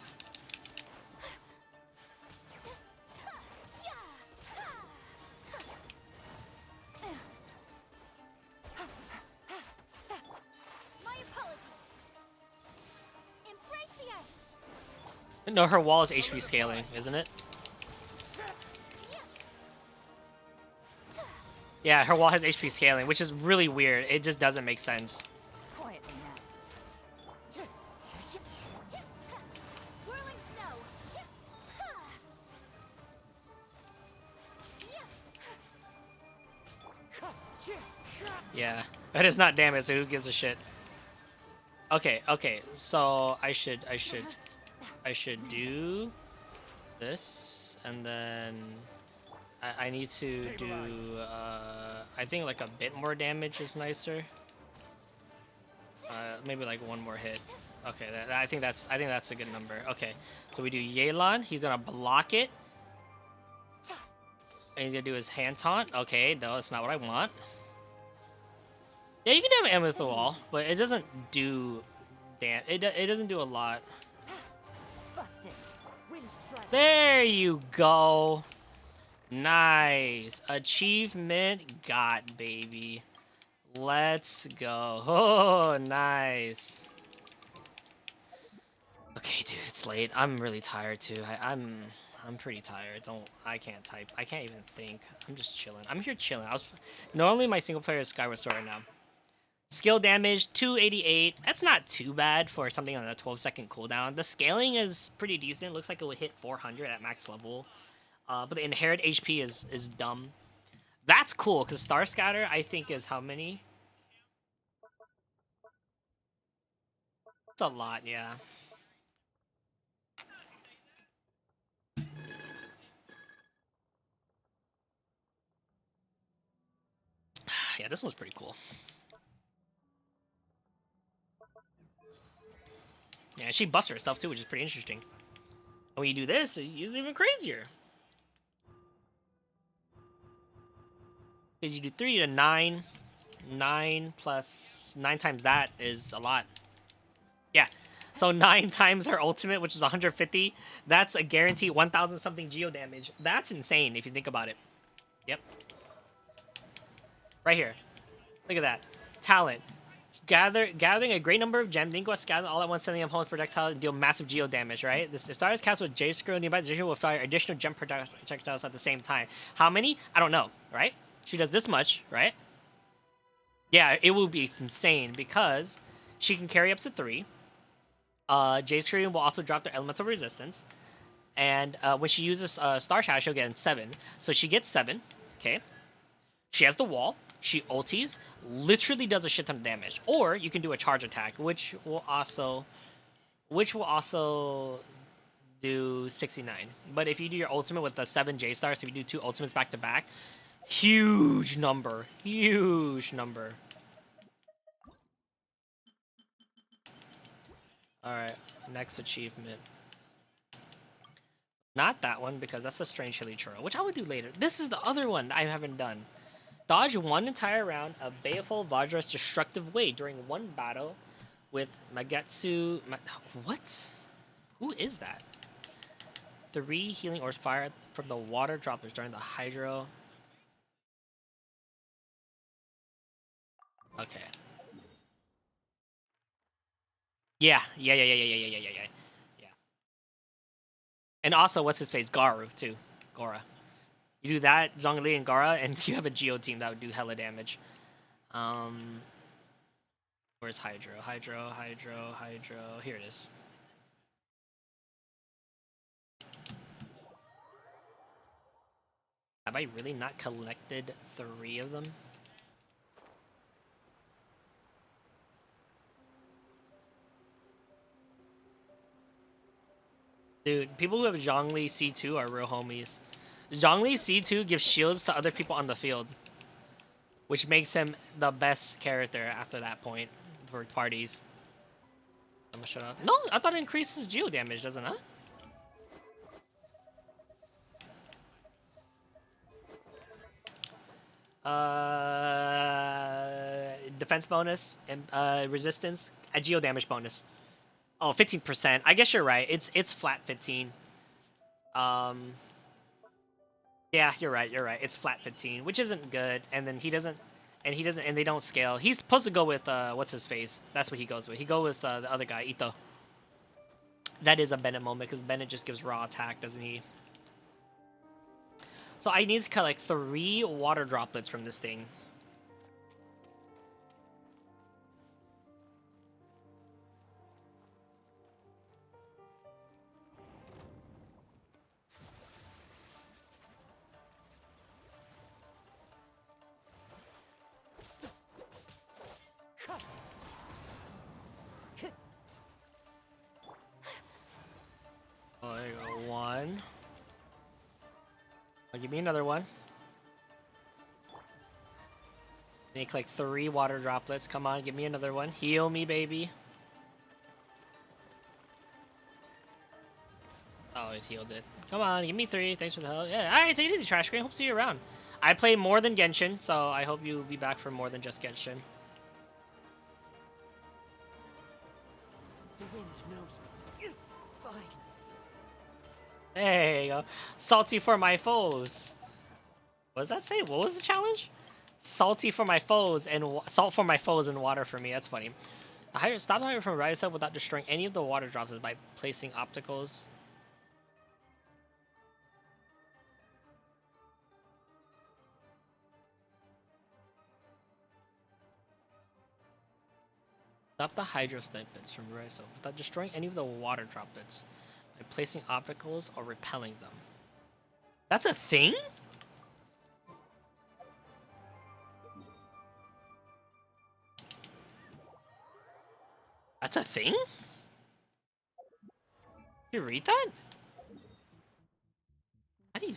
No, her wall is HP scaling, isn't it? Yeah, her wall has HP scaling, which is really weird. It just doesn't make sense. Yeah, it is not damage, so who gives a shit? Okay, okay, so I should do this, and then I need to do I think like a bit more damage is nicer. Maybe like one more hit. Okay, I think that's a good number. Okay, so we do Yelan. He's gonna block it, and he's gonna do his hand taunt. Okay, no, that's not what I want. Yeah, you can damage him with the wall, but it doesn't do it doesn't do a lot. There you go. Nice. Achievement got, baby. Let's go. Oh, nice. Okay, dude, it's late. I'm really tired too. I'm pretty tired. I can't type. I can't even think. I'm just chilling. I'm here chilling. Normally my single player is Skyward Sword right now. Skill damage 288. That's not too bad for something on a 12-second cooldown. The scaling is pretty decent. Looks like it would hit 400 at max level. But the inherent HP is dumb. That's cool because Star Scatter I think is how many? It's a lot, yeah. Yeah, this one's pretty cool. Yeah, she buffs herself too, which is pretty interesting. And when you do this, it's even crazier. Because you do 3 to 9. 9 plus 9 times that is a lot. Yeah. So 9 times her ultimate, which is 150. That's a guaranteed 1,000 something geo damage. That's insane if you think about it. Yep. Right here. Look at that. Talent. Gathering a great number of gems, Ningguang scatter all at once, sending opponent's projectile and deal massive geo damage, right? This if Stars cast with J Screw nearby, the will fire additional gem projectiles at the same time. How many? I don't know, right? She does this much, right? Yeah, it will be insane because she can carry up to 3. J Screw will also drop their elemental resistance. And when she uses Star Shadow, she'll get 7. So she gets 7, okay? She has the wall. She ulties, literally does a shit ton of damage. Or you can do a charge attack, which will also do 69. But if you do your ultimate with the 7 J stars, so if you do 2 ultimates back to back, huge number. Huge number. Alright, next achievement. Not that one, because that's a Strange Hilly Churro, which I would do later. This is the other one I haven't done. Dodge one entire round of Baleful Vajra's Destructive Weight during one battle with Magetsu... What? Who is that? 3 healing orbs fired from the water droplets during the hydro. Okay. Yeah. Yeah. And also, what's his face? Garu too. Gora. You do that, Zhongli and Gara, and you have a Geo team that would do hella damage. Where's Hydro? Hydro. Here it is. Have I really not collected 3 of them? Dude, people who have Zhongli C2 are real homies. Zhongli C2 gives shields to other people on the field, which makes him the best character after that point for parties. I'm gonna shut up. No, I thought it increases geo damage, doesn't it? Defense bonus and resistance, a geo damage bonus. Oh, 15%. I guess you're right. It's flat 15. Yeah, you're right. It's flat 15, which isn't good. And then he doesn't, and they don't scale. He's supposed to go with what's his face? That's what he goes with. He goes with the other guy, Ito. That is a Bennett moment because Bennett just gives raw attack, doesn't he? So I need to collect 3 water droplets from this thing. Oh, there you go. 1. Oh, give me another one. Make like 3 water droplets. Come on, give me another one. Heal me, baby. Oh, it healed it. Come on, give me 3. Thanks for the help. Yeah, alright, take it easy, Trash Screen. Hope to see you around. I play more than Genshin, so I hope you'll be back for more than just Genshin. The wind knows me. It's fine. There you go. Salty for my foes. What does that say? What was the challenge? Salty for my foes and salt for my foes and water for me. That's funny. Stop the hydro from rising up without destroying any of the water droplets by placing obstacles. Stop the hydro snippets from rising up without destroying any of the water droplets by placing obstacles or repelling them. That's a thing? That's a thing? Did you read that? How do you...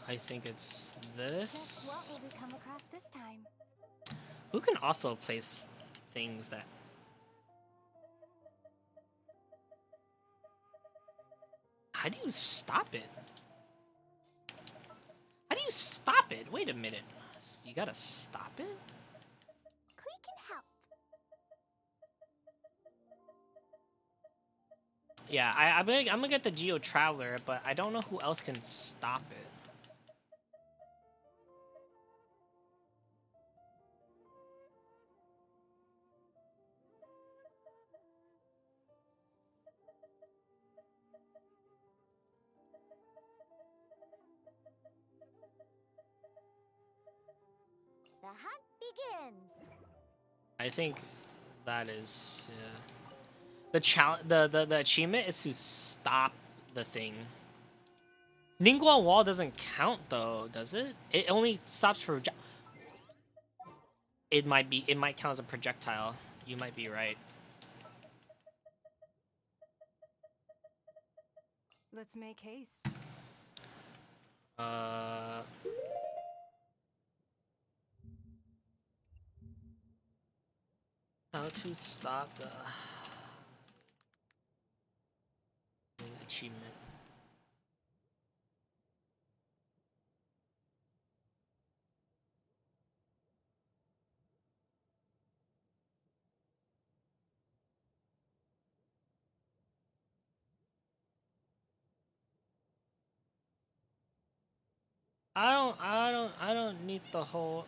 I think it's this. Just what will we come across this time? Who can also place things that... How do you stop it? How do you stop it? Wait a minute. You gotta stop it? Click can help. Yeah, I'm gonna get the Geo Traveler, but I don't know who else can stop it. The hunt begins. I think that is, yeah. The achievement is to stop the thing. Ningguang Wall doesn't count though, does it? It only stops for. It might be. It might count as a projectile. You might be right. Let's make haste. Uh. How to stop the achievement. I don't need the whole.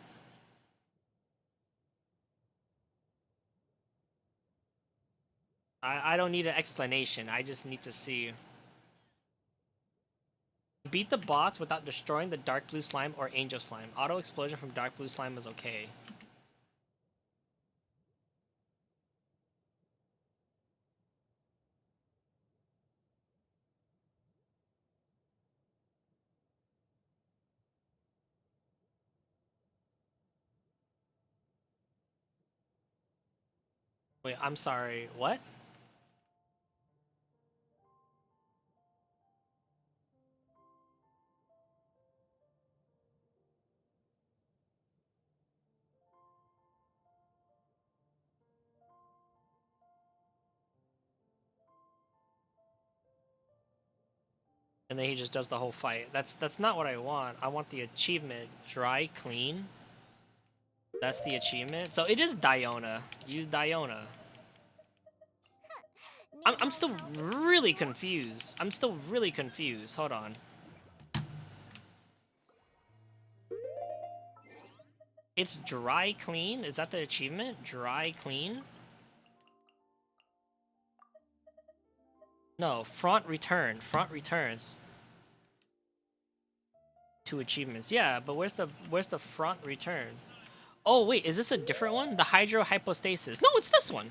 I don't need an explanation. I just need to see. Beat the boss without destroying the dark blue slime or angel slime. Auto explosion from dark blue slime is okay. Wait, I'm sorry. What? And then he just does the whole fight. That's not what I want. I want the achievement. Dry clean. That's the achievement. So it is Diona. Use Diona. I'm still really confused. I'm still really confused. Hold on. It's dry clean? Is that the achievement? Dry clean? No, front return. Front returns. 2 achievements. Yeah, but where's the front return? Oh wait, is this a different one? The hydro hypostasis. No, it's this one.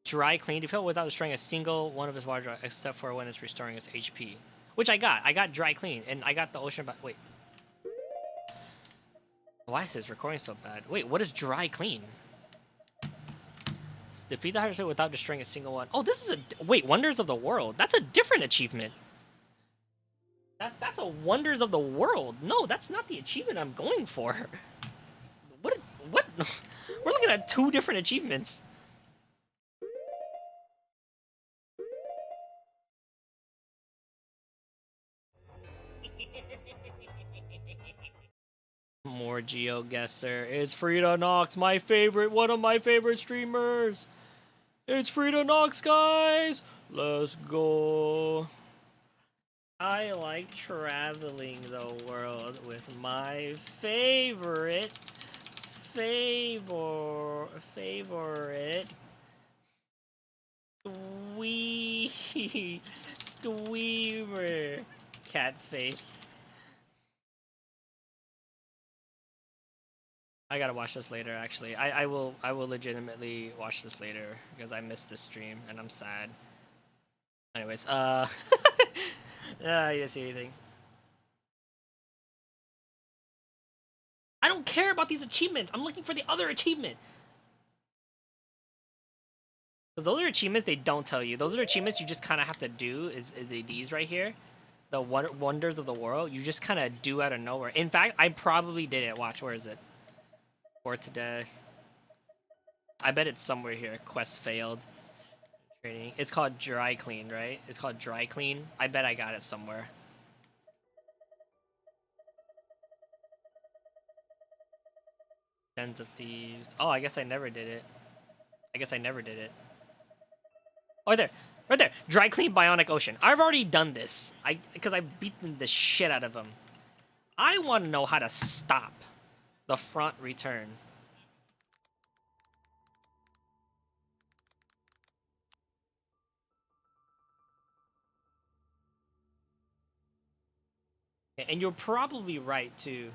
Dry clean. Defeat without destroying a single one of his water drops, except for when it's restoring its HP. Which I got. I got dry clean, and I got the ocean. Wait. Why is this recording so bad? Wait, what is dry clean? Defeat the hydro without destroying a single one. Oh, this is a wait. Wonders of the world. That's a different achievement. That's a wonders of the world. No, that's not the achievement I'm going for. What? What? We're looking at 2 different achievements. More GeoGuessr. It's Frida Knox, my favorite, one of my favorite streamers. It's Frida Knox, guys. Let's go. I like traveling the world with my favorite streamer. Cat face. I gotta watch this later. Actually, I will legitimately watch this later because I missed this stream and I'm sad. Anyways, I didn't see anything. I don't care about these achievements. I'm looking for the other achievement. Because those are achievements they don't tell you. Those are achievements you just kind of have to do. Is these right here, the wonders of the world. You just kind of do out of nowhere. In fact, I probably did it. Watch, where is it? Bored to death. I bet it's somewhere here. Quest failed. Training. It's called dry clean, right? It's called dry clean. I bet I got it somewhere. Dens of Thieves. Oh, I guess I never did it. Oh, there. Right there. Dry clean Bionic Ocean. I've already done this. Because I've beaten the shit out of them. I want to know how to stop the front return. And you're probably right, too.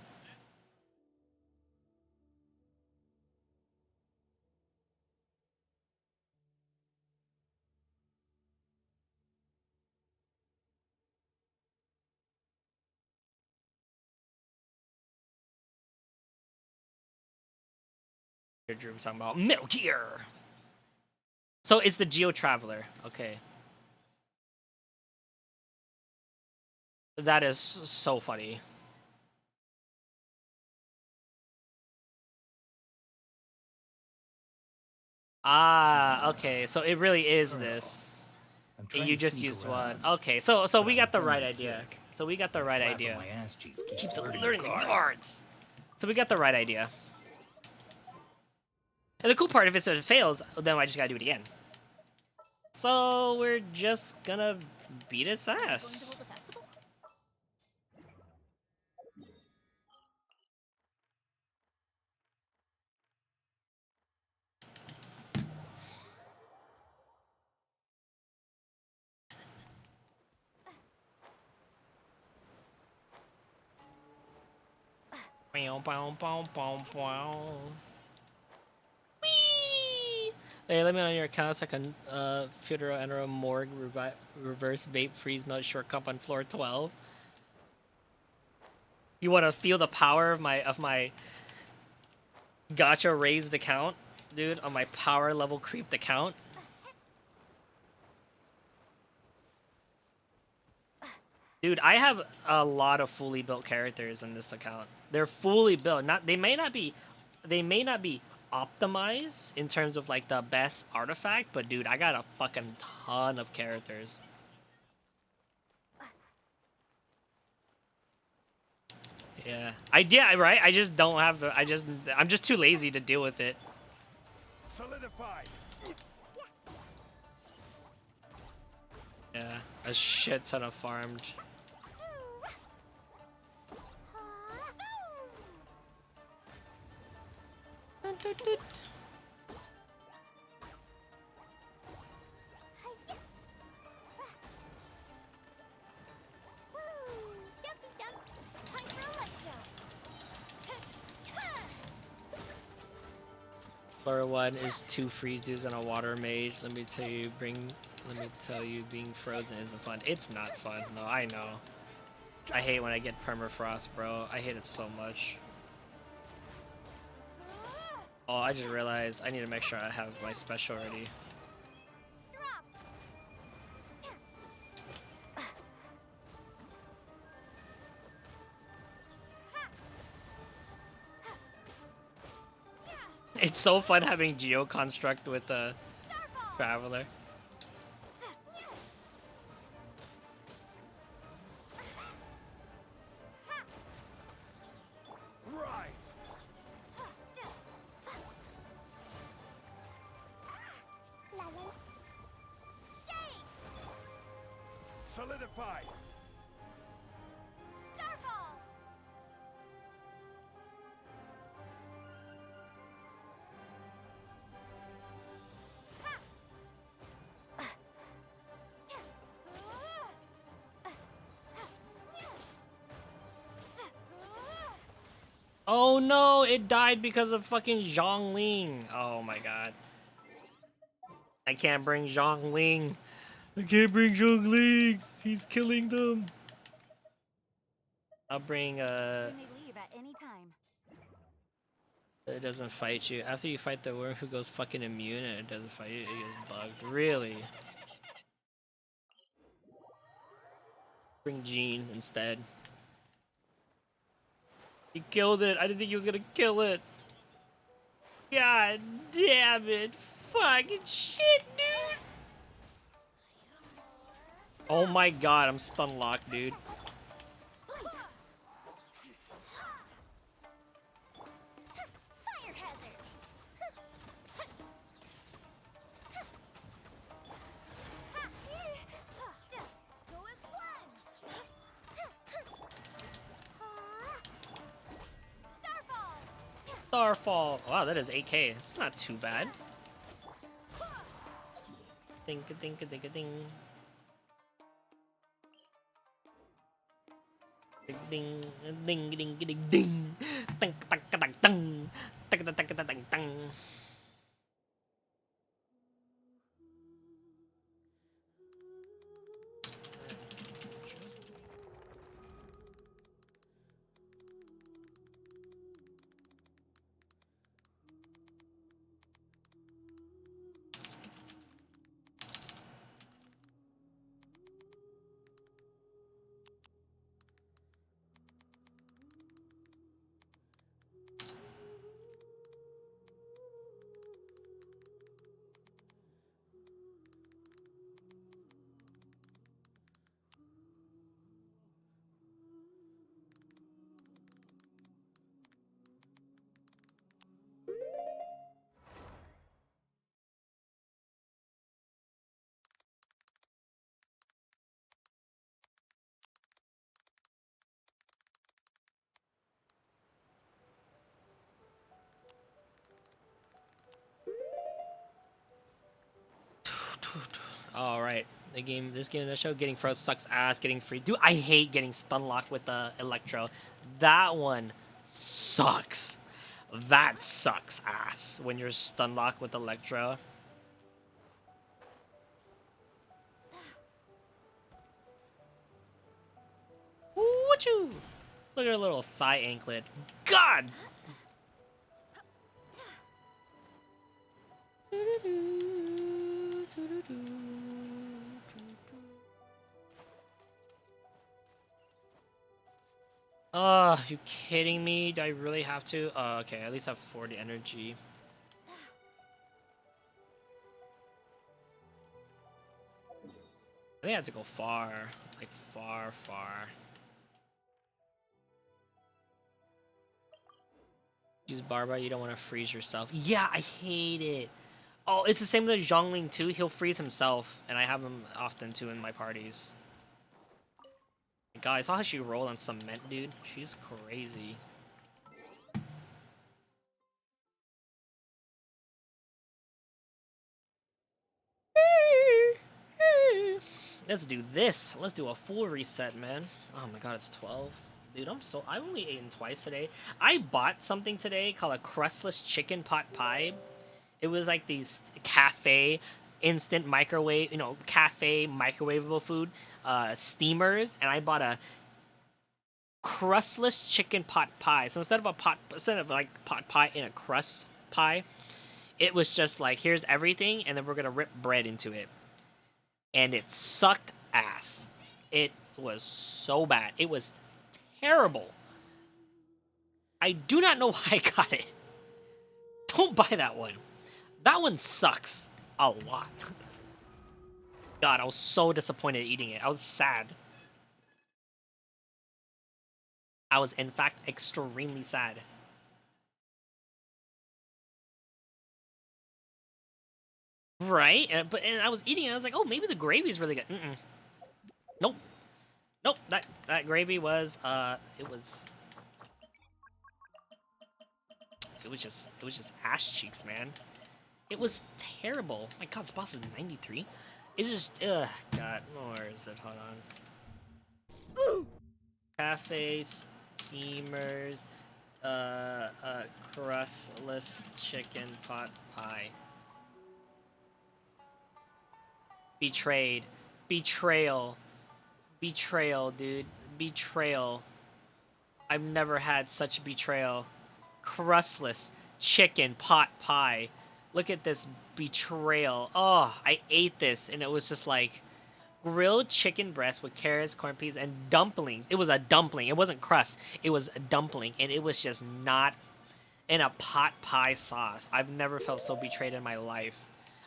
Drew talking about Metal Gear. So it's the Geo Traveler. Okay. That is so funny. Ah, okay. So it really is this. You just used one. Okay, so we got the right idea. So we got the right idea. Keeps alerting the guards. So we got the right idea. And the cool part, if it fails, then I just gotta do it again. So we're just gonna beat its ass. Bow, bow, bow, bow, bow. Whee! Hey, let me know on your account so I can Fedora enter a morgue reverse vape freeze melt short cup on floor 12. You want to feel the power of my gacha raised account, dude, on my power level creeped account? Dude, I have a lot of fully built characters in this account. They're fully built. They may not be optimized in terms of like the best artifact, but dude, I got a fucking ton of characters. Yeah. Right? I just don't have the I'm just too lazy to deal with it. Solidified. Yeah, a shit ton of farmed. Floor 1 is 2 freeze dudes and a water mage. Let me tell you, being frozen isn't fun. It's not fun. No, I know. I hate when I get permafrost, bro. I hate it so much. Oh, I just realized I need to make sure I have my special ready. It's so fun having Geo construct with the Traveler. Rise. Solidified. Oh no, it died because of fucking Zhongling. Oh my god. I can't bring Zhongling. I can't bring Zhongling. He's killing them. I'll bring You may leave at any time. It doesn't fight you. After you fight the worm who goes fucking immune and it doesn't fight you, it gets bugged. Really? Bring Jean instead. He killed it. I didn't think he was gonna kill it. God damn it. Fucking shit, dude. Oh my god, I'm stun locked, dude. Starfall. Wow, that is 8k. It's not too bad. Ding a ding a ding a ding. Ding ding ding ding ding. Ding ding ding ding. Ding ding ding ding ding. All right. This game, the show, getting froze sucks ass. Getting free, dude. I hate getting stun locked with the Electro. That one sucks. That sucks ass when you're stun locked with Electro. Woochoo! Look at her little thigh anklet. God! Oh, you kidding me? Do I really have to? Oh, okay, at least I have 40 energy. I think I have to go far. Like, far, far. Use Barbara, you don't want to freeze yourself. Yeah, I hate it. Oh, it's the same with Zhongling too. He'll freeze himself, and I have him often too in my parties. God, I saw how she rolled on cement, dude. She's crazy. Let's do this. Let's do a full reset, man. Oh my god, it's 12. Dude, I've only eaten twice today. I bought something today called a crustless chicken pot pie. It was like these cafe instant microwave, cafe microwavable food steamers, and I bought a crustless chicken pot pie. So instead of like pot pie in a crust pie, it was just like, here's everything, and then we're gonna rip bread into it. And it sucked ass. It was so bad. It was terrible. I do not know why I got it. Don't buy that one. That one sucks a lot. God, I was so disappointed eating it. I was sad. I was, in fact, extremely sad. Right? And I was eating it. I was like, oh, maybe the gravy's really good. Nope. Nope. That gravy was, it was just ass cheeks, man. It was terrible. My god, this boss is 93. It's just, ugh, God, where is it? Hold on. Cafe steamers, crustless chicken pot pie. Betrayed. Betrayal. Betrayal, dude. Betrayal. I've never had such betrayal. Crustless chicken pot pie. Look at this betrayal. Oh, I ate this, and it was just like grilled chicken breast with carrots, corn peas, and dumplings. It was a dumpling. It wasn't crust. It was a dumpling, and it was just not in a pot pie sauce. I've never felt so betrayed in my life.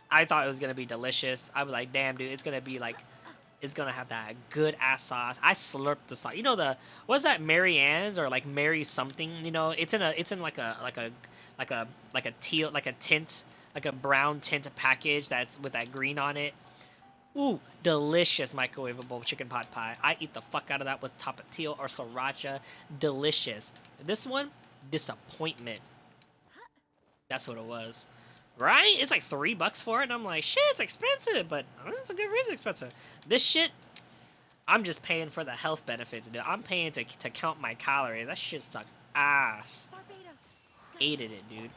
I thought it was gonna be delicious. I was like, damn, dude, it's gonna be like, it's gonna have that good ass sauce. I slurped the sauce. You know what's that, Mary Ann's or like Mary something? You know, it's in like a teal, like a tint, like a brown tint package that's with that green on it. Ooh, delicious microwavable chicken pot pie. I eat the fuck out of that with tapatio or sriracha. Delicious. This one, disappointment. That's what it was. Right? It's like $3 for it, and I'm like, shit, it's expensive, but it's a good reason expensive. This shit, I'm just paying for the health benefits, dude. I'm paying to count my calories. That shit sucked ass. Hated it, dude.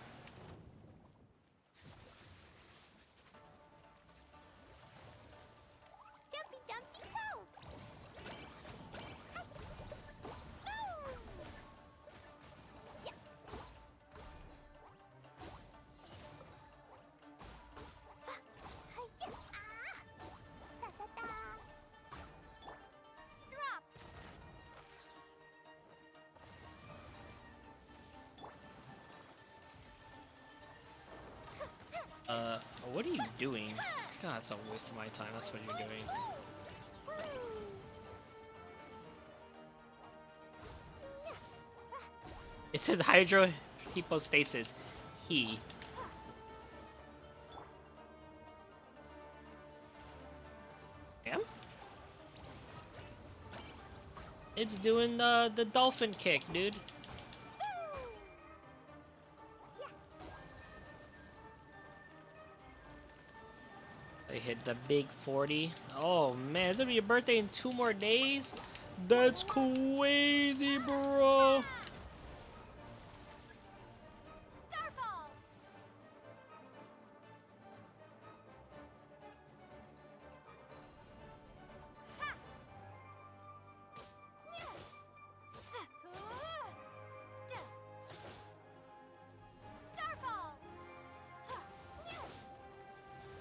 Dumpy Dumpty go! What are you doing? God, it's a waste of my time. That's what you're doing. It says hydro hypostasis. He. Damn. It's doing the dolphin kick, dude. They hit the big 40. Oh man, it's gonna be your birthday in 2 more days? That's crazy, bro. Starfall! Ha!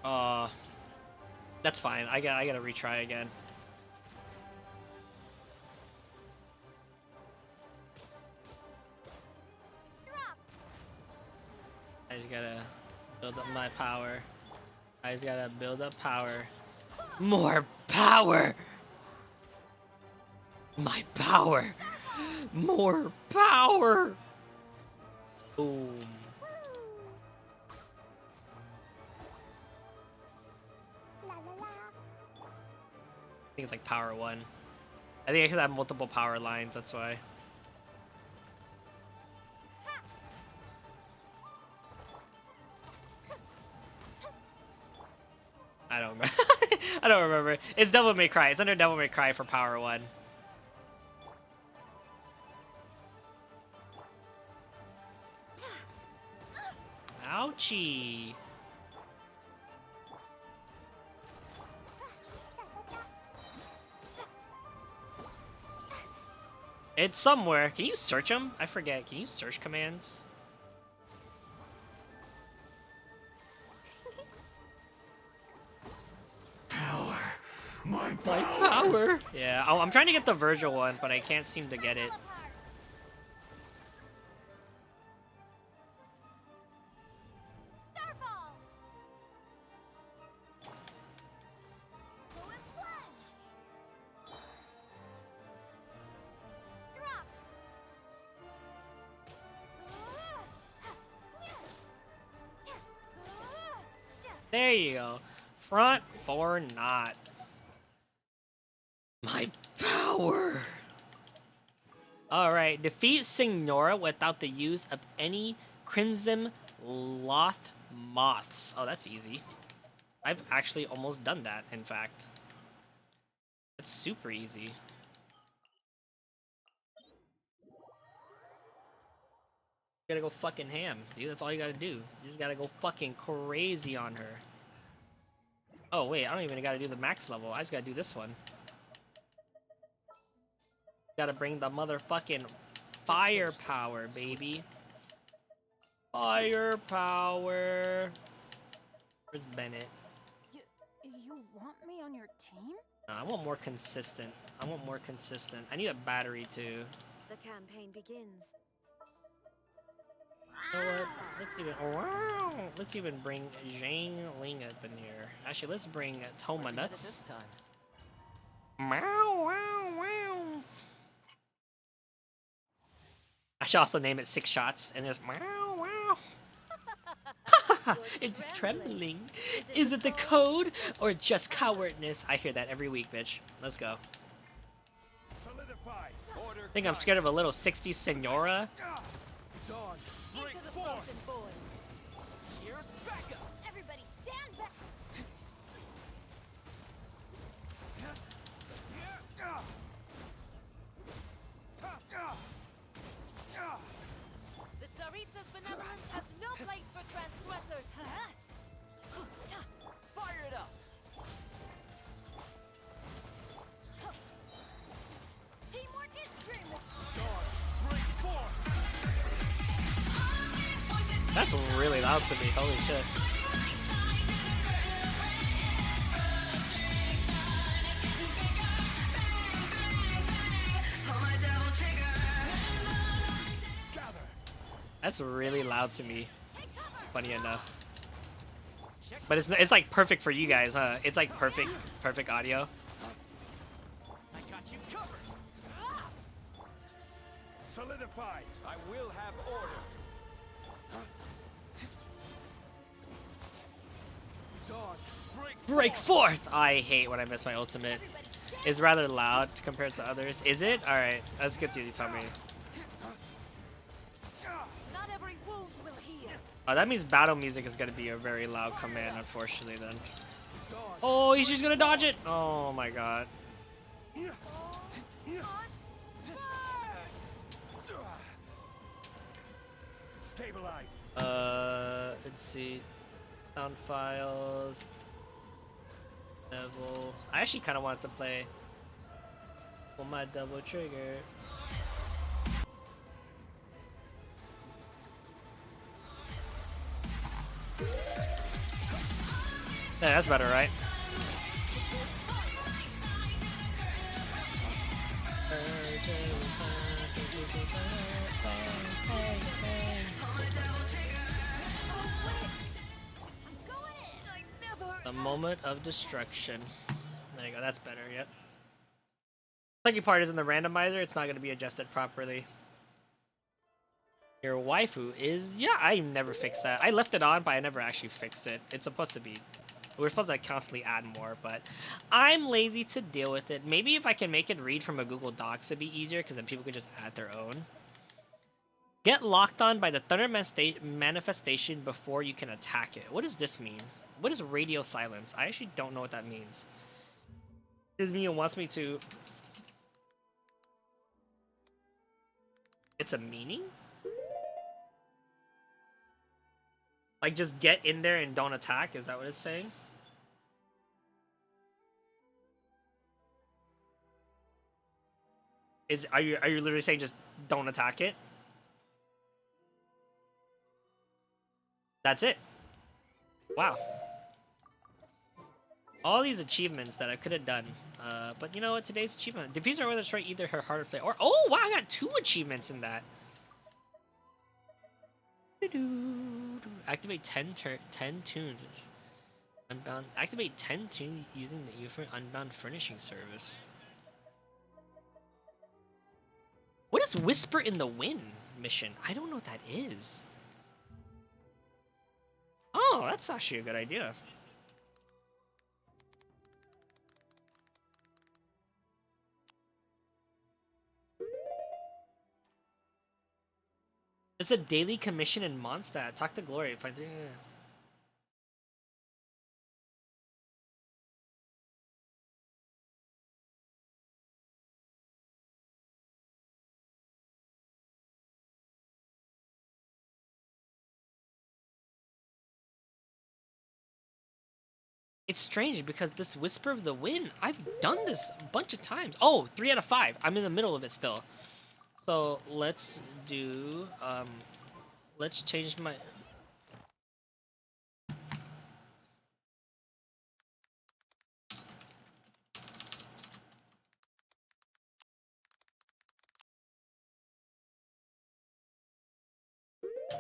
Starfall! That's fine. I gotta retry again. Drop! I just gotta build up my power. I just gotta build up power. More power! My power! More power! Boom. La la la. I think it's like power 1. I think I could have multiple power lines, that's why. I don't remember. I don't remember. It's Devil May Cry. It's under Devil May Cry for power 1. Ouchie. It's somewhere. Can you search them? I forget. Can you search commands? Power. My My power. Yeah, I'm trying to get the Virgil one, but I can't seem to get it. Starfall! Louis Flame! Drop! There you go. Front for not. My power. Alright, defeat Signora without the use of any Crimson Loth Moths. Oh, that's easy. I've actually almost done that, in fact. That's super easy. You gotta go fucking ham, dude. That's all you gotta do. You just gotta go fucking crazy on her. Oh, wait, I don't even gotta do the max level. I just gotta do this one. Gotta bring the motherfucking firepower, baby. Firepower. Where's Bennett? You want me on your team? No, I want more consistent. I want more consistent. I need a battery too. The campaign begins. You know what? Let's even bring Zhang Ling up in here. Actually, let's bring Toma Nuts. Meow, wow, wow. I should also name it 6 shots and just meow, wow. It's trembling. Is it the code or just cowardness? I hear that every week, bitch. Let's go. Solidify. Order. I think I'm scared of a little 60s Senora. Dawn. Break Into the forth. frozen void. Here's backup! Everybody stand back! The Tsaritsa's benevolence has no place for transgressors. Fire it up! Teamwork is dreamwork! Dawn. Break forth. That's really loud to me. Holy shit. Gather. That's really loud to me. Funny enough. But it's like perfect for you guys, huh? It's like perfect audio. I got you covered! Solidify. I will have order. Dawn. Break forth! I hate when I miss my ultimate. It's rather loud compared to others. Is it? Alright, that's good to you tell me. Not every wound will heal. Oh, that means battle music is gonna be a very loud command, unfortunately, then. Oh, he's just gonna dodge it. Oh my god. Stabilize. Let's see. Sound files. Level. I actually kind of wanted to play. Pull my double trigger. Yeah, that's better, right? The moment of destruction. There you go, that's better, yep. Second part is in the randomizer, it's not going to be adjusted properly. Your waifu is... Yeah, I never fixed that. I left it on, but I never actually fixed it. It's supposed to be... We're supposed to constantly add more, but I'm lazy to deal with it. Maybe if I can make it read from a Google Docs, it'd be easier, because then people could just add their own. Get locked on by the Thunder manifestation before you can attack it. What does this mean? What is radio silence? I actually don't know what that means. This mean it wants me to... It's a meaning? Like, just get in there and don't attack? Is that what it's saying? Are you literally saying just don't attack it? That's it. Wow. All these achievements that I could have done. But you know what? Today's achievement. Defeats her whether destroy either her heart or flame. Or oh wow, I got 2 achievements in that. Activate 10 tunes. Unbound. Activate 10 tunes using the Unbound Furnishing Service. What is Whisper in the Wind mission? I don't know what that is. Oh, that's actually a good idea. It's a daily commission in Mondstadt. Talk to Glory. Find yeah. It's strange because this Whisper of the Wind, I've done this a bunch of times. Oh, 3 out of 5. I'm in the middle of it still. So let's do, let's change my...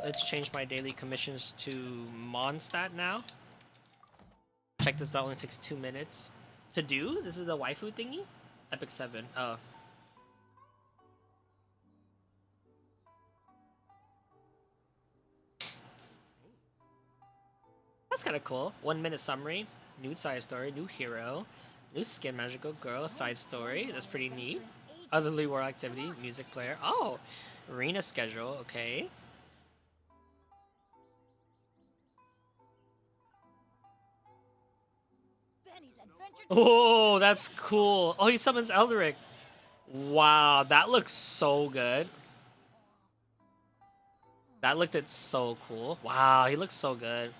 Let's change my daily commissions to Mondstadt now. Check this out, only takes 2 minutes to do. This is the waifu thingy? Epic 7, oh. That's kind of cool. 1 minute summary, new side story, new hero, new skin magical girl side story. That's pretty neat. Otherly world activity, music player. Oh, arena schedule. Okay. Oh, that's cool. Oh, he summons Eldrick. Wow, that looks so good. That looked so cool. Wow, he looks so good.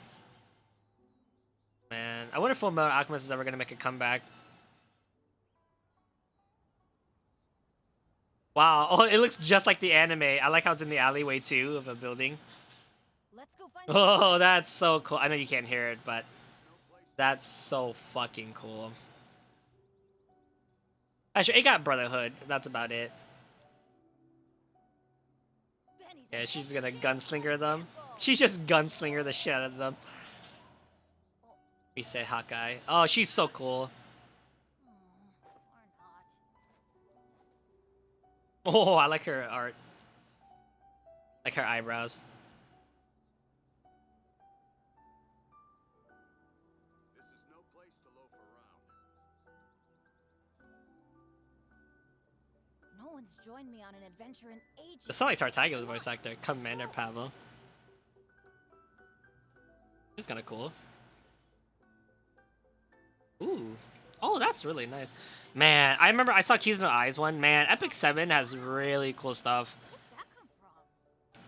Man, I wonder if Full Metal Alchemist is ever gonna make a comeback. Wow, oh, it looks just like the anime. I like how it's in the alleyway too of a building. Let's go find Oh, that's so cool. I know you can't hear it, but that's so fucking cool. Actually, it got Brotherhood. That's about it. Yeah, she's gonna gunslinger them. She's just gunslinger the shit out of them. We say Hawkeye. Oh, she's so cool. Oh, I like her art. Like her eyebrows. This is no place to loaf around. No one's joined me on an adventure in ages. It sounds like Tartagga's voice actor, Commander Pavel. He's kind of cool. Ooh. Oh, that's really nice. Man, I remember I saw Keys in the Eyes one. Man, Epic 7 has really cool stuff.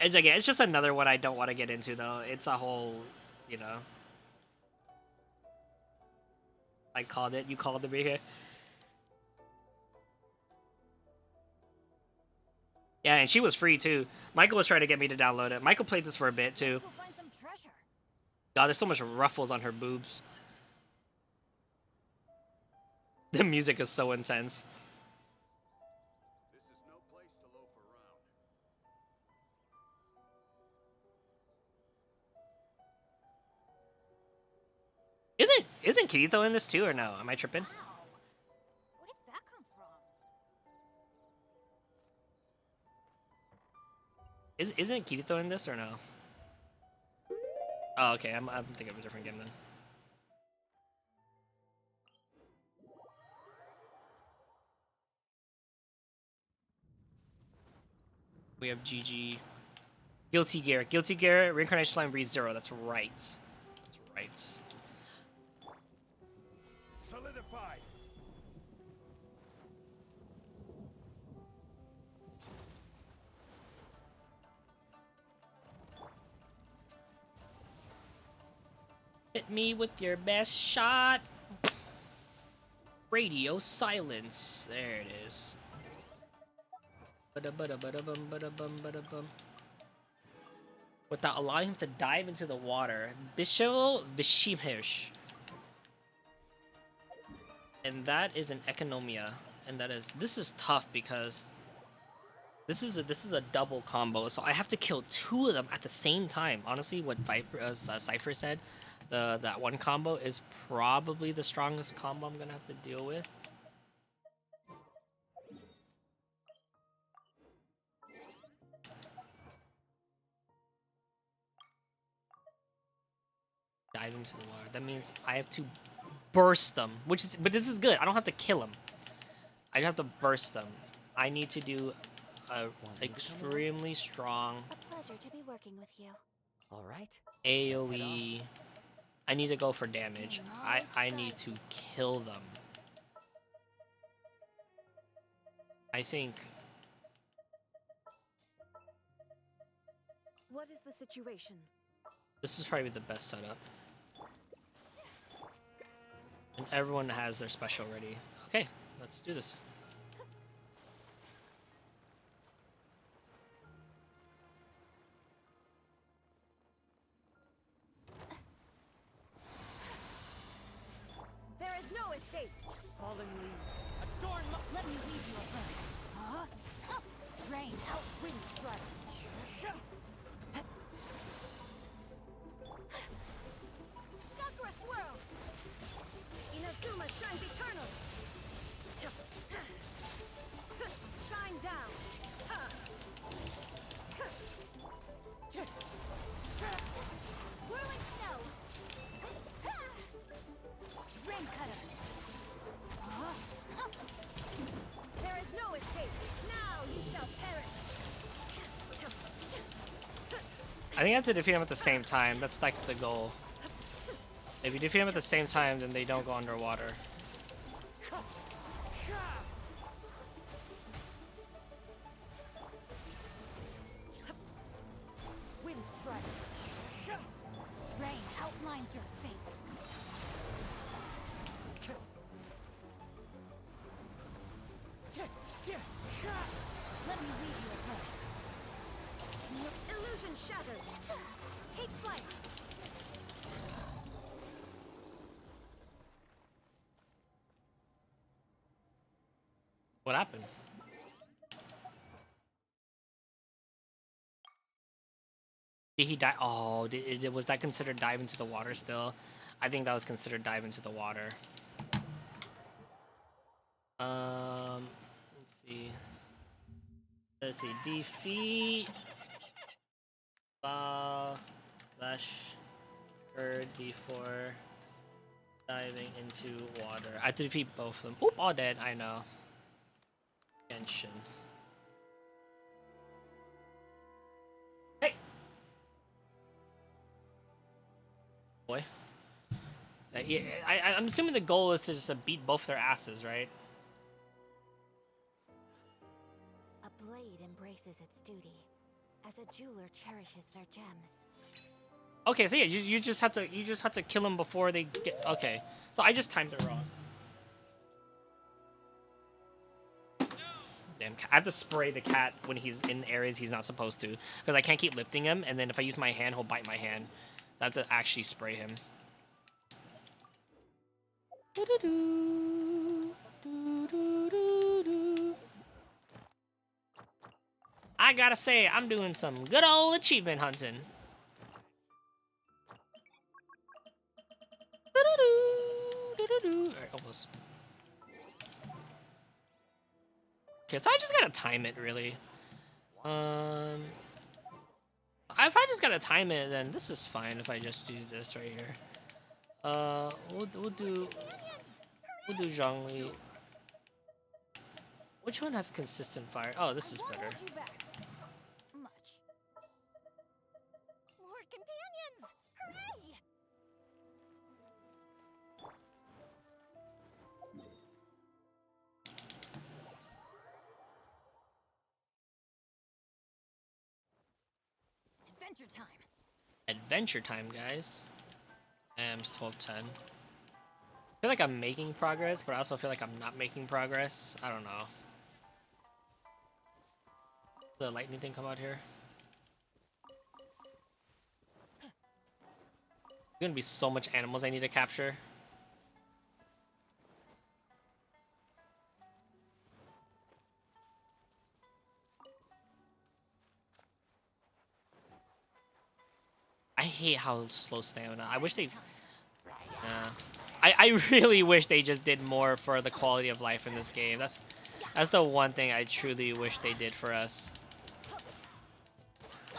It's again, it's just another one I don't want to get into though. It's a whole, you know. I called it. You called it me here. Yeah, and she was free too. Michael was trying to get me to download it. Michael played this for a bit too. Go find some treasure. God, there's so much ruffles on her boobs. The music is so intense. This is no place to loaf around. Isn't Kirito in this too or no? Am I tripping? Wow. Where did that come from? Isn't Kirito in this or no? Oh, okay. I'm thinking of a different game then. We have GG. Guilty Gear. Guilty Gear, Reincarnation Slime breeds 0. That's right. That's right. Solidified. Hit me with your best shot. Radio silence. There it is. Ba-da-ba-da-ba-da-bum, ba-da-bum, ba-da-bum. Without allowing him to dive into the water. Bishel Vishimhirsch. And that is an Economia. And this is tough because this is a double combo. So I have to kill 2 of them at the same time. Honestly, what Cypher said, that one combo is probably the strongest combo I'm gonna have to deal with. Dive into the water. That means I have to burst them, but this is good. I don't have to kill them. I have to burst them. I need to do a extremely strong A pleasure to be working with you. All right. AoE. I need to go for damage. I need to kill them. I think What is the situation? this is probably the best setup. And everyone has their special ready. Okay, let's do this. There is no escape. Fallen leaves. Adorn my... Let me lead you a verse. Huh? Rain out. Wind strike. Sakura swirl. Inazuma shines eternal. Shine down. Whirling snow. Rain cutter. There is no escape. Now you shall perish. I think I have to defeat them at the same time. That's like the goal. If you defeat them at the same time, then they don't go underwater. Wind strike. Rain outlines your fate. Let me read you a verse. Illusion shattered. Take flight. What happened? Did he die? Oh, was that considered dive into the water still? I think that was considered dive into the water. Let's see. Let's see. Defeat slash bird before diving into water. I have to defeat both of them. Oop, all dead. I know. Genshin. Hey. Boy. Yeah, I'm assuming the goal is to just beat both their asses, right? A blade embraces its duty, as a jeweler cherishes their gems. Okay, so yeah, you just have to kill them before they get. Okay, so I just timed it wrong. Damn, I have to spray the cat when he's in areas he's not supposed to, because I can't keep lifting him, and then if I use my hand, he'll bite my hand. So I have to actually spray him. I gotta say, I'm doing some good old achievement hunting. Alright, almost. Okay, so I just gotta time it, really. If I just gotta time it, then this is fine if I just do this right here. We'll do Zhongli. Which one has consistent fire? Oh, this is better. Much. More companions! Hooray! Adventure time. Adventure time, guys. And it's 12:10. I feel like I'm making progress, but I also feel like I'm not making progress. I don't know. The lightning thing come out here. There's gonna be so much animals I need to capture. I hate how slow stamina. I wish they. Yeah. I really wish they just did more for the quality of life in this game. That's the one thing I truly wish they did for us.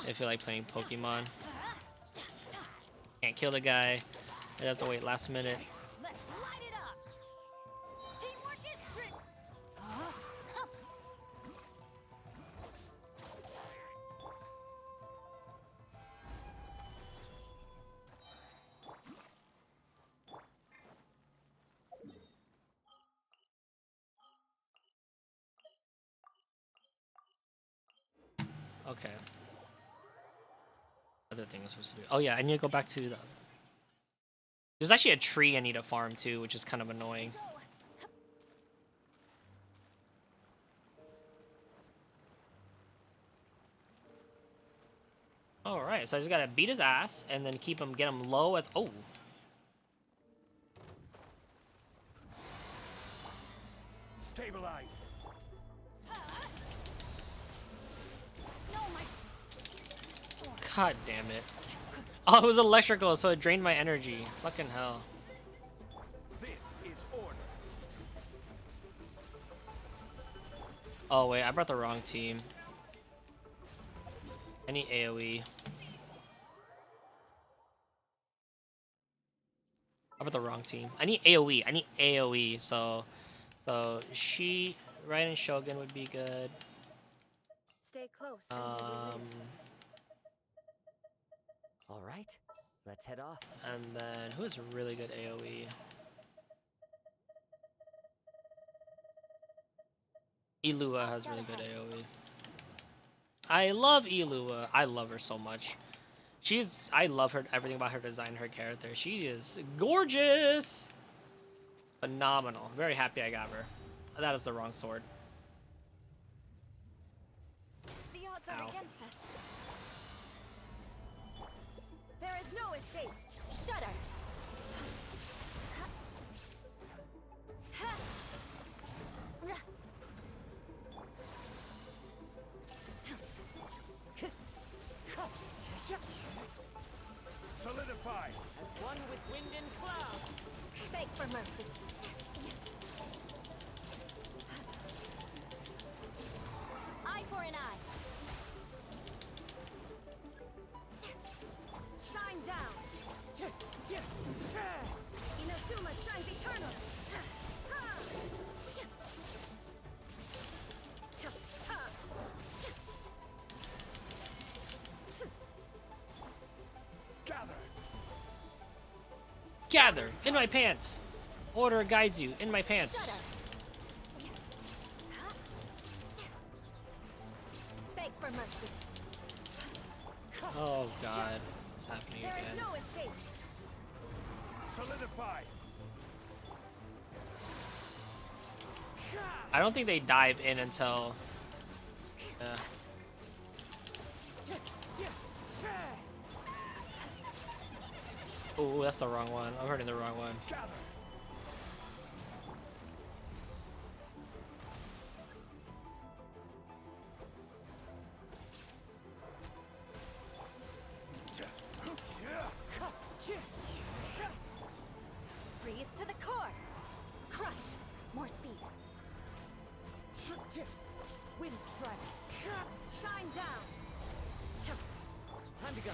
I feel like playing Pokemon. Can't kill the guy. I have to wait last minute. Let's light it up. Teamwork is trick. Okay. Other thing I'm supposed to do. Oh yeah, I need to go back to the. There's actually a tree I need to farm too, which is kind of annoying. All right, so I just gotta beat his ass and then get him low as. Oh. Stabilize. God damn it. Oh, it was electrical, so it drained my energy. Fucking hell. This is order. Oh wait, I brought the wrong team. I need AoE. I brought the wrong team. I need AoE. I need AoE. So she, Raiden Shogun would be good. Stay close and you will live. All right, let's head off. And then who is really good AoE? Ilua has really good AoE. I love Ilua. I love her so much. I love her, everything about her design, her character. She is gorgeous. Phenomenal. Very happy I got her. That is the wrong sword. The odds are Ow. against us. There is no escape. Shudder. Solidify. As one with wind and cloud. Beg for mercy. Eye for an eye. Shine down. Inazuma shines eternal. Gather. Gather in my pants. Order guides you in my pants. Beg for mercy. Oh god, what's happening There is again? no escape. Solidify. I don't think they dive in until. Oh, that's the wrong one. I'm hurting the wrong one. Freeze to the core. Crush. More speed. Wind strike. Shine down. Time to go.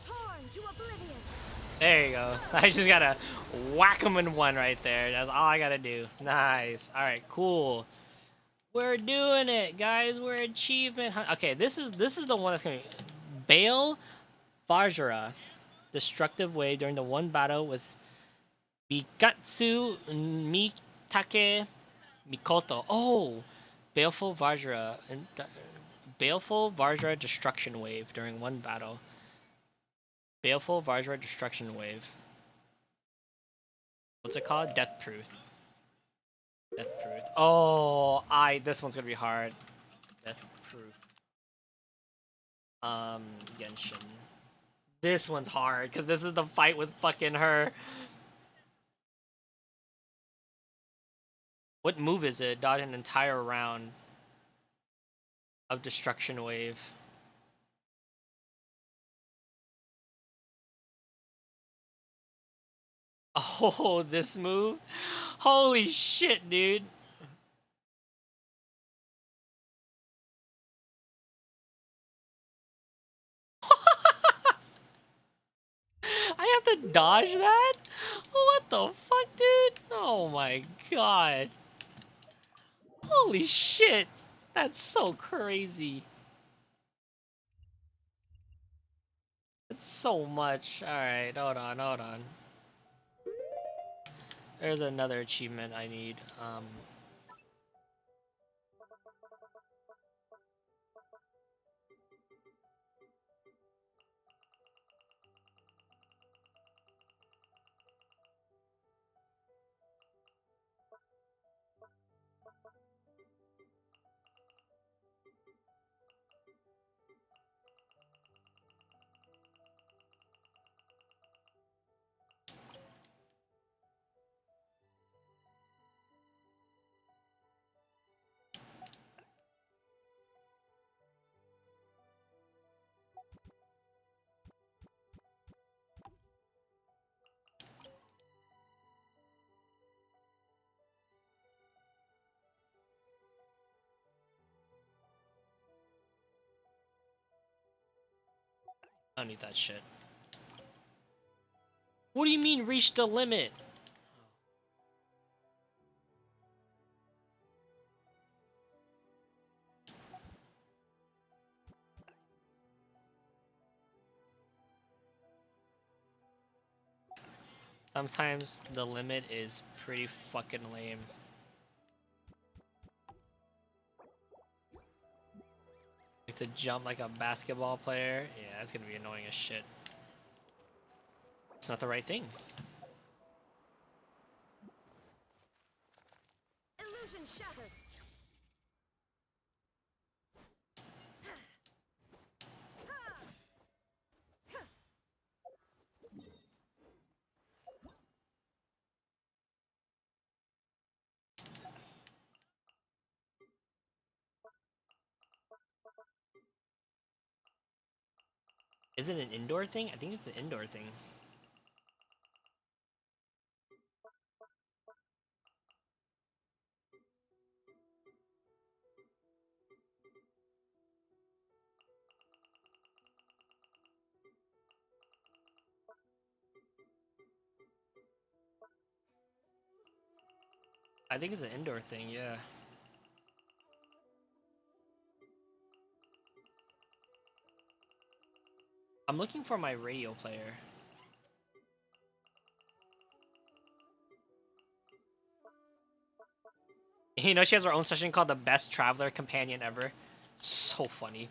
Torn to oblivion. There you go. I just gotta whack him in one right there. That's all I gotta do. Nice. All right, cool. We're doing it, guys. We're achievement. Okay, this is the one that's gonna be Bale Vajra, destructive wave during the one battle with Mikatsu Mitake Mikoto. Oh, Baleful Vajra and Baleful Vajra destruction wave during one battle. Baleful Vajra destruction wave. What's it called? Death Proof. Death Proof. Oh, this one's gonna be hard. Death Proof. Genshin. This one's hard because this is the fight with fucking her. What move is it? Dodge an entire round of destruction wave. Oh, this move? Holy shit, dude. I have to dodge that? What the fuck, dude? Oh my god. Holy shit. That's so crazy. It's so much. Alright, hold on, hold on. There's another achievement I need. I don't need that shit. What do you mean reach the limit? Sometimes the limit is pretty fucking lame. Like to jump like a basketball player? Yeah, that's gonna be annoying as shit. It's not the right thing. Illusion shattered. Is it an indoor thing? I think it's the indoor thing. I think it's an indoor thing, yeah. I'm looking for my radio player. You know, she has her own session called the Best Traveler Companion Ever. So funny.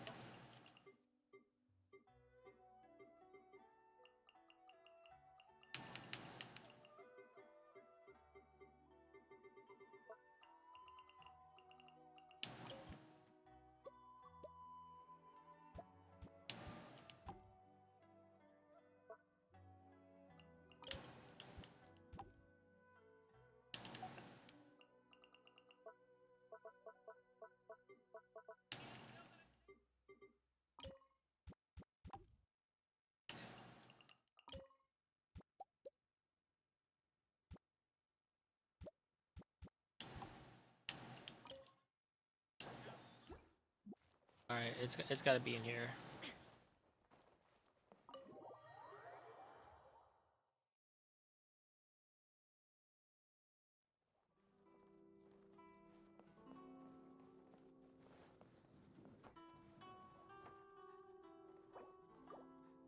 All right, it's got to be in here.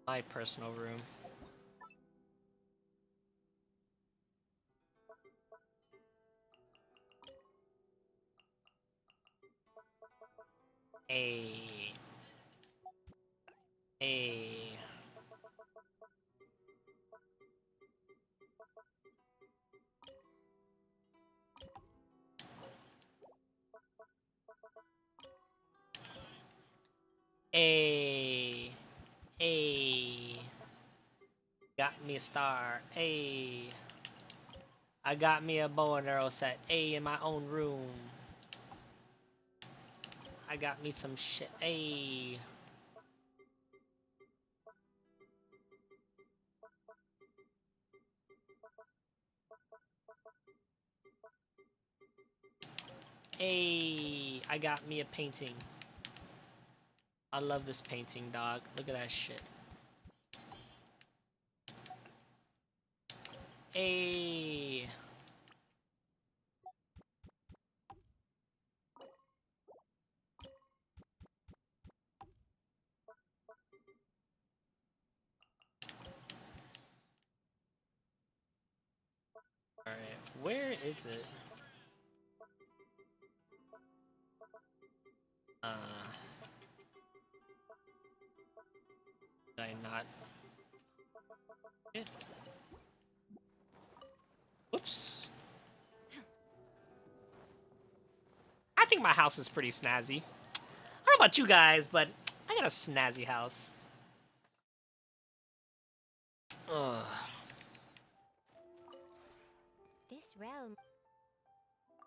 My personal room. A. A. A. A. Got me a star. A. I got me a bow and arrow set. A in my own room. I got me some shit. A. A. I got me a painting. I love this painting, dog. Look at that shit. A. Alright, where is it? Did I not? Whoops. I think my house is pretty snazzy. I don't know about you guys, but I got a snazzy house. Ugh. This realm.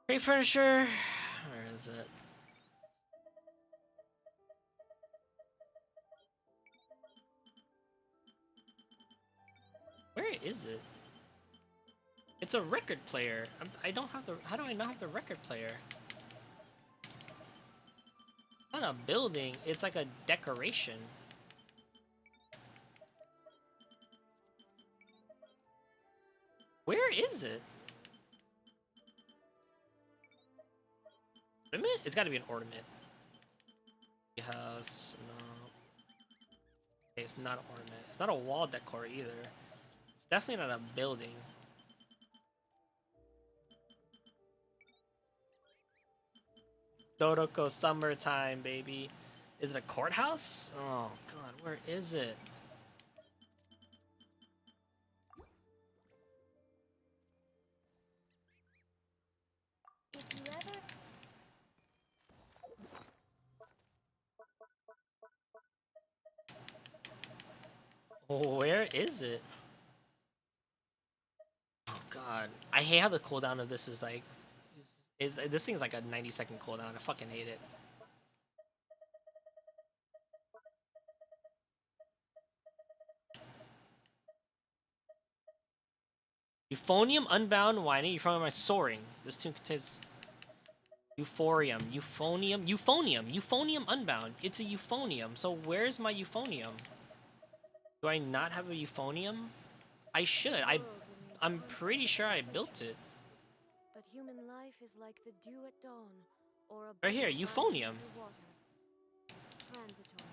Great furniture. Where is it? Where is it? It's a record player. I don't have the. How do I not have the record player? Not a building. It's like a decoration. Where is it? Ornament? It's got to be an ornament. House. No. Okay, it's not an ornament. It's not a wall decor either. It's definitely not a building. Dodoko summertime, baby. Is it a courthouse? Oh god, where is it? If you ever. Where is it? Oh god, I hate how the cooldown of this is like. This thing's like a 90-second cooldown. I fucking hate it. Euphonium, Unbound, Whining, Euphonium, Soaring. This tune contains Euphorium, Euphonium, Unbound. It's a Euphonium. So where's my Euphonium? Do I not have a Euphonium? I should. I'm pretty sure I built it. But human life is like the dew at dawn, or a Right here, bubble rising euphonium. through water. Transitory.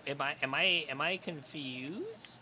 Am I confused?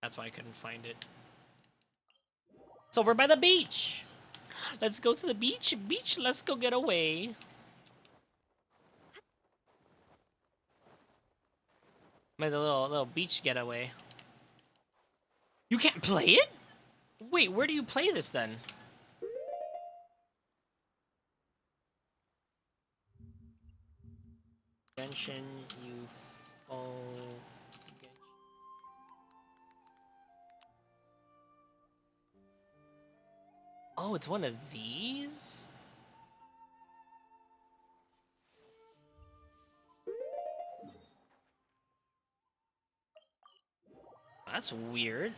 That's why I couldn't find it. It's over by the beach. Let's go to the beach. Beach, let's go get away. My little beach getaway. You can't play it? Wait, where do you play this then? Genshin, you phone. Oh, it's one of these? That's weird.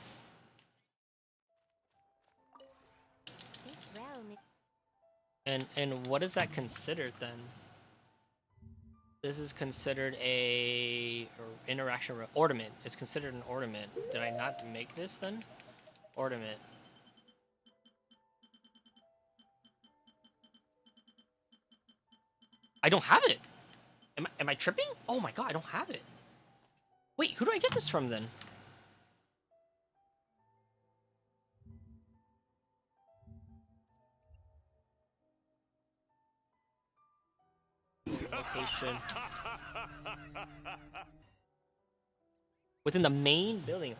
This realm is And what is that considered then? This is considered a interaction ornament. It's considered an ornament. Did I not make this then? Ornament. I don't have it. Am I tripping? Oh my god, I don't have it. Wait, who do I get this from then? Location. Within the main building.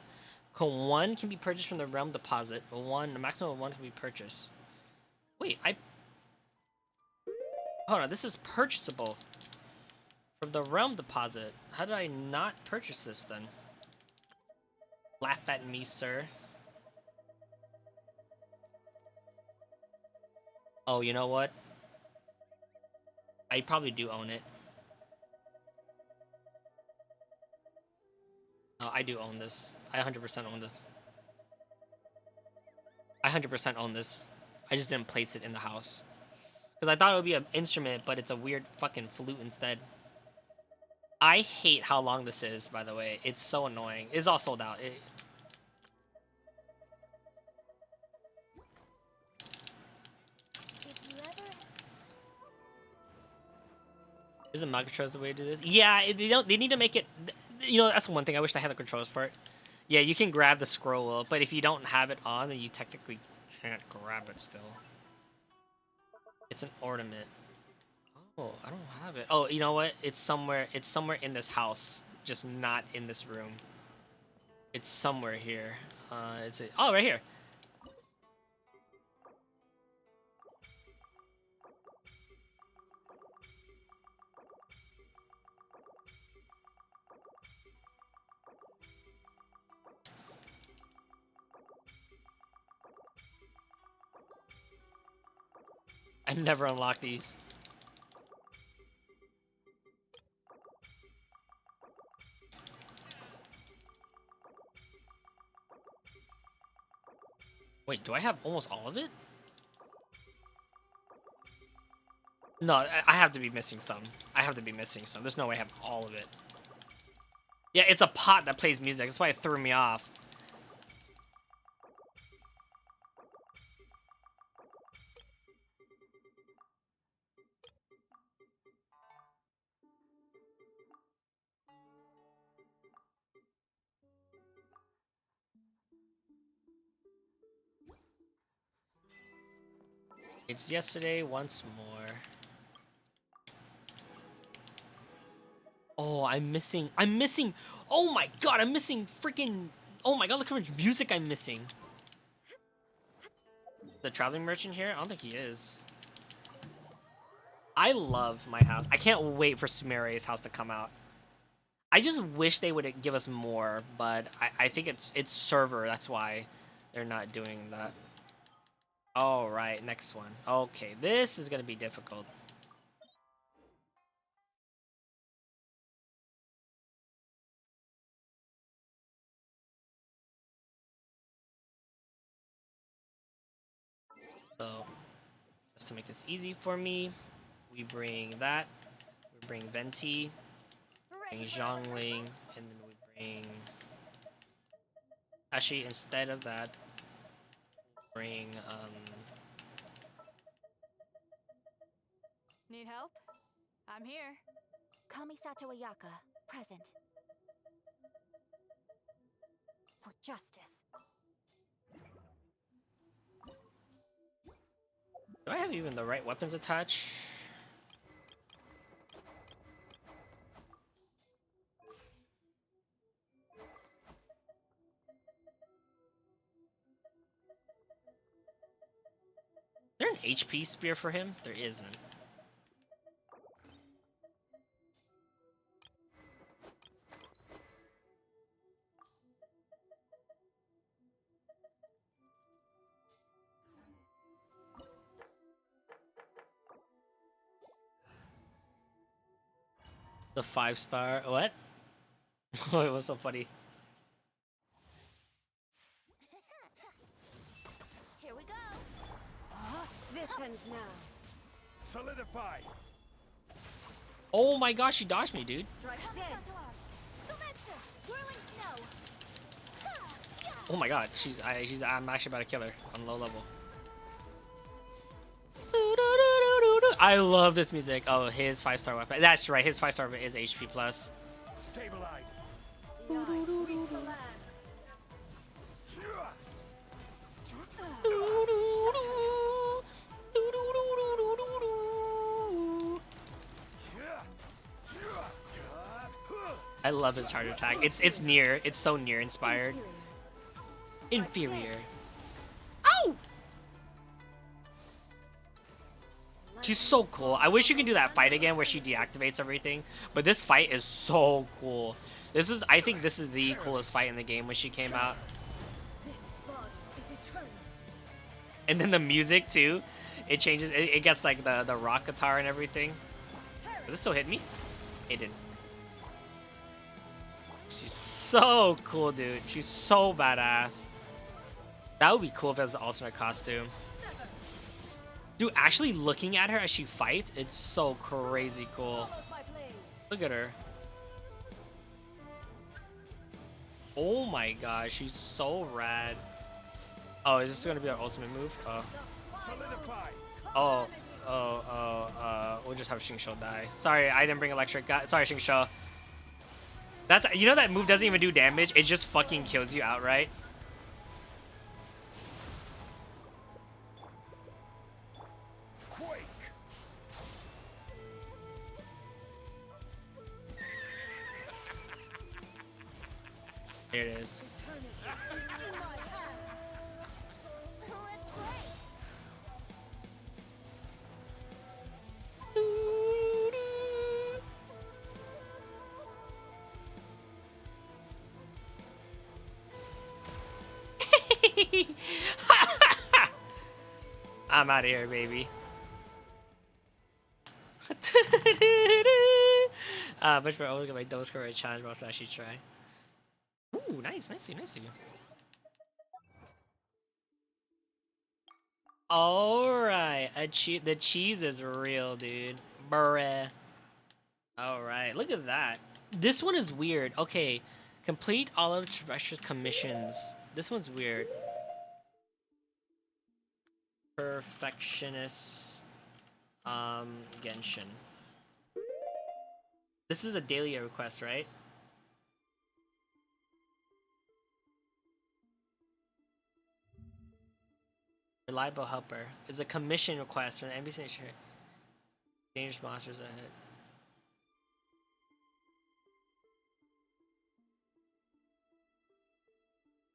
One can be purchased from the realm deposit. A maximum of one can be purchased. Wait, hold on, this is purchasable. From the realm deposit. How did I not purchase this then? Laugh at me, sir. Oh, you know what? I probably do own it. Oh, I do own this. I 100% own this. I 100% own this. I just didn't place it in the house. Because I thought it would be an instrument, but it's a weird fucking flute instead. I hate how long this is, by the way. It's so annoying. It's all sold out. if you ever Isn't my controls the way to do this? Yeah, they need to make it. You know, that's one thing. I wish I had the controls part. Yeah, you can grab the scroll wheel, but if you don't have it on, then you technically can't grab it still. It's an ornament. Oh, I don't have it. Oh, you know what? It's somewhere in this house, just not in this room. It's somewhere here. Oh, right here. I never unlocked these. Wait, do I have almost all of it? No, I have to be missing some. I have to be missing some. There's no way I have all of it. Yeah, it's a pot that plays music. That's why it threw me off. It's yesterday once more. Oh, I'm missing. Oh my god, I'm missing freaking. Oh my god, look how much music I'm missing. The traveling merchant here? I don't think he is. I love my house. I can't wait for Sumere's house to come out. I just wish they would give us more, but I think it's server. That's why they're not doing that. All right, next one. Okay, this is gonna be difficult. So, just to make this easy for me, we bring that. We bring Venti, bring Zhongling, and then we bring. Actually, instead of that, bring Need help? I'm here. Kamisato Ayaka, present. For justice. do I have even the right weapons attached? Is there an HP spear for him? There isn't. The 5-star. What? It was so funny. Here we go. This ends now. Solidify. Oh my gosh, she dodged me, dude. Strike dead. Kamisato art. Soumetsu. Whirling snow. Ha! Ya! Oh my god, I'm actually about to kill her on low level. I love this music. Oh, his 5-star weapon. That's right, his 5-star weapon is HP plus. Stabilize. The eye sweeps the land. I love his charge attack. It's near. It's so near inspired. Inferior. Ow! She's so cool. I wish you could do that fight again where she deactivates everything. But this fight is so cool. I think this is the coolest fight in the game when she came out. This body is eternal. And then the music too. It changes. It gets like the rock guitar and everything. Does it still hit me? It didn't. She's so cool, dude. She's so badass. That would be cool if it was an alternate costume. Dude, actually looking at her as she fights, it's so crazy cool. Look at her. Oh my gosh, she's so rad. Oh, is this gonna be our ultimate move? Oh. Solidify. We'll just have Xingqiu die. Sorry, I didn't bring electric. Sorry, Xingqiu. You know that move doesn't even do damage, it just fucking kills you outright. Quake. Here it is. Let's play. I'm out of here, baby. Much better. Always get my double score challenge, but also actually try. Ooh, nice, nicely. Alright, the cheese is real, dude. Bruh. Alright, look at that. This one is weird. Okay, complete all of Trevestra's commissions. This one's weird. Perfectionist. Genshin. This is a daily request, right? Reliable helper. It's a commission request from the NBC. Dangerous monsters ahead.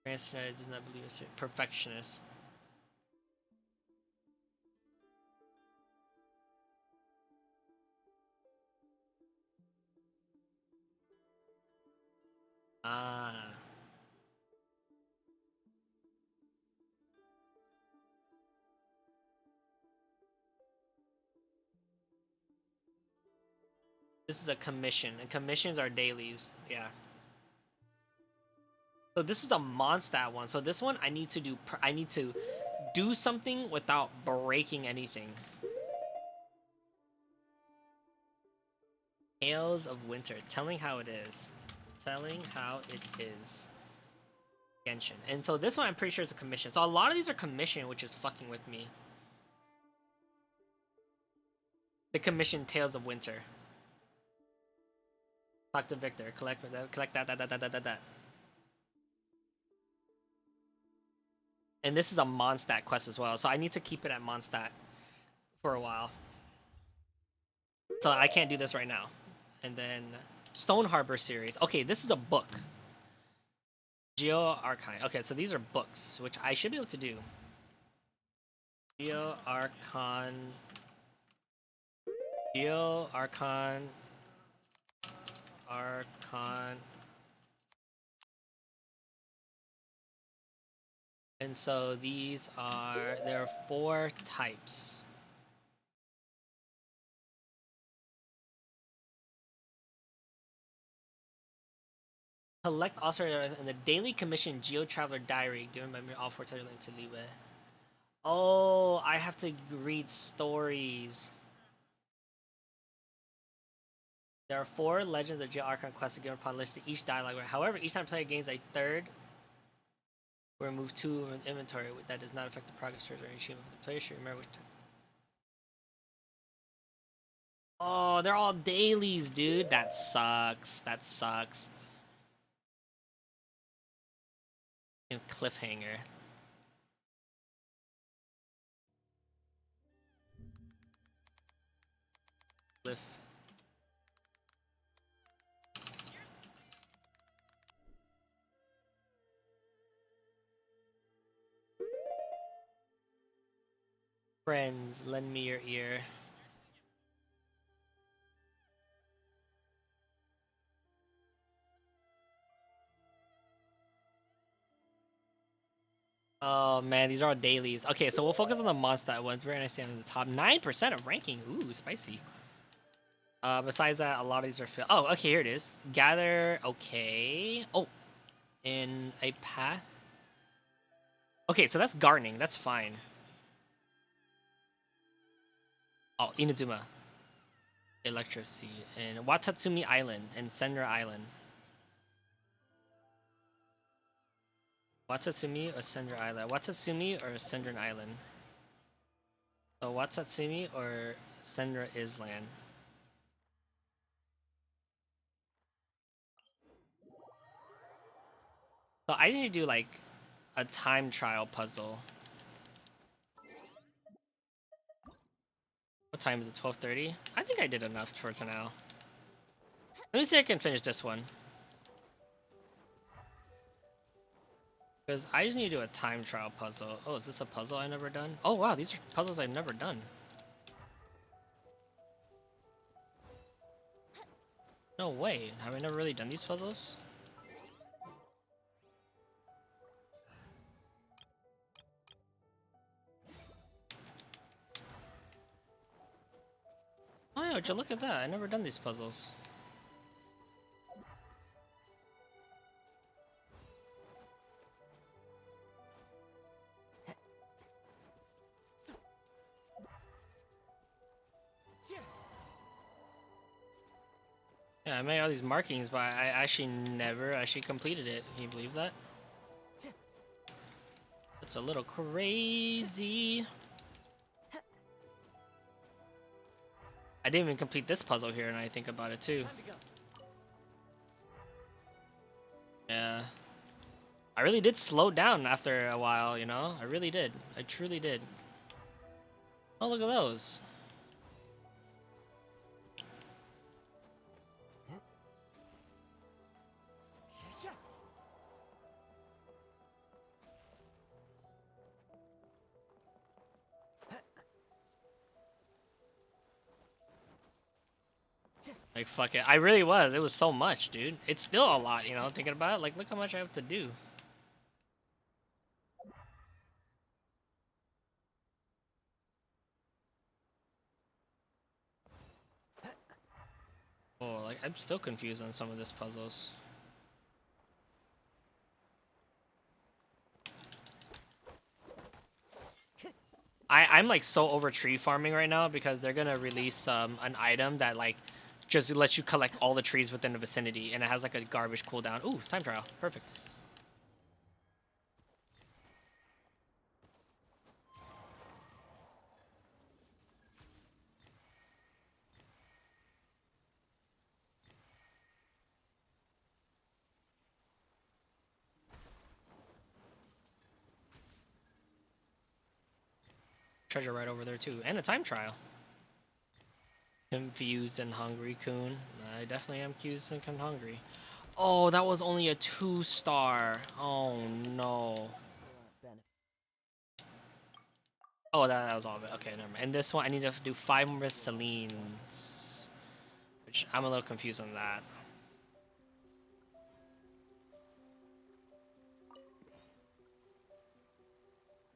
Grand Schneider does not believe it's perfectionist. Ah. This is a commission, and commissions are dailies. Yeah. So this is a Mondstadt one. So this one I need to do. I need to do something without breaking anything. Tales of Winter, telling how it is. Telling how it is. Genshin. And so this one I'm pretty sure is a commission. So a lot of these are commission, which is fucking with me. The commission Tales of Winter. Talk to Victor. Collect that. And this is a Mondstadt quest as well. So I need to keep it at Mondstadt for a while. So I can't do this right now. And then Stone Harbor series. Okay, this is a book. Geo Archon. Okay, so these are books, which I should be able to do. Geo Archon. Geo Archon. Archon. And so these are, there are 4 types. Collect also in the daily commission Geo Traveler Diary given by me all 4 titles to Liwe. Oh, I have to read stories. There are 4 Legends of Geo Archon quests given upon list to each dialogue. However, each time player gains a third, we remove 2 from the inventory. That does not affect the progress or achievement. The player should remember. Oh, they're all dailies, dude. That sucks. That sucks. Cliffhanger. Cliff. Friends, lend me your ear. Oh man, these are all dailies. Okay, so we'll focus on the Mondstadt ones. Very nice in the top 9% of ranking. Ooh, spicy. Besides that, a lot of these are filled. Oh, okay, here it is. Gather. Okay. Oh, in a path. Okay, so that's gardening. That's fine. Oh, Inazuma. Electricity. And Watatsumi Island and Senra Island. Watatsumi or Senra Island? Watatsumi or Senra Island? So Watatsumi or Senra Island? So I need to do like a time trial puzzle. What time is it? 12:30? I think I did enough for now. Let me see if I can finish this one. Because I just need to do a time trial puzzle. Oh, is this a puzzle I've never done? Oh wow, these are puzzles I've never done. No way. Have I never really done these puzzles? Oh yeah, would you look at that? I never done these puzzles. Yeah, I made all these markings, but I actually never actually completed it. Can you believe that? That's a little crazy. I didn't even complete this puzzle here, and I think about it too. Yeah. I really did slow down after a while, you know? I really did. I truly did. Oh, look at those. Like, fuck it. I really was. It was so much, dude. It's still a lot, you know, thinking about it. Like, look how much I have to do. Like, I'm still confused on some of these puzzles. I'm like so over tree farming right now because they're gonna release an item that like just lets you collect all the trees within the vicinity, and it has like a garbage cooldown. Ooh, time trial, perfect. Treasure right over there too, and a time trial. Confused and hungry, Coon. I definitely am confused and hungry. Oh, that was only a 2-star. Oh no. Oh, that was all of it. Okay, never mind. And this one, I need to do 5 more Selines, which I'm a little confused on that.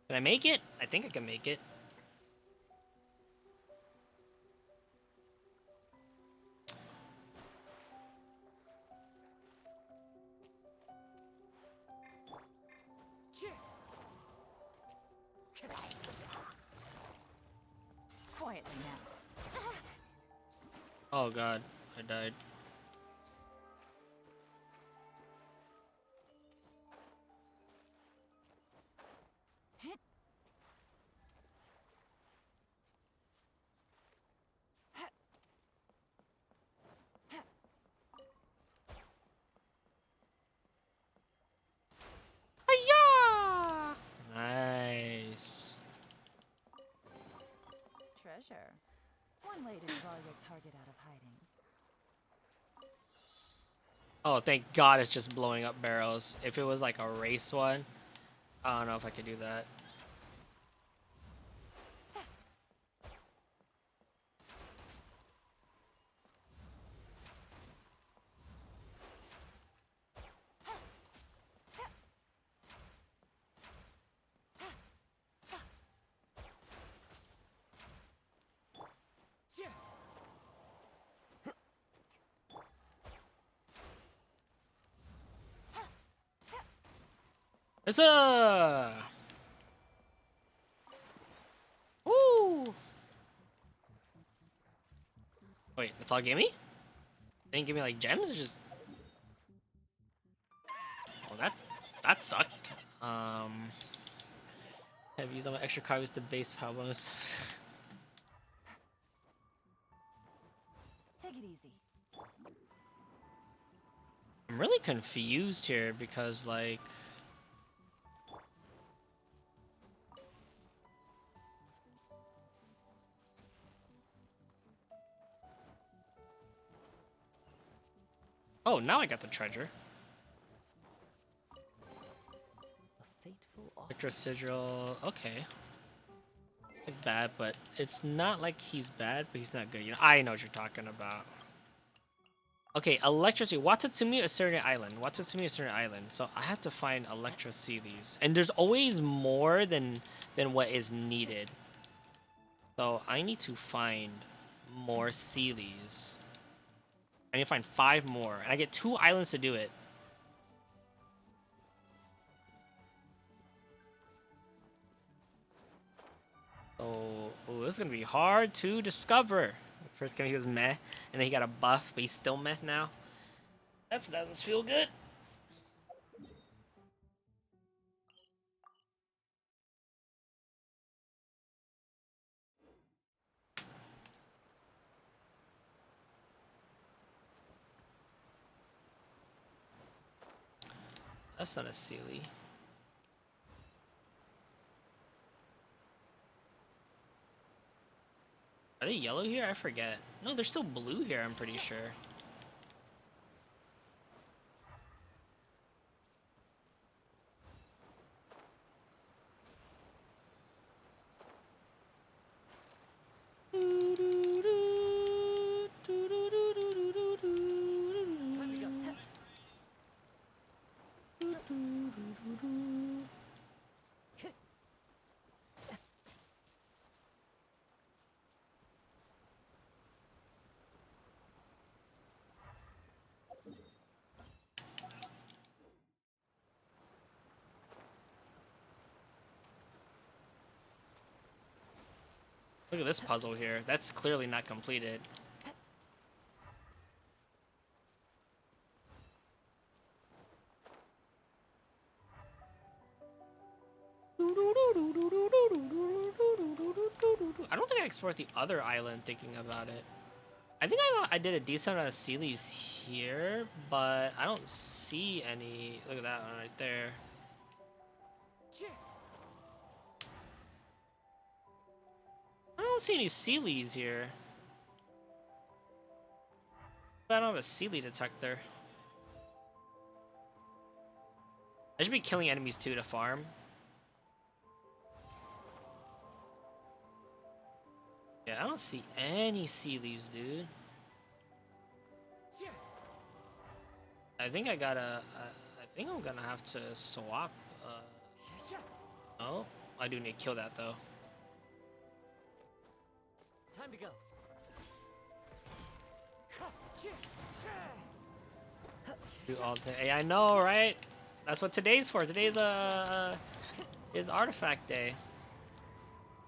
Can I make it? I think I can make it. Quietly now. Oh god, I died. Hiya! Nice. Treasure. One way to draw your target out of hiding. Oh, thank god it's just blowing up barrels. If it was like a race one, I don't know if I could do that. It's a woo. Wait, that's all gimme? They didn't give me like gems, or just oh that sucked. Have used all my extra cards to base problems. Take it easy. I'm really confused here because like oh, now I got the treasure. Electro sigil, okay. It's bad, but it's not like he's bad, but he's not good. You know, I know what you're talking about. Okay, electricity. Watatsumi Assyrian Island. Watatsumi Assyrian Island. So I have to find Electroceles. And there's always more than what is needed. So I need to find more Sealies. I need to find 5 more. And I get 2 islands to do it. Oh, this is gonna be hard to discover. First game he was meh, and then he got a buff, but he's still meh now. That doesn't feel good. That's not a Sealy. Are they yellow here? I forget. No, they're still blue here, I'm pretty sure. Look at this puzzle here. That's clearly not completed. I don't think I explored the other island thinking about it. I think I did a decent amount of Sealies here, but I don't see any. Look at that one right there. I don't see any Sealies here. I don't have a Sealy detector. I should be killing enemies too to farm. Yeah, I don't see any Sealies, dude. I think I gotta. I think I'm gonna have to swap. Oh, I do need to kill that though. Time to go. Do all the. Hey, I know, right? That's what today's for. Today's is artifact day.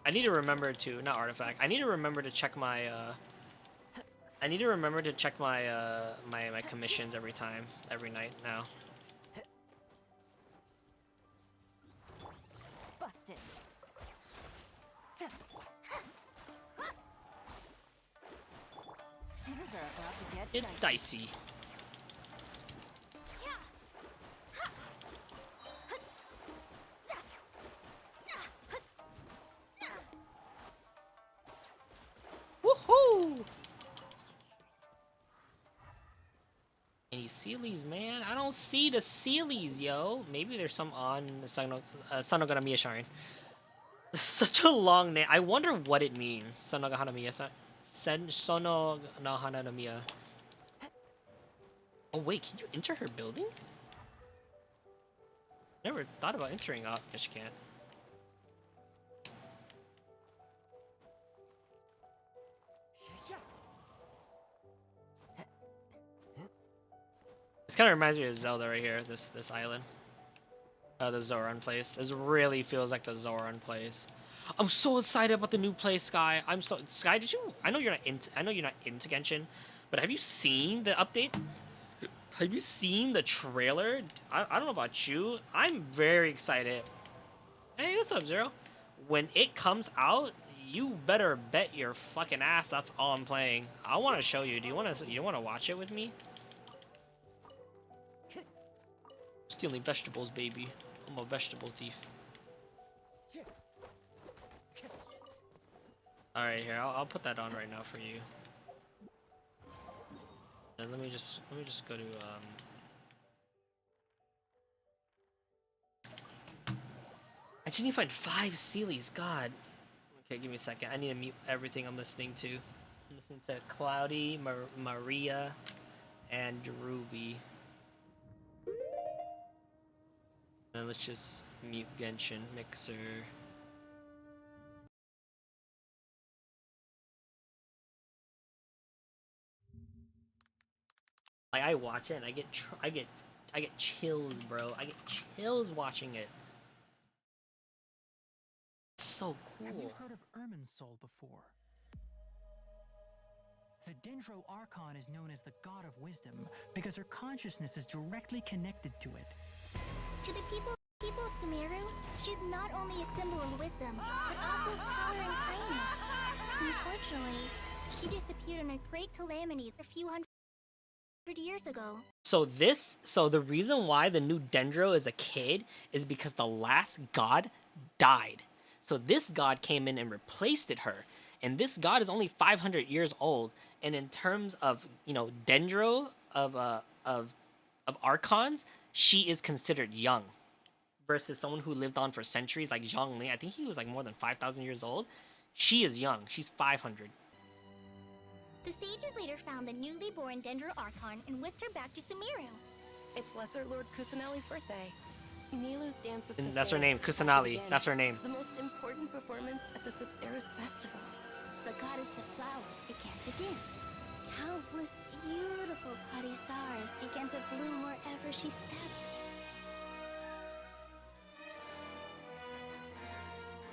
I need to remember to not artifact. I need to remember to check my I need to remember to check my my commissions every night now. Busted. Things are about to get It's dicey. Woohoo! Any Sealies, man? I don't see the Sealies, yo. Maybe there's some on the Sanoganamiya Shrine. Such a long name. I wonder what it means. Sanoganamiya. Sonoganamiya. Oh wait, can you enter her building? Never thought about entering. Oh, guess you can't. This kind of reminds me of Zelda right here. This island. The Zoran place. This really feels like the Zoran place. I'm so excited about the new place, Sky. Sky. Did you? I know you're not into Genshin, but have you seen the update? Have you seen the trailer? I don't know about you. I'm very excited. Hey, what's up, Zero? When it comes out, you better bet your fucking ass that's all I'm playing. I want to show you. Do you want to watch it with me? Stealing vegetables, baby. I'm a vegetable thief. All right, here. I'll put that on right now for you. And let me just go to I just need to find 5 Sealies. God. Okay, give me a second. I need to mute everything I'm listening to. I'm listening to Cloudy, Maria, and Ruby. And let's just mute Genshin Mixer. Like I watch it and I get chills, bro. I get chills watching it. It's so cool. Have you heard of Irminsul before? The Dendro Archon is known as the God of Wisdom because her consciousness is directly connected to it. To the people of Sumeru, she's not only a symbol of wisdom, but also of power and kindness. Unfortunately, she disappeared in a great calamity a few hundred years ago. So the reason why the new Dendro is a kid is because the last god died. So this god came in and replaced her. And this god is only 500 years old. And in terms of, Dendro of Archons, she is considered young. Versus someone who lived on for centuries like Zhongli. I think he was like more than 5,000 years old. She is young. She's 500. The sages later found the newly born Dendro Archon and whisked her back to Sumeru. It's Lesser Lord Kusanali's birthday. Nilu's Dance of And that's her name, Subseris Kusanali. again. That's her name. The most important performance at the Subseris Festival. The goddess of flowers began to dance. Countless beautiful Parisaras began to bloom wherever she stepped.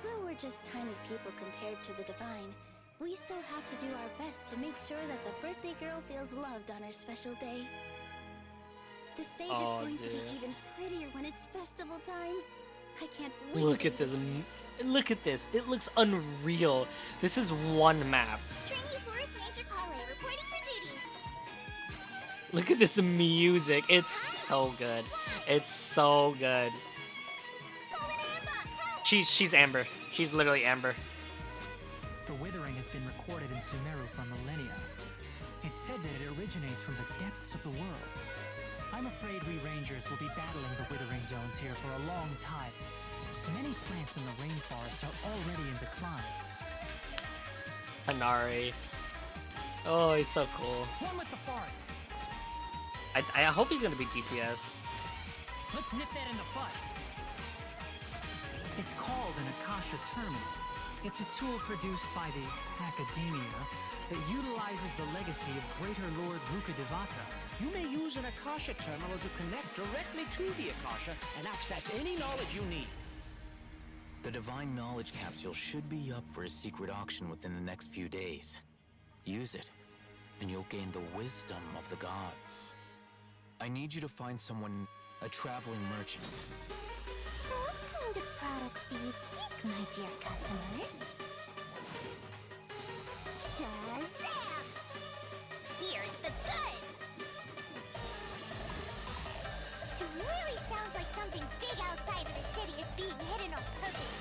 There were just tiny people compared to the divine. We still have to do our best to make sure that the birthday girl feels loved on her special day. The stage is going to be even prettier when it's festival time. I can't wait. Look at this. Look at this. It looks unreal. This is one map. Trainee Forest Ranger Conway reporting for duty. Look at this music. It's so good. It's so good. She's Amber. She's literally Amber. The withering has been recorded in Sumeru for millennia. It's said that it originates from the depths of the world. I'm afraid we rangers will be battling the withering zones here for a long time. Many plants in the rainforest are already in decline. Hanari. Oh, he's so cool. One with the forest. I hope he's gonna be DPS. Let's nip that in the bud. It's called an Akasha Terminal. It's a tool produced by the Academia that utilizes the legacy of Greater Lord Rukkhadevata. You may use an Akasha terminal to connect directly to the Akasha and access any knowledge you need. The Divine Knowledge Capsule should be up for a secret auction within the next few days. Use it, and you'll gain the wisdom of the gods. I need you to find someone, a traveling merchant. What kind of products do you seek, my dear customers? Shazam! Here's the goods! It really sounds like something big outside of the city is being hidden on purpose.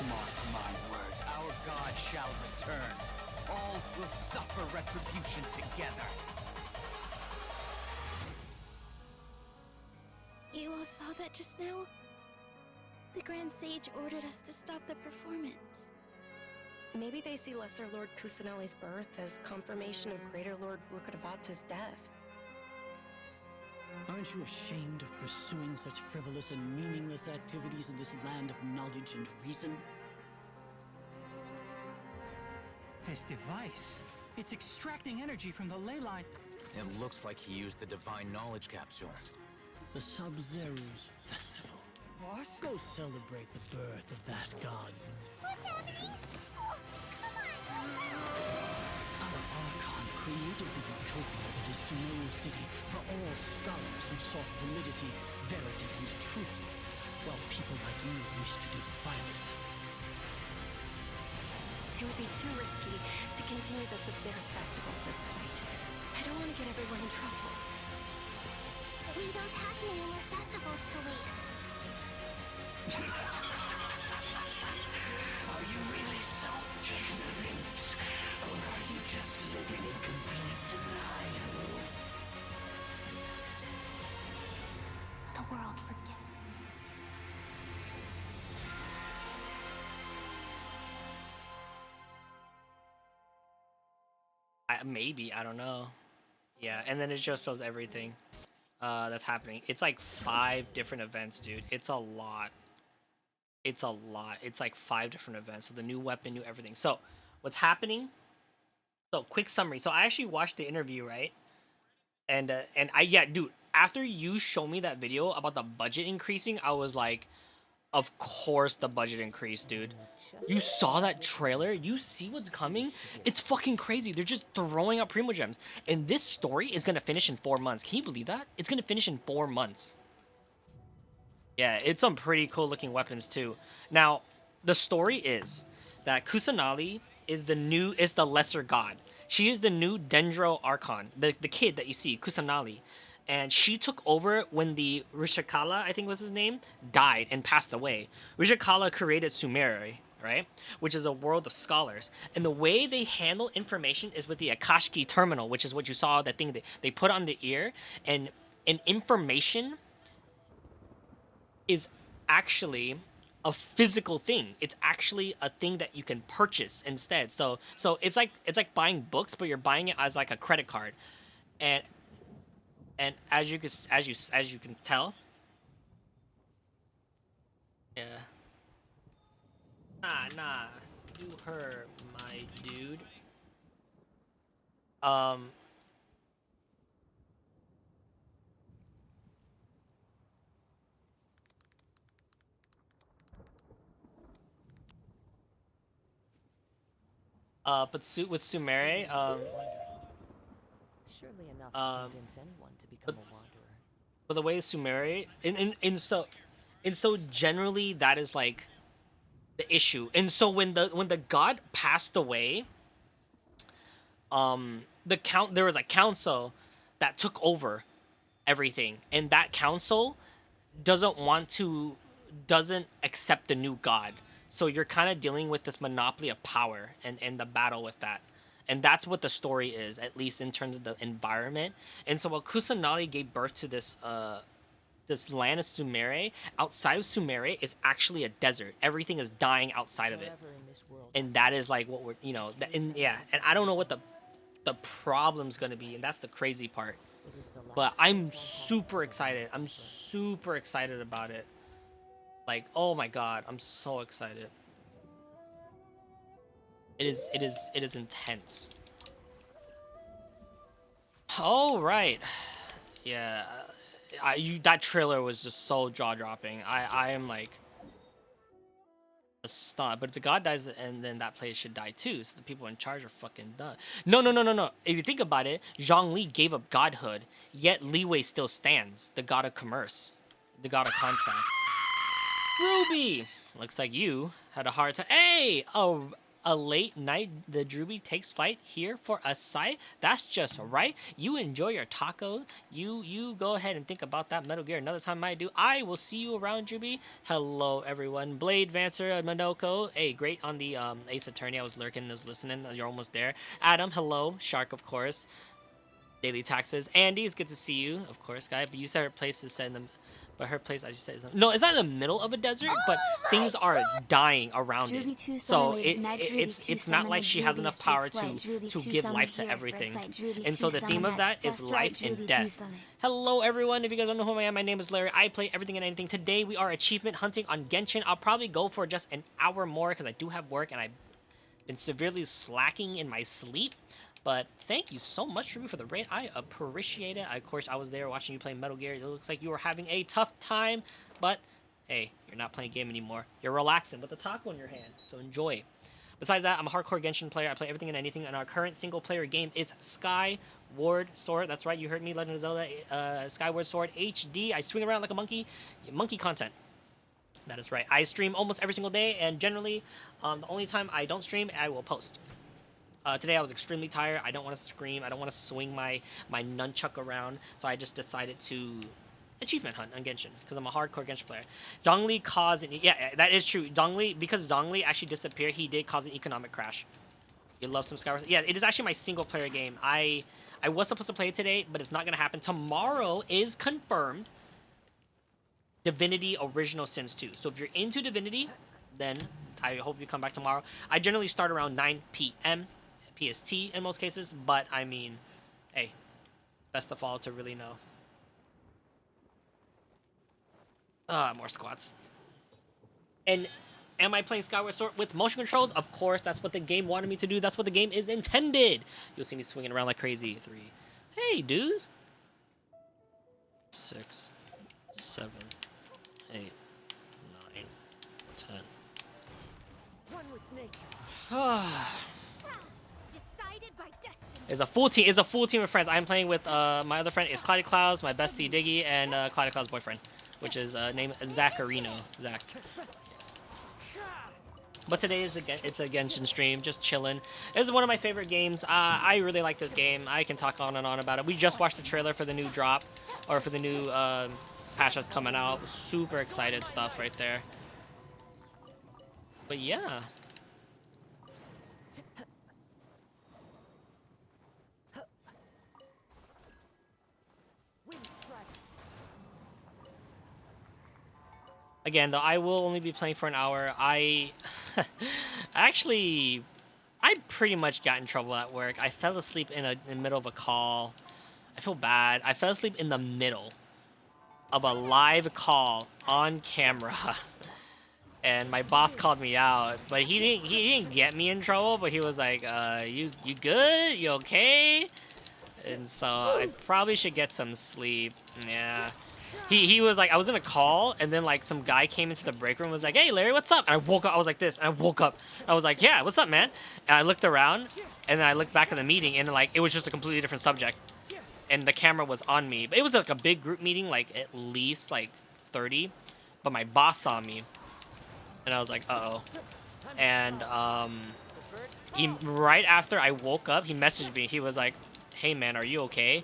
Mark my words, our god shall return. All will suffer retribution together. You all saw that just now? The Grand Sage ordered us to stop the performance. Maybe they see Lesser Lord Kusanali's birth as confirmation of Greater Lord Rukkhadevata's death. Aren't you ashamed of pursuing such frivolous and meaningless activities in this land of knowledge and reason? This device, it's extracting energy from the ley line. It looks like he used the Divine Knowledge Capsule. The Sub-Zero's festival. Boss? Go celebrate the birth of that god. What's happening? Oh, come on! Our Archon created the utopia that is Sumeru City for all scholars who sought validity, verity, and truth, while people like you wish to defile it. It would be too risky to continue the Sub-Zero's festival at this point. I don't want to get everyone in trouble. We don't have many more festivals to waste. Are you really so ignorant? Or are you just living in complete denial? The world forget. Maybe, I don't know. Yeah, and then it just shows everything that's happening. It's like 5 different events, dude. It's a lot. It's a lot. It's like 5 different events. So the new weapon, new everything. So what's happening? So quick summary. So I actually watched the interview, right? And yeah, dude, after you showed me that video about the budget increasing, I was like, of course the budget increased, dude. You saw that trailer? You see what's coming? It's fucking crazy. They're just throwing out Primo Gems. And this story is going to finish in 4 months. Can you believe that? It's going to finish in 4 months. Yeah, it's some pretty cool looking weapons too. Now, the story is that Kusanali is the lesser god. She is the new Dendro Archon, the kid that you see, Kusanali. And she took over when the Rishikala, I think was his name, died and passed away. Rishikala created Sumeru, right? Which is a world of scholars. And the way they handle information is with the Akashki terminal, which is what you saw, that thing that they put on the ear. And information is actually a physical thing. It's actually a thing that you can purchase instead. So it's like buying books, but you're buying it as like a credit card. And as you can tell, yeah. Nah, you her, my dude. but with Sumere, Surely enough to um, convince anyone to become but, a wanderer. but the way Sumere, and so generally that is like the issue. And so when the god passed away, there was a council that took over everything, and that council doesn't accept the new god. So you're kind of dealing with this monopoly of power and the battle with that. And that's what the story is, at least in terms of the environment. And so while Kusanali gave birth to this land of Sumere, outside of Sumere is actually a desert. Everything is dying outside of it. And that is like what we're, and I don't know what the problem's gonna be, and that's the crazy part. But I'm super excited. I'm super excited about it. Like, oh my god, I'm so excited. It is intense. Oh right. Yeah. That trailer was just so jaw-dropping. I am like stunned. But if the god dies, and then that place should die too. So the people in charge are fucking done. No. If you think about it, Zhongli gave up godhood, yet Li Wei still stands. The god of commerce, the god of contract. Ruby, looks like you had a hard time. Hey, a late night, the Druby takes flight here for a sight. That's just right. You enjoy your taco. You go ahead and think about that Metal Gear another time I do. I will see you around, Druby. Hello, everyone. Blade Vancer, Monoko. Hey, great on the Ace Attorney. I was lurking, was listening. You're almost there. Adam, hello. Shark, of course. Daily Taxes. Andy, it's good to see you, of course, guy. But you said her place is set in the... But her place, I just said, no, it's not in the middle of a desert, but things are dying around it. So it's not like she has enough power to give life to everything. And so the theme of that is life and death. Hello, everyone. If you guys don't know who I am, my name is Larry. I play everything and anything. Today, we are achievement hunting on Genshin. I'll probably go for just an hour more because I do have work and I've been severely slacking in my sleep. But thank you so much, Ruby, for the raid. I appreciate it. Of course, I was there watching you play Metal Gear. It looks like you were having a tough time, but hey, you're not playing a game anymore. You're relaxing with the taco in your hand, so enjoy. Besides that, I'm a hardcore Genshin player. I play everything and anything, and our current single-player game is Skyward Sword. That's right, you heard me, Legend of Zelda, Skyward Sword HD. I swing around like a monkey. Monkey content. That is right. I stream almost every single day, and generally, the only time I don't stream, I will post. Today I was extremely tired. I don't want to scream. I don't want to swing my nunchuck around. So I just decided to achievement hunt on Genshin because I'm a hardcore Genshin player. Zhongli caused yeah, that is true. Because Zhongli actually disappeared, he did cause an economic crash. You love some Skyward? Yeah, it is actually my single player game. I was supposed to play it today, but it's not gonna happen. Tomorrow is confirmed. Divinity Original Sins 2. So if you're into Divinity, then I hope you come back tomorrow. I generally start around 9 p.m. PST in most cases, but I mean, hey, it's best of all to really know. More squats. And am I playing Skyward Sword with motion controls? Of course, that's what the game wanted me to do. That's what the game is intended. You'll see me swinging around like crazy. 3. Hey, dude. 6, 7, 8, 9, 10. One with nature. It's a full team. It's a full team of friends. I'm playing with my other friend is Cloudy Clouds, my bestie Diggy, and Cloudy Clouds' boyfriend, which is named Zacharino. Zach. Yes. But today is it's a Genshin stream, just chilling. This is one of my favorite games. I really like this game. I can talk on and on about it. We just watched the trailer for the new drop, or for the new patch that's coming out. Super excited stuff right there. But yeah. Again, though, I will only be playing for an hour. I pretty much got in trouble at work. I fell asleep in the middle of a call. I feel bad. I fell asleep in the middle of a live call on camera. And my boss called me out, but he didn't get me in trouble, but he was like, you good? You okay? And so I probably should get some sleep. Yeah. He was like, I was in a call, and then like some guy came into the break room and was like, "Hey Larry, what's up?" And I woke up. I was like this, and I woke up. I was like, "Yeah, what's up, man?" And I looked around, and then I looked back at the meeting, and like it was just a completely different subject, and the camera was on me. But it was like a big group meeting, like at least like 30. But my boss saw me, and I was like, "Uh-oh." And he right after I woke up, he messaged me. He was like, "Hey man, are you okay?"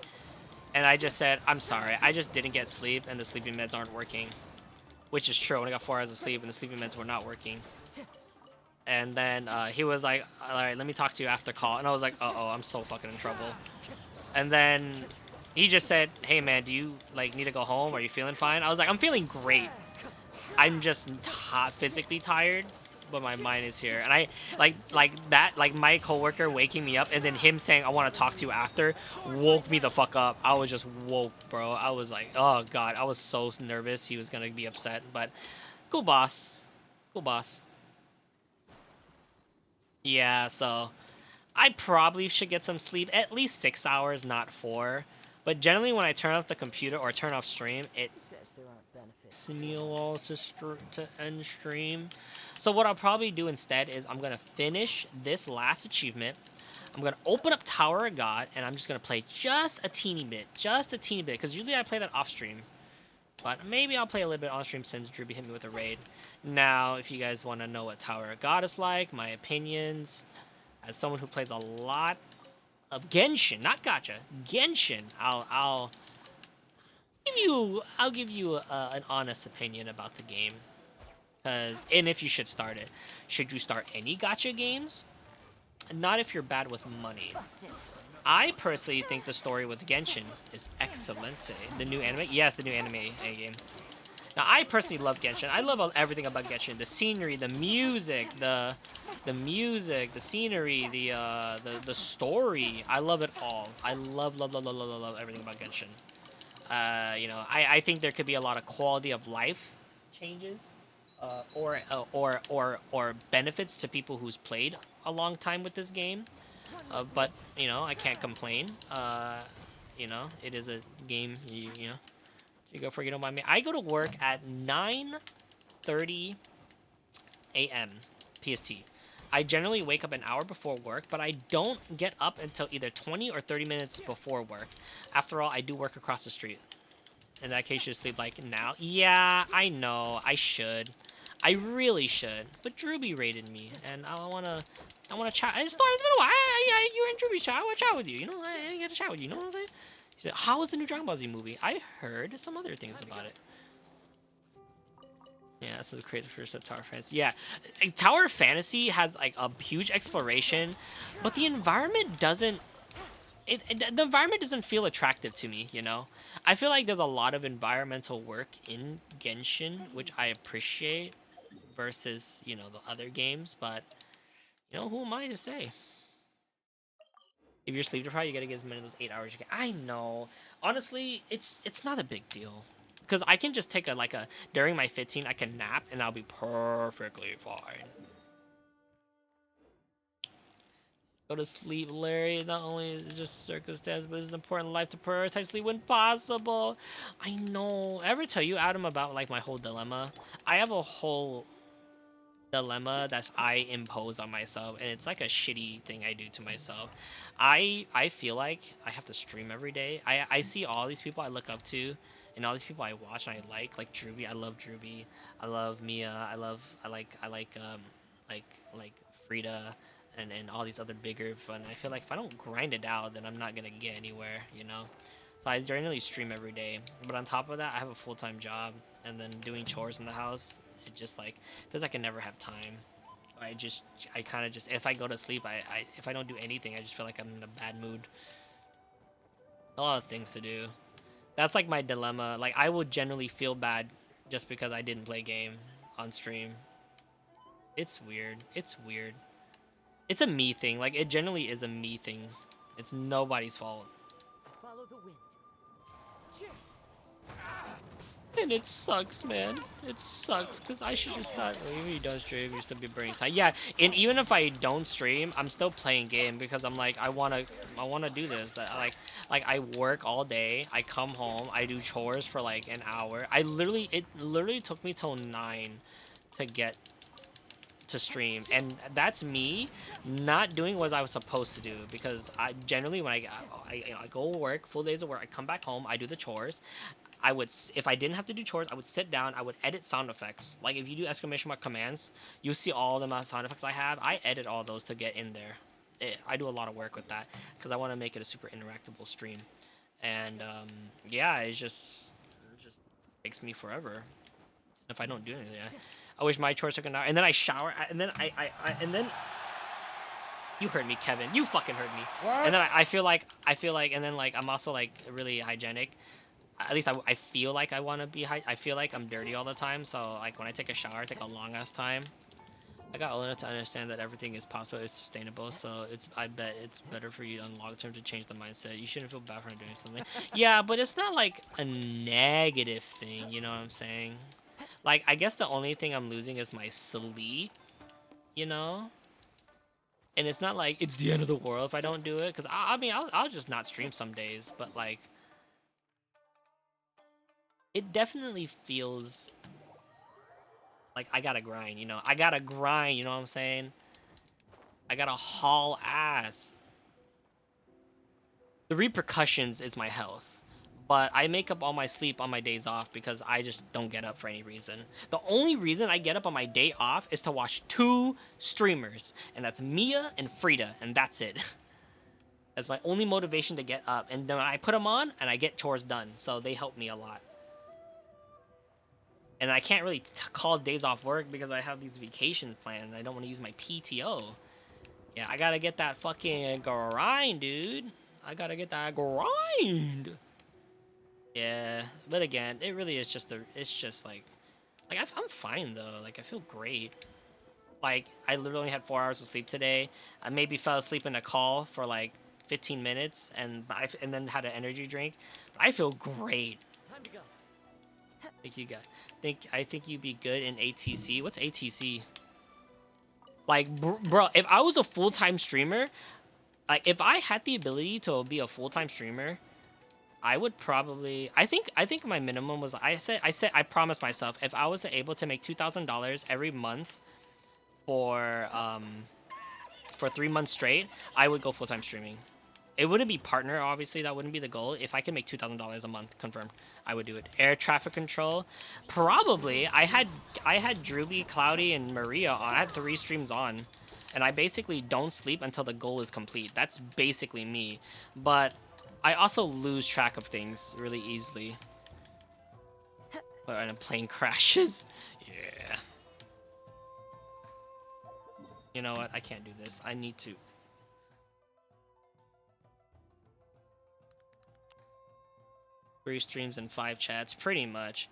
And I just said, "I'm sorry. I just didn't get sleep, and the sleeping meds aren't working." Which is true. I only got 4 hours of sleep, and the sleeping meds were not working. And then he was like, "All right, let me talk to you after call." And I was like, "Uh-oh, I'm so fucking in trouble." And then he just said, "Hey man, do you like need to go home? Are you feeling fine?" I was like, "I'm feeling great. I'm just physically tired, but my mind is here." And I like my coworker waking me up, and then him saying, "I want to talk to you after," woke me the fuck up. I was just woke, bro. I was like, oh god, I was so nervous he was gonna be upset. But cool boss, cool boss. Yeah, so I probably should get some sleep, at least 6 hours, not 4. But generally, when I turn off the computer or turn off stream, it Says there aren't benefits. takes me a while to end stream. So what I'll probably do instead is I'm gonna finish this last achievement. I'm gonna open up Tower of God, and I'm just gonna play just a teeny bit, because usually I play that off stream. But maybe I'll play a little bit on stream since Drewby hit me with a raid. Now, if you guys want to know what Tower of God is like, my opinions, as someone who plays a lot of Genshin, not Gacha, Genshin, I'll give you an honest opinion about the game. And if you should start it, should you start any Gacha games? Not if you're bad with money. I personally think the story with Genshin is excellent. The new anime, yes, the new anime game. Now, I personally love Genshin. I love everything about Genshin: the scenery, the music, the scenery, the story. I love it all. I love everything about Genshin. You know, I think there could be a lot of quality of life changes, or benefits to people who's played a long time with this game. But you know, I can't complain. You know, it is a game. You know, you go for it, you don't mind me. I go to work at 9:30 a.m. PST. I generally wake up an hour before work, but I don't get up until either 20 or 30 minutes before work. After all, I do work across the street. In that case, you should sleep like now. Yeah, I know. I should. I really should. But Drewby raided me, and I wanna chat. It's been a while. Yeah, you're in Drewby's chat. I wanna chat with you. You know, I get to chat with you. You know what I'm saying? He said, "How was the new Dragon Ball Z movie?" I heard some other things about it. Yeah, so creative first of Tower Fantasy. Yeah, Tower Fantasy has like a huge exploration, but the environment doesn't. The environment doesn't feel attractive to me, you know? I feel like there's a lot of environmental work in Genshin, which I appreciate, versus, you know, the other games, but, you know, who am I to say? If you're sleep deprived, you gotta get as many of those 8 hours you can. I know. Honestly, it's not a big deal. Because I can just take during my 15, I can nap, and I'll be perfectly fine. Go to sleep, Larry. Not only is it just circumstance, but it's important in life to prioritize sleep when possible. I know. Ever tell you, Adam, about like my whole dilemma? I have a whole dilemma that I impose on myself, and it's like a shitty thing I do to myself. I feel like I have to stream every day. I see all these people I look up to, and all these people I watch and I like Drewby. I love Drewby. I love Mia. I like Frida, and all these other bigger fun. I feel like if I don't grind it out, then I'm not gonna get anywhere, you know. So I generally stream every day, but on top of that, I have a full-time job, and then doing chores in the house. It just like feels like I never have time. So I kind of just, if I go to sleep, if I don't do anything, I just feel like I'm in a bad mood. A lot of things to do. That's like my dilemma. Like I would generally feel bad just because I didn't play game on stream. It's weird. It's weird. It's a me thing. Like it generally is a me thing. It's nobody's fault. Follow the wind. and it sucks, man. It sucks because I should just not. Well, even if you don't stream, you still be burning time. Yeah, and even if I don't stream, I'm still playing game because I'm like, I wanna do this. That like I work all day. I come home. I do chores for like an hour. It literally took me till 9 to get to stream, and that's me not doing what I was supposed to do, because I generally when I go work full days of work, I come back home, I do the chores. If I didn't have to do chores, I would sit down, I would edit sound effects. Like if you do exclamation mark commands, you see all the amount of sound effects I have. I edit all those to get in there. I do a lot of work with that because I want to make it a super interactable stream. And yeah, it just takes me forever if I don't do anything. I wish my chores took an hour, and then I shower, and then and then you heard me, Kevin. You fucking heard me. What? And then I feel like, and then like I'm also like really hygienic. At least I feel like I want to be I feel like I'm dirty all the time. So like when I take a shower, I take a long ass time. I got old enough to understand that everything is possible, it's sustainable. So I bet it's better for you on long term to change the mindset. You shouldn't feel bad for doing something. Yeah, but it's not like a negative thing. You know what I'm saying? Like I guess the only thing I'm losing is my sleep. You know? And it's not like it's the end of the world if I don't do it, because I mean I'll just not stream some days, but like it definitely feels like I gotta grind, you know? I gotta grind, you know what I'm saying? I gotta haul ass. The repercussions is my health, but I make up all my sleep on my days off because I just don't get up for any reason. The only reason I get up on my day off is to watch 2 streamers, and that's Mia and Frida, and that's it. That's my only motivation to get up, and then I put them on and I get chores done, so they help me a lot. And I can't really call days off work because I have these vacations planned and I don't want to use my PTO. Yeah, I gotta get that fucking grind, dude. I gotta get that grind. Yeah, but again, it really is just it's just like I'm fine though. Like I feel great. Like I literally had 4 hours of sleep today. I maybe fell asleep in a call for like 15 minutes and then had an energy drink. But I feel great. Time to go. I think you'd be good in ATC. What's ATC? Like, bro, if I was a full-time streamer, like if I had the ability to be a full-time streamer, I would probably. I think my minimum was. I promised myself if I was able to make $2,000 every month for 3 months straight, I would go full-time streaming. It wouldn't be partner, obviously. That wouldn't be the goal. If I could make $2,000 a month, confirmed, I would do it. Air traffic control, probably. I had Druby, Cloudy, and Maria on. I had 3 streams on, and I basically don't sleep until the goal is complete. That's basically me. But I also lose track of things really easily. When a plane crashes, yeah. You know what? I can't do this. I need to. 3 streams and 5 chats, pretty much.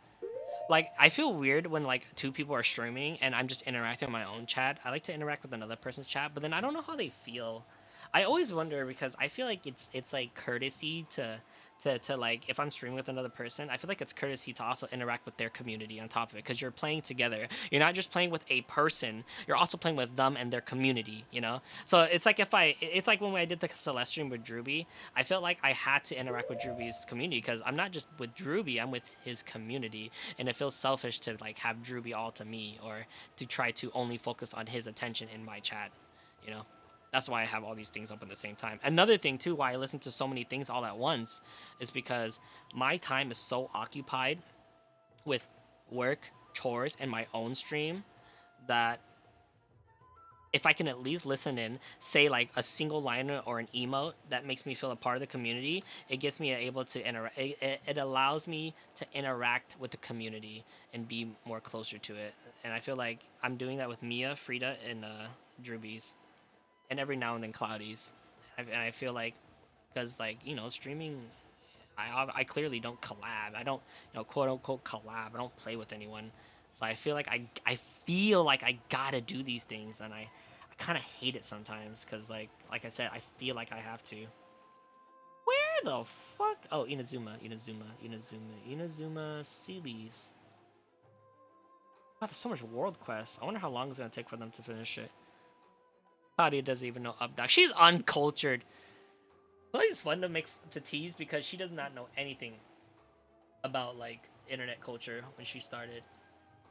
Like, I feel weird when, like, 2 people are streaming and I'm just interacting with my own chat. I like to interact with another person's chat, but then I don't know how they feel. I always wonder because I feel like it's like courtesy to like if I'm streaming with another person, I feel like it's courtesy to also interact with their community on top of it because you're playing together. You're not just playing with a person, you're also playing with them and their community, you know? So it's like it's like when I did the Celeste stream with Druby, I felt like I had to interact with Druby's community because I'm not just with Druby, I'm with his community, and it feels selfish to like have Druby all to me or to try to only focus on his attention in my chat, you know? That's why I have all these things up at the same time. Another thing, too, why I listen to so many things all at once is because my time is so occupied with work, chores, and my own stream that if I can at least listen in, say like a single liner or an emote that makes me feel a part of the community, it gets me able to interact. It allows me to interact with the community and be more closer to it. And I feel like I'm doing that with Mia, Frida, and Drewbies. And every now and then Cloudy's. And I feel like, because like, you know, streaming, I clearly don't collab. I don't, you know, quote unquote collab. I don't play with anyone. So I feel like I feel like I gotta do these things, and I kind of hate it sometimes because like I said, I feel like I have to. Where the fuck? Oh, Inazuma Sealies. Wow, there's so much world quests. I wonder how long it's gonna take for them to finish it. Claudia doesn't even know Updog. She's uncultured. Claudia's fun to tease because she does not know anything about like internet culture when she started.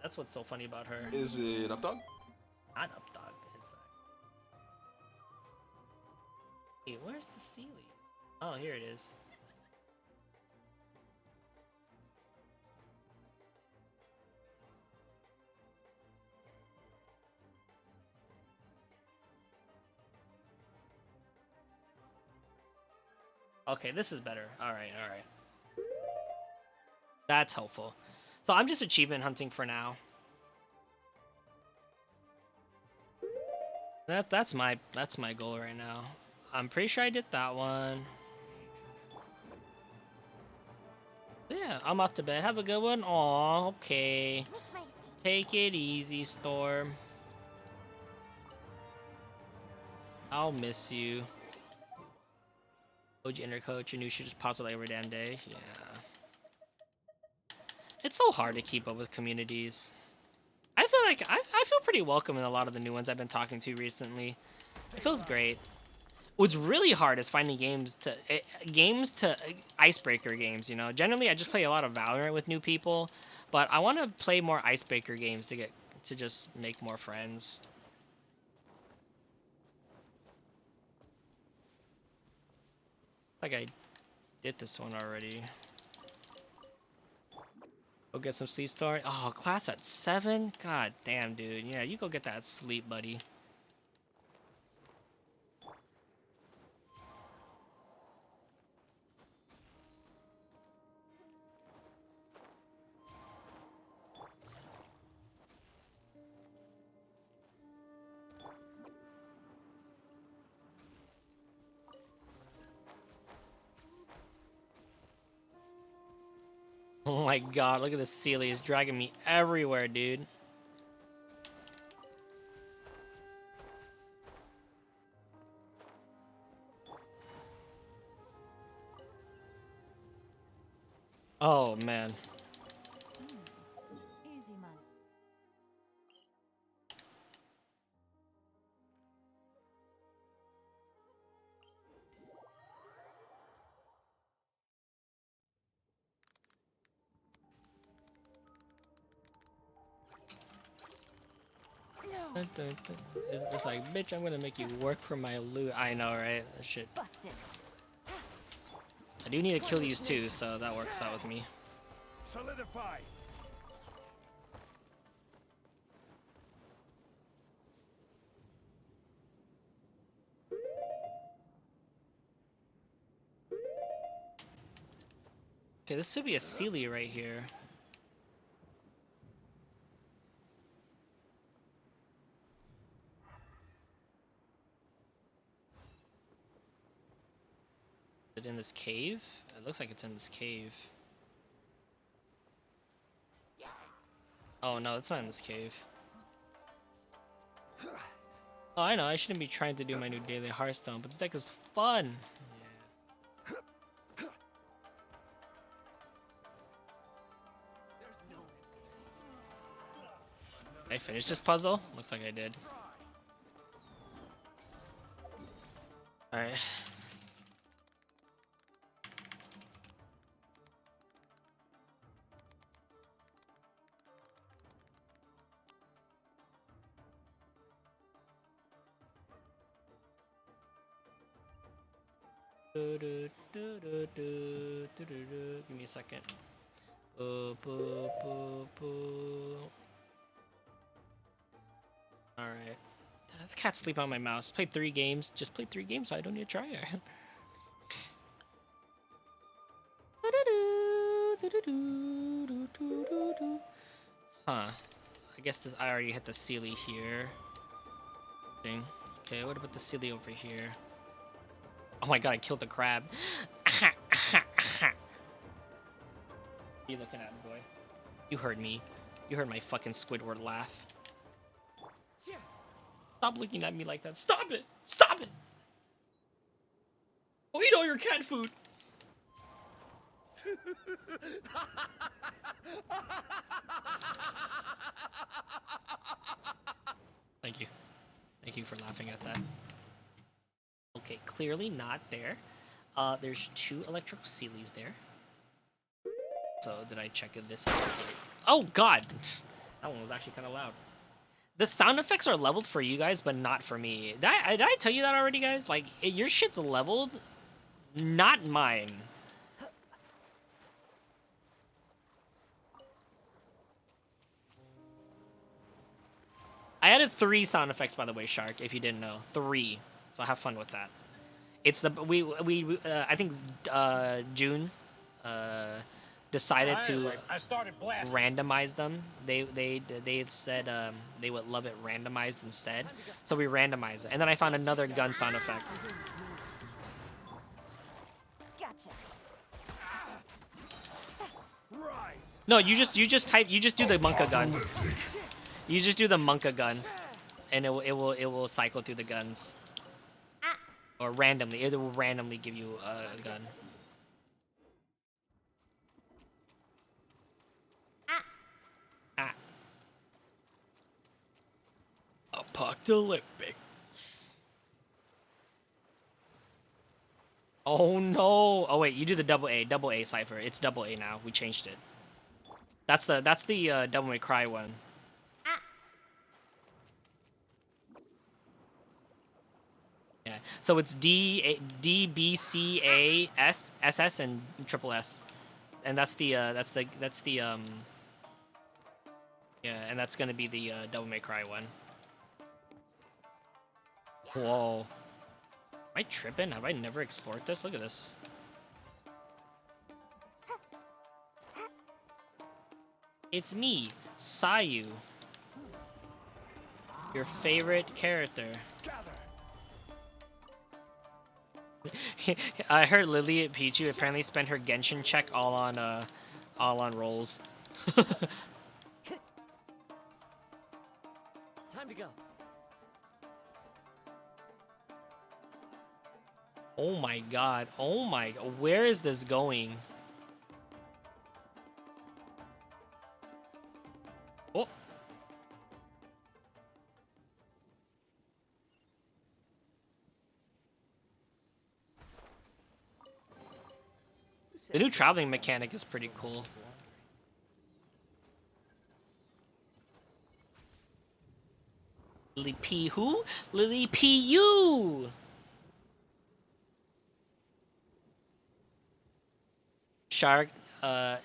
That's what's so funny about her. Is it Updog? Not Updog, in fact. Hey, where's the Sealy? Oh, here it is. Okay, this is better. Alright, alright. That's helpful. So I'm just achievement hunting for now. That's my goal right now. I'm pretty sure I did that one. Yeah, I'm off to bed. Have a good one. Aw, okay. Take it easy, Storm. I'll miss you. OG Intercoach, your new shit just pops up like every damn day. Yeah. It's so hard to keep up with communities. I feel like I feel pretty welcome in a lot of the new ones I've been talking to recently. It feels great. What's really hard is finding games to icebreaker games, you know. Generally, I just play a lot of Valorant with new people, but I want to play more icebreaker games to just make more friends. Like I did this one already. Go get some sleep, Story. Oh, class at 7? God damn, dude. Yeah, you go get that sleep, buddy. Oh my god, look at this Sealy. It's dragging me everywhere, dude. Oh, man. Easy money. It's like, bitch, I'm gonna make you work for my loot. I know, right? That shit. Busted. I do need to kill these too, so that works out with me. Solidify. Okay, this should be a Sealy right here. Is it in this cave? It looks like it's in this cave. Oh no, it's not in this cave. Oh, I know, I shouldn't be trying to do my new daily Hearthstone, but this deck is fun! Did I finish this puzzle? Looks like I did. Alright. Give me a second. Alright. This cat sleep on my mouse. Played 3 games. Just played 3 games, so I don't need to try it. Huh. I guess this I already hit the Sealy here. Thing. Okay, what about the Sealy over here? Oh my god, I killed the crab. What are you looking at, boy? You heard me. You heard my fucking Squidward laugh. Stop looking at me like that. Stop it! Stop it! Oh, eat all your cat food! Thank you. Thank you for laughing at that. Okay, clearly not there. There's 2 electrical Sealies there. So did I check if this? Oh God, that one was actually kind of loud. The sound effects are leveled for you guys, but not for me. Did I tell you that already, guys? Like, your shit's leveled, not mine. I added 3 sound effects, by the way, Shark, if you didn't know. 3. So have fun with that. It's the I think June decided to randomize them. They had said they would love it randomized instead. So we randomized it. And then I found another gun sound effect. Gotcha. No, you just do the Monka gun. You just do the Monka gun, and it will cycle through the guns. Or randomly, it will randomly give you a gun. Apocalyptic. Oh no! Oh wait, you do the double A cipher. It's double A now. We changed it. That's the Devil May Cry one. Yeah. So it's D B C A S S S and triple S, and that's the yeah, and that's gonna be the Devil May Cry one. Whoa. Am I tripping? Have I never explored this? Look at this. It's me, Sayu. Your favorite character. I heard Lily at Pichu apparently spent her Genshin check all on rolls. Time to go. Oh my god. Oh my, where is this going? Oh. The new traveling mechanic is pretty cool. Lily P who? Lily P U. Shark,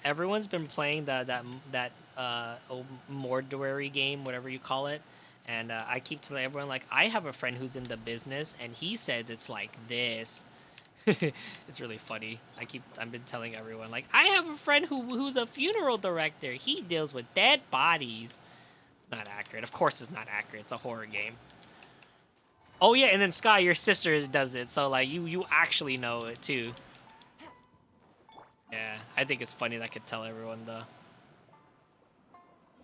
everyone's been playing that mortuary game, whatever you call it, and I keep telling everyone, like, I have a friend who's in the business, and he said it's like this. It's really funny. I've been telling everyone, like, I have a friend who's a funeral director. He deals with dead bodies. It's not accurate. Of course it's not accurate. It's a horror game. Oh yeah, and then Sky, your sister does it, so like you actually know it too. Yeah, I think it's funny that I could tell everyone though.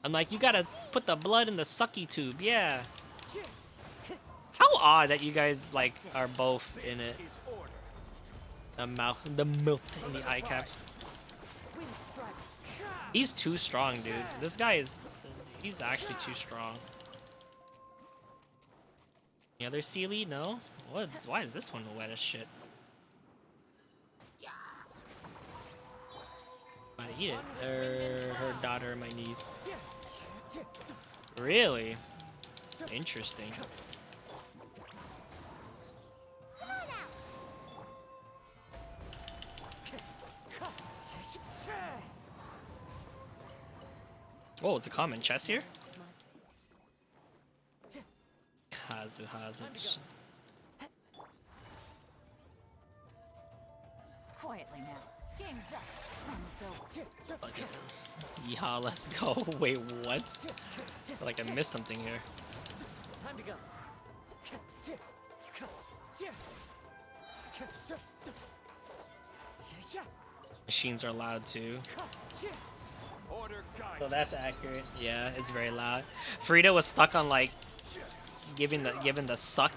I'm like, you gotta put the blood in the sucky tube, yeah. How odd that you guys like are both in it. The mouth in the eye caps. He's too strong, dude. This guy he's actually too strong. The other Sealy? No? What? Why is this one wet as shit? I eat it. Her daughter, my niece. Really? Interesting. Oh, it's a common chest here? Kazuhaza. Quietly now. Game's up. Okay. Yeehaw, let's go. Wait, what? I feel like I missed something here. Time to go. Machines are loud too. So that's accurate. Yeah, it's very loud. Frida was stuck on like giving the suck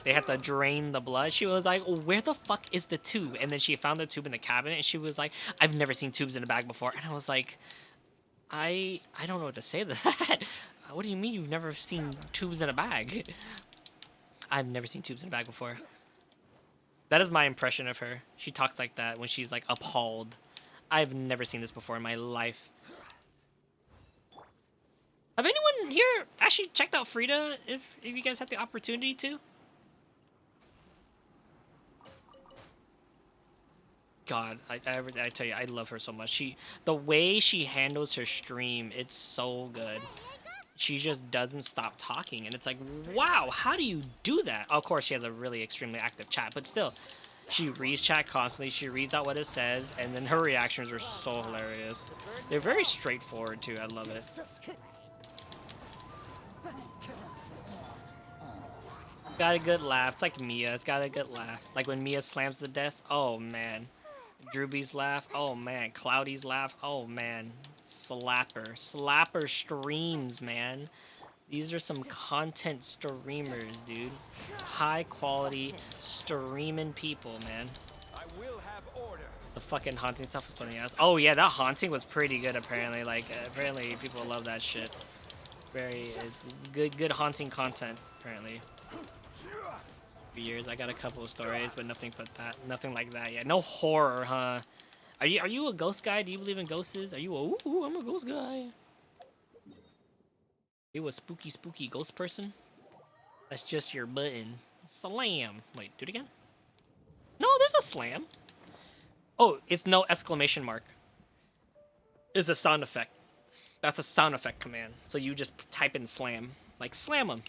They had to drain the blood. She was like, where the fuck is the tube? And then she found the tube in the cabinet, and she was like, I've never seen tubes in a bag before. And I was like, I don't know what to say to that. What do you mean you've never seen tubes in a bag? I've never seen tubes in a bag before. That is my impression of her. She talks like that when she's like appalled. I've never seen this before in my life. Have anyone here actually checked out Frida if you guys had the opportunity to? God, I tell you, I love her so much. The way she handles her stream, it's so good. She just doesn't stop talking, and it's like, wow, how do you do that? Of course, she has a really extremely active chat, but still, she reads chat constantly. She reads out what it says, and then her reactions are so hilarious. They're very straightforward too. I love it. Got a good laugh. It's like Mia. It's got a good laugh. Like when Mia slams the desk. Oh man. Drewby's laugh. Oh man. Cloudy's laugh. Oh man. Slapper streams, man. These are some content streamers, dude. High quality streaming people, man. I will have order. The fucking haunting stuff was something else. Oh yeah, that haunting was pretty good apparently. Like apparently people love that shit. It's good haunting content apparently. For years I got a couple of stories, but nothing like that yet. No horror, huh? Are you a ghost guy? Do you believe in ghosts? Are you ooh, I'm a ghost guy? Are you a spooky ghost person? That's just your button. Slam. Wait, do it again? No, there's a slam. Oh, it's no exclamation mark. It's a sound effect. That's a sound effect command. So you just type in slam. Like slam them.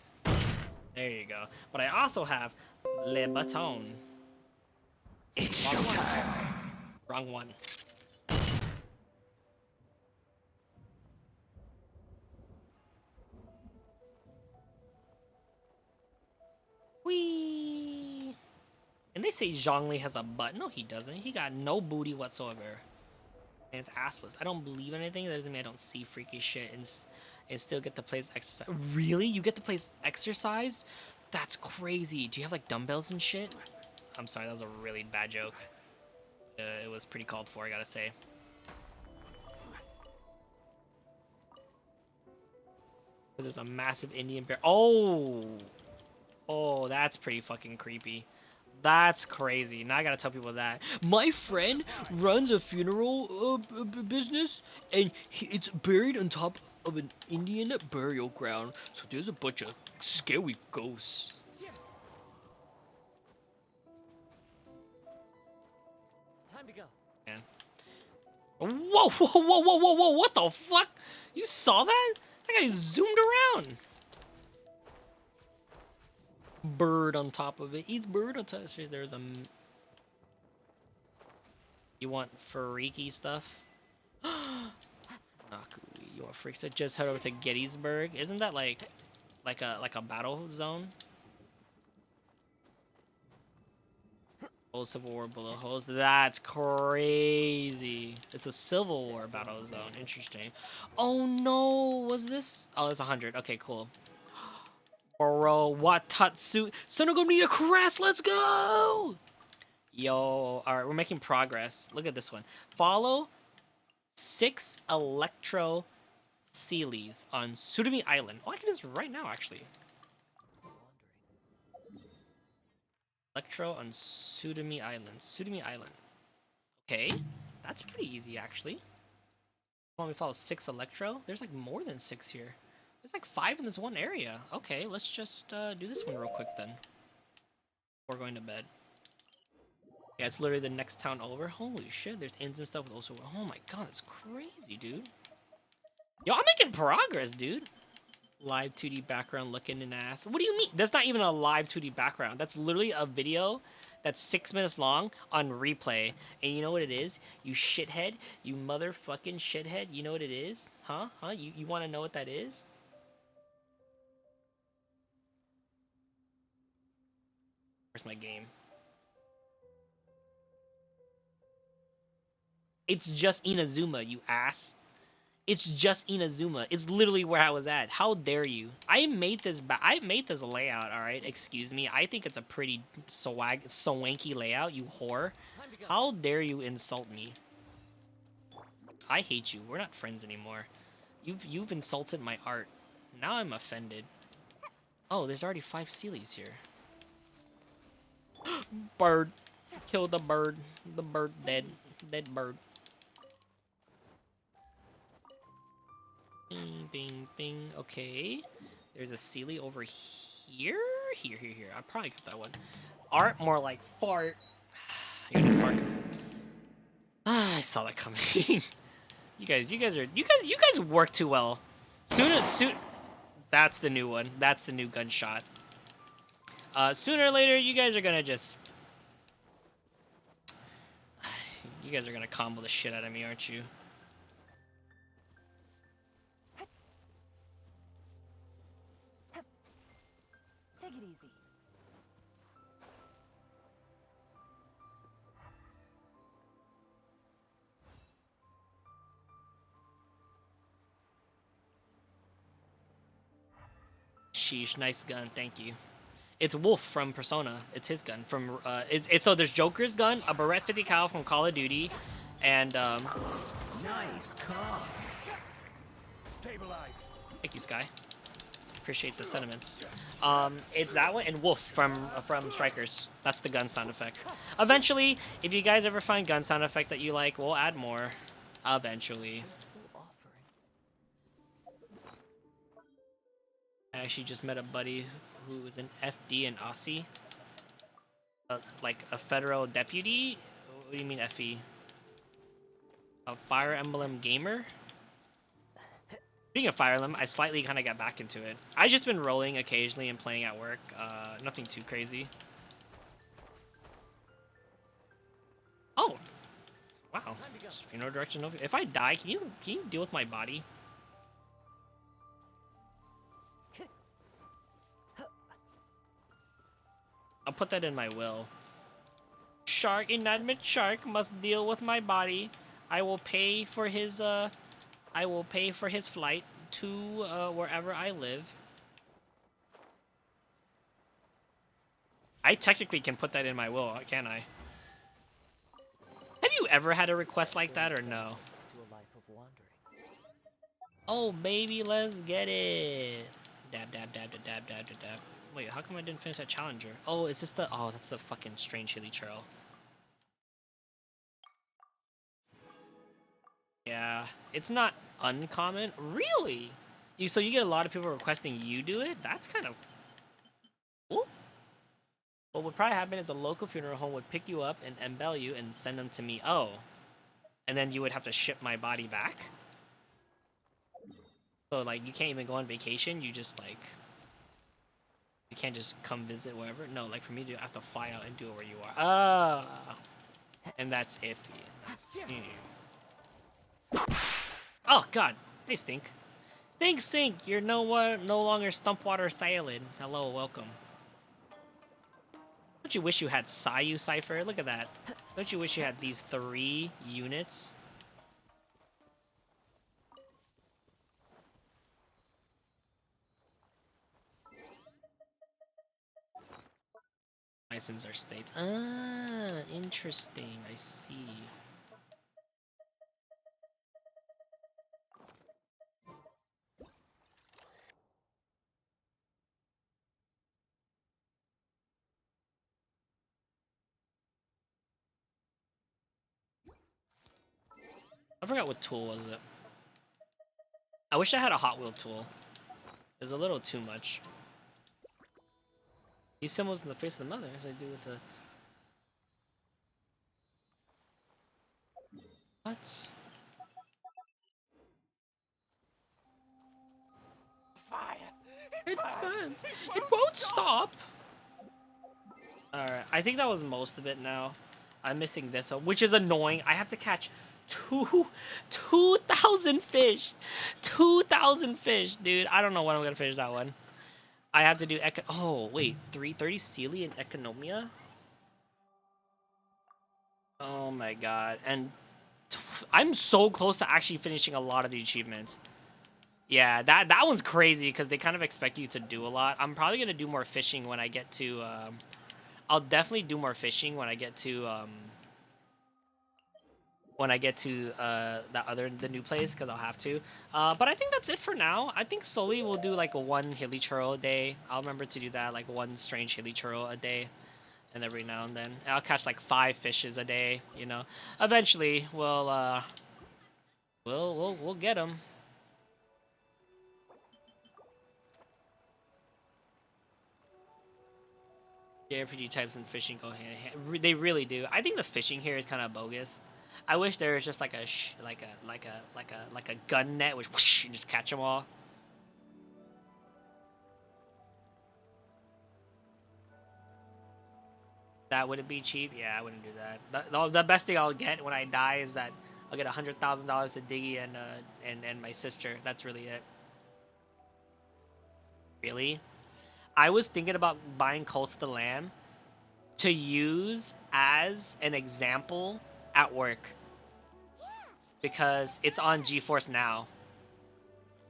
There you go. But I also have Le Baton. It's showtime. Wrong one. Whee! And they say Zhongli has a butt. No, he doesn't. He got no booty whatsoever. And it's assless. I don't believe anything. That doesn't mean I don't see freaky shit and still get to play exercise. Really? You get to play exercise? That's crazy. Do you have like dumbbells and shit? I'm sorry, that was a really bad joke. It was pretty called for, I gotta say. There's a massive Indian bear. Oh, that's pretty fucking creepy. That's crazy. Now I gotta tell people that. My friend runs a funeral business, and it's buried on top of an Indian burial ground. So there's a bunch of scary ghosts. Time to go. Yeah. Whoa! What the fuck? You saw that? That guy zoomed around. Bird on top of it. Eats bird on top. There's a. You want freaky stuff? You want freaks? So just head over to Gettysburg. Isn't that like a battle zone? Civil War bullet holes. That's crazy. It's a Civil War battle zone. Interesting. Oh no, was this? Oh, it's 100. Okay, cool. Bro, Watatsu. Senogamiya Crest, let's go! Yo, alright, we're making progress. Look at this one. Follow 6 Electro Sealies on Surumi Island. Oh, I can do this right now, actually. Electro on Surumi Island. Surumi Island. Okay, that's pretty easy, actually. Want me to follow 6 Electro? There's like more than 6 here. There's like 5 in this one area. Okay, let's just do this one real quick then. Before going to bed. Yeah, it's literally the next town over. Holy shit, there's inns and stuff with also. Oh my god, that's crazy, dude. Yo, I'm making progress, dude. Live 2D background looking an ass. What do you mean? That's not even a live 2D background. That's literally a video that's 6 minutes long on replay. And you know what it is? You shithead. You motherfucking shithead. You know what it is? Huh? You want to know what that is? Where's my game? It's just Inazuma, you ass. It's just Inazuma. It's literally where I was at. How dare you? I made this layout, all right? Excuse me. I think it's a pretty swanky layout, you whore. How dare you insult me? I hate you. We're not friends anymore. You've insulted my art. Now I'm offended. Oh, there's already 5 Sealies here. Bird. Kill the bird. The bird dead. Dead bird. Bing, bing, bing. Okay. There's a Sealy over here? Here. I probably got that one. Art, more like fart. You're gonna fart. I saw that coming. you guys work too well. Soon. That's the new one. That's the new gunshot. Sooner or later, you guys are gonna just. You guys are gonna combo the shit out of me, aren't you? Take it easy. Sheesh, nice gun, thank you. It's Wolf from Persona. It's his gun from. It's so there's Joker's gun, a Barrett 50 cal from Call of Duty, and Nice car. Stabilize. Thank you, Sky. Appreciate the sentiments. It's that one and Wolf from Strikers. That's the gun sound effect. Eventually, if you guys ever find gun sound effects that you like, we'll add more. Eventually. I actually just met a buddy who was an FD in Aussie. Like a federal deputy? What do you mean FE? A Fire Emblem gamer? Speaking of Fire Emblem, I slightly kind of got back into it. I just been rolling occasionally and playing at work. Nothing too crazy. Oh, wow. Funeral direction over. If I die, can you deal with my body? I'll put that in my will. Shark, inanimate shark, must deal with my body. I will pay for his flight to wherever I live. I technically can put that in my will, can't I? Have you ever had a request like that or no? Oh baby, let's get it. Dab. Wait, how come I didn't finish that challenger? Oh, is this the... Oh, that's the fucking strange hilly trail. Yeah, it's not uncommon. Really? So you get a lot of people requesting you do it? That's kind of cool. What would probably happen is a local funeral home would pick you up and embell you and send them to me. Oh. And then you would have to ship my body back? So, like, you can't even go on vacation? You just, like... You can't just come visit wherever? No, like, for me to have to fly out and do it where you are. Oh. And that's iffy. Oh, God. They stink. Stink. You're no longer Stumpwater Salad. Hello, welcome. Don't you wish you had Sayu Cypher? Look at that. Don't you wish you had these 3 units? License our states. Ah, interesting. I see. I forgot what tool was it. I wish I had a Hot Wheel tool. It was a little too much. These symbols in the face of the mother, as I do with the... What? Fire! It burns! It won't stop! Alright, I think that was most of it now. I'm missing this one, which is annoying. I have to catch 2,000 fish. 2,000 fish, dude. I don't know when I'm gonna finish that one. I have to do oh, wait. 330 Sealy and Economia? Oh my god. And I'm so close to actually finishing a lot of the achievements. Yeah, that one's crazy because they kind of expect you to do a lot. I'm probably gonna do more fishing when I get to. I'll definitely do more fishing when I get to. The new place, because I'll have to. But I think that's it for now. I think slowly we'll do like a one hilly churro a day. I'll remember to do that, like one strange hilly churro a day, and every now and then I'll catch like 5 fishes a day. You know, eventually we'll get them. JRPG types and fishing go hand in hand. They really do. I think the fishing here is kind of bogus. I wish there was just like a gun net which whoosh, and just catch them all. That wouldn't be cheap. Yeah, I wouldn't do that. The best thing I'll get when I die is that I'll get $100,000 to Diggy and my sister. That's really it. Really? I was thinking about buying Cult of the Lamb to use as an example at work because it's on GeForce Now,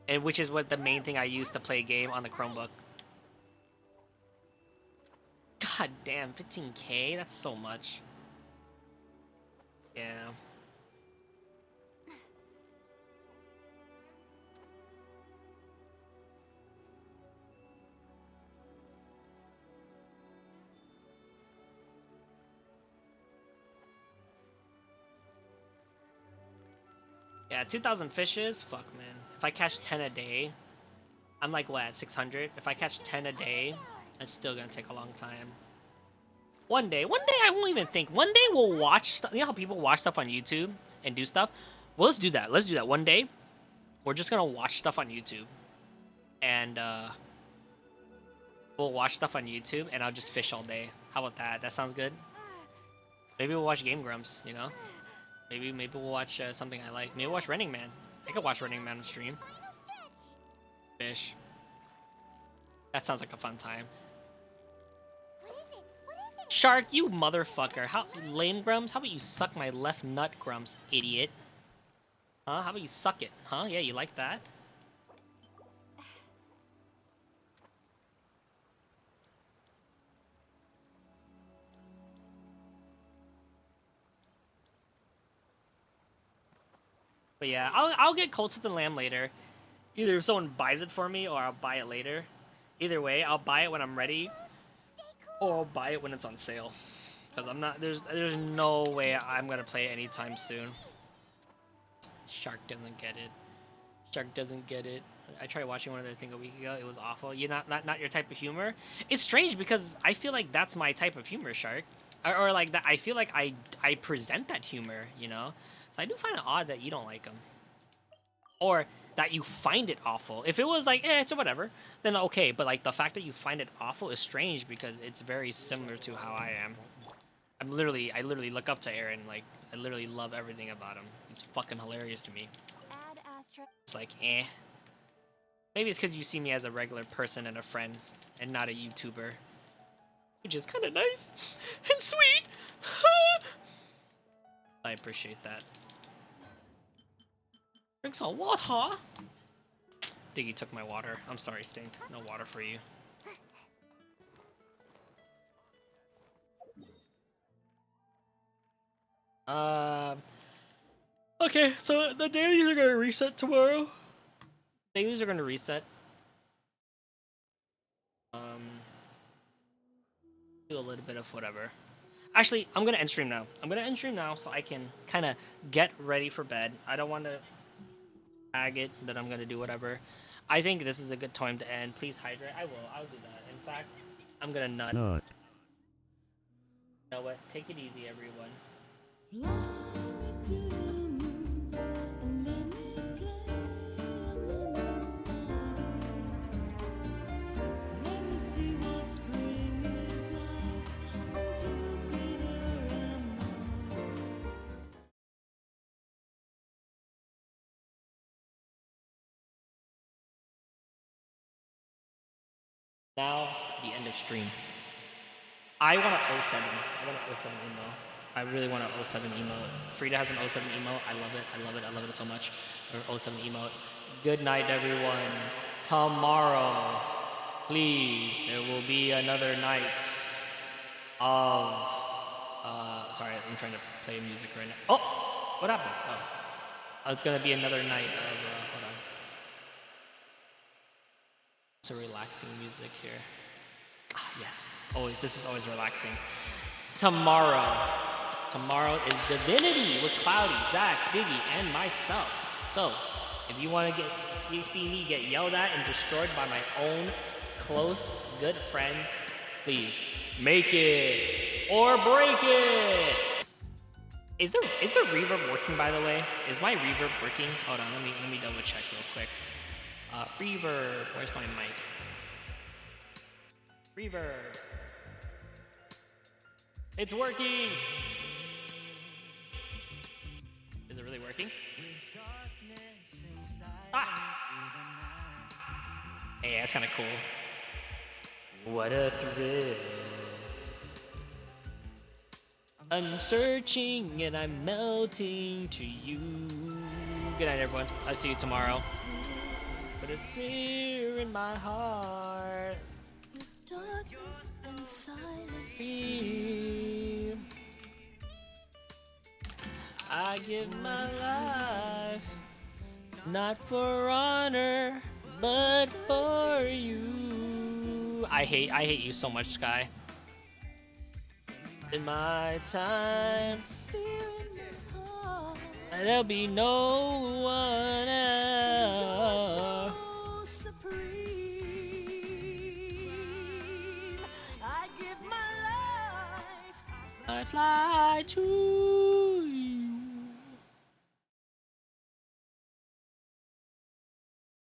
and which is what the main thing I use to play a game on the Chromebook. God damn, 15K? That's so much. Yeah. Yeah, 2,000 fishes? Fuck, man. If I catch 10 a day, I'm like, what, at 600? If I catch 10 a day, it's still gonna take a long time. One day I won't even think. One day we'll watch stuff. You know how people watch stuff on YouTube and do stuff? Well, let's do that. Let's do that. One day, we're just gonna watch stuff on YouTube. And, we'll watch stuff on YouTube and I'll just fish all day. How about that? That sounds good? Maybe we'll watch Game Grumps, you know? Maybe we'll watch something I like. Maybe we'll watch Running Man. I could watch Running Man on stream. Fish. That sounds like a fun time. Shark, you motherfucker. How lame, Grumps? How about you suck my left nut, Grumps, idiot? Huh? How about you suck it? Huh? Yeah, you like that? But yeah, I'll get Cult of the Lamb later. Either if someone buys it for me or I'll buy it later. Either way, I'll buy it when I'm ready, or I'll buy it when it's on sale. Cause I'm not there's no way I'm gonna play it anytime soon. Shark doesn't get it. Shark doesn't get it. I tried watching one of the thing a week ago. It was awful. You're not your type of humor. It's strange because I feel like that's my type of humor, Shark. Or like that. I feel like I present that humor, you know. So I do find it odd that you don't like them, or that you find it awful. If it was like, it's whatever, then okay. But like the fact that you find it awful is strange because it's very similar to how I am. I literally look up to Aaron. Like I literally love everything about him. He's fucking hilarious to me. It's like, Maybe it's because you see me as a regular person and a friend, and not a YouTuber, which is kind of nice and sweet. I appreciate that. Drink some water. Diggy took my water. I'm sorry, Stink. No water for you. Okay, so the dailies are gonna reset tomorrow. Dailies are gonna reset. Do a little bit of whatever. Actually, I'm gonna end stream now. I'm gonna end stream now so I can kind of get ready for bed. I don't want to tag it that I'm gonna do whatever. I think this is a good time to end. Please hydrate. I will. I'll do that. In fact, I'm gonna nut. You know what? Take it easy, everyone. Now, the end of stream. I want to 07. I want to 07 email. I really want an '07 emote. Frida has an '07 emote. I love it. I love it. I love it so much. Or '07 emote. Good night, everyone. Tomorrow, please, there will be another night of. Sorry, I'm trying to play music right now. Oh, what happened? Oh, it's gonna be another night of. Hold on. It's a relaxing music here. Ah, yes. Always. This is always relaxing. Tomorrow is Divinity with Cloudy, Zach, Diggy, and myself. So, if you want to see me get yelled at and destroyed by my own close, good friends, please make it or break it. Is the reverb working, by the way? Is my reverb working? Hold on, let me double check real quick. Reverb, where's my mic? Reverb. It's working! Is it really working? Ah! Hey, that's kind of cool. What a thrill. I'm searching and I'm melting to you. Good night, everyone. I'll see you tomorrow. But a fear in my heart. Darkness and silent fear. I give my life, not for honor, but for you. I hate you so much, Sky. In my time, there'll be no one else. I fly to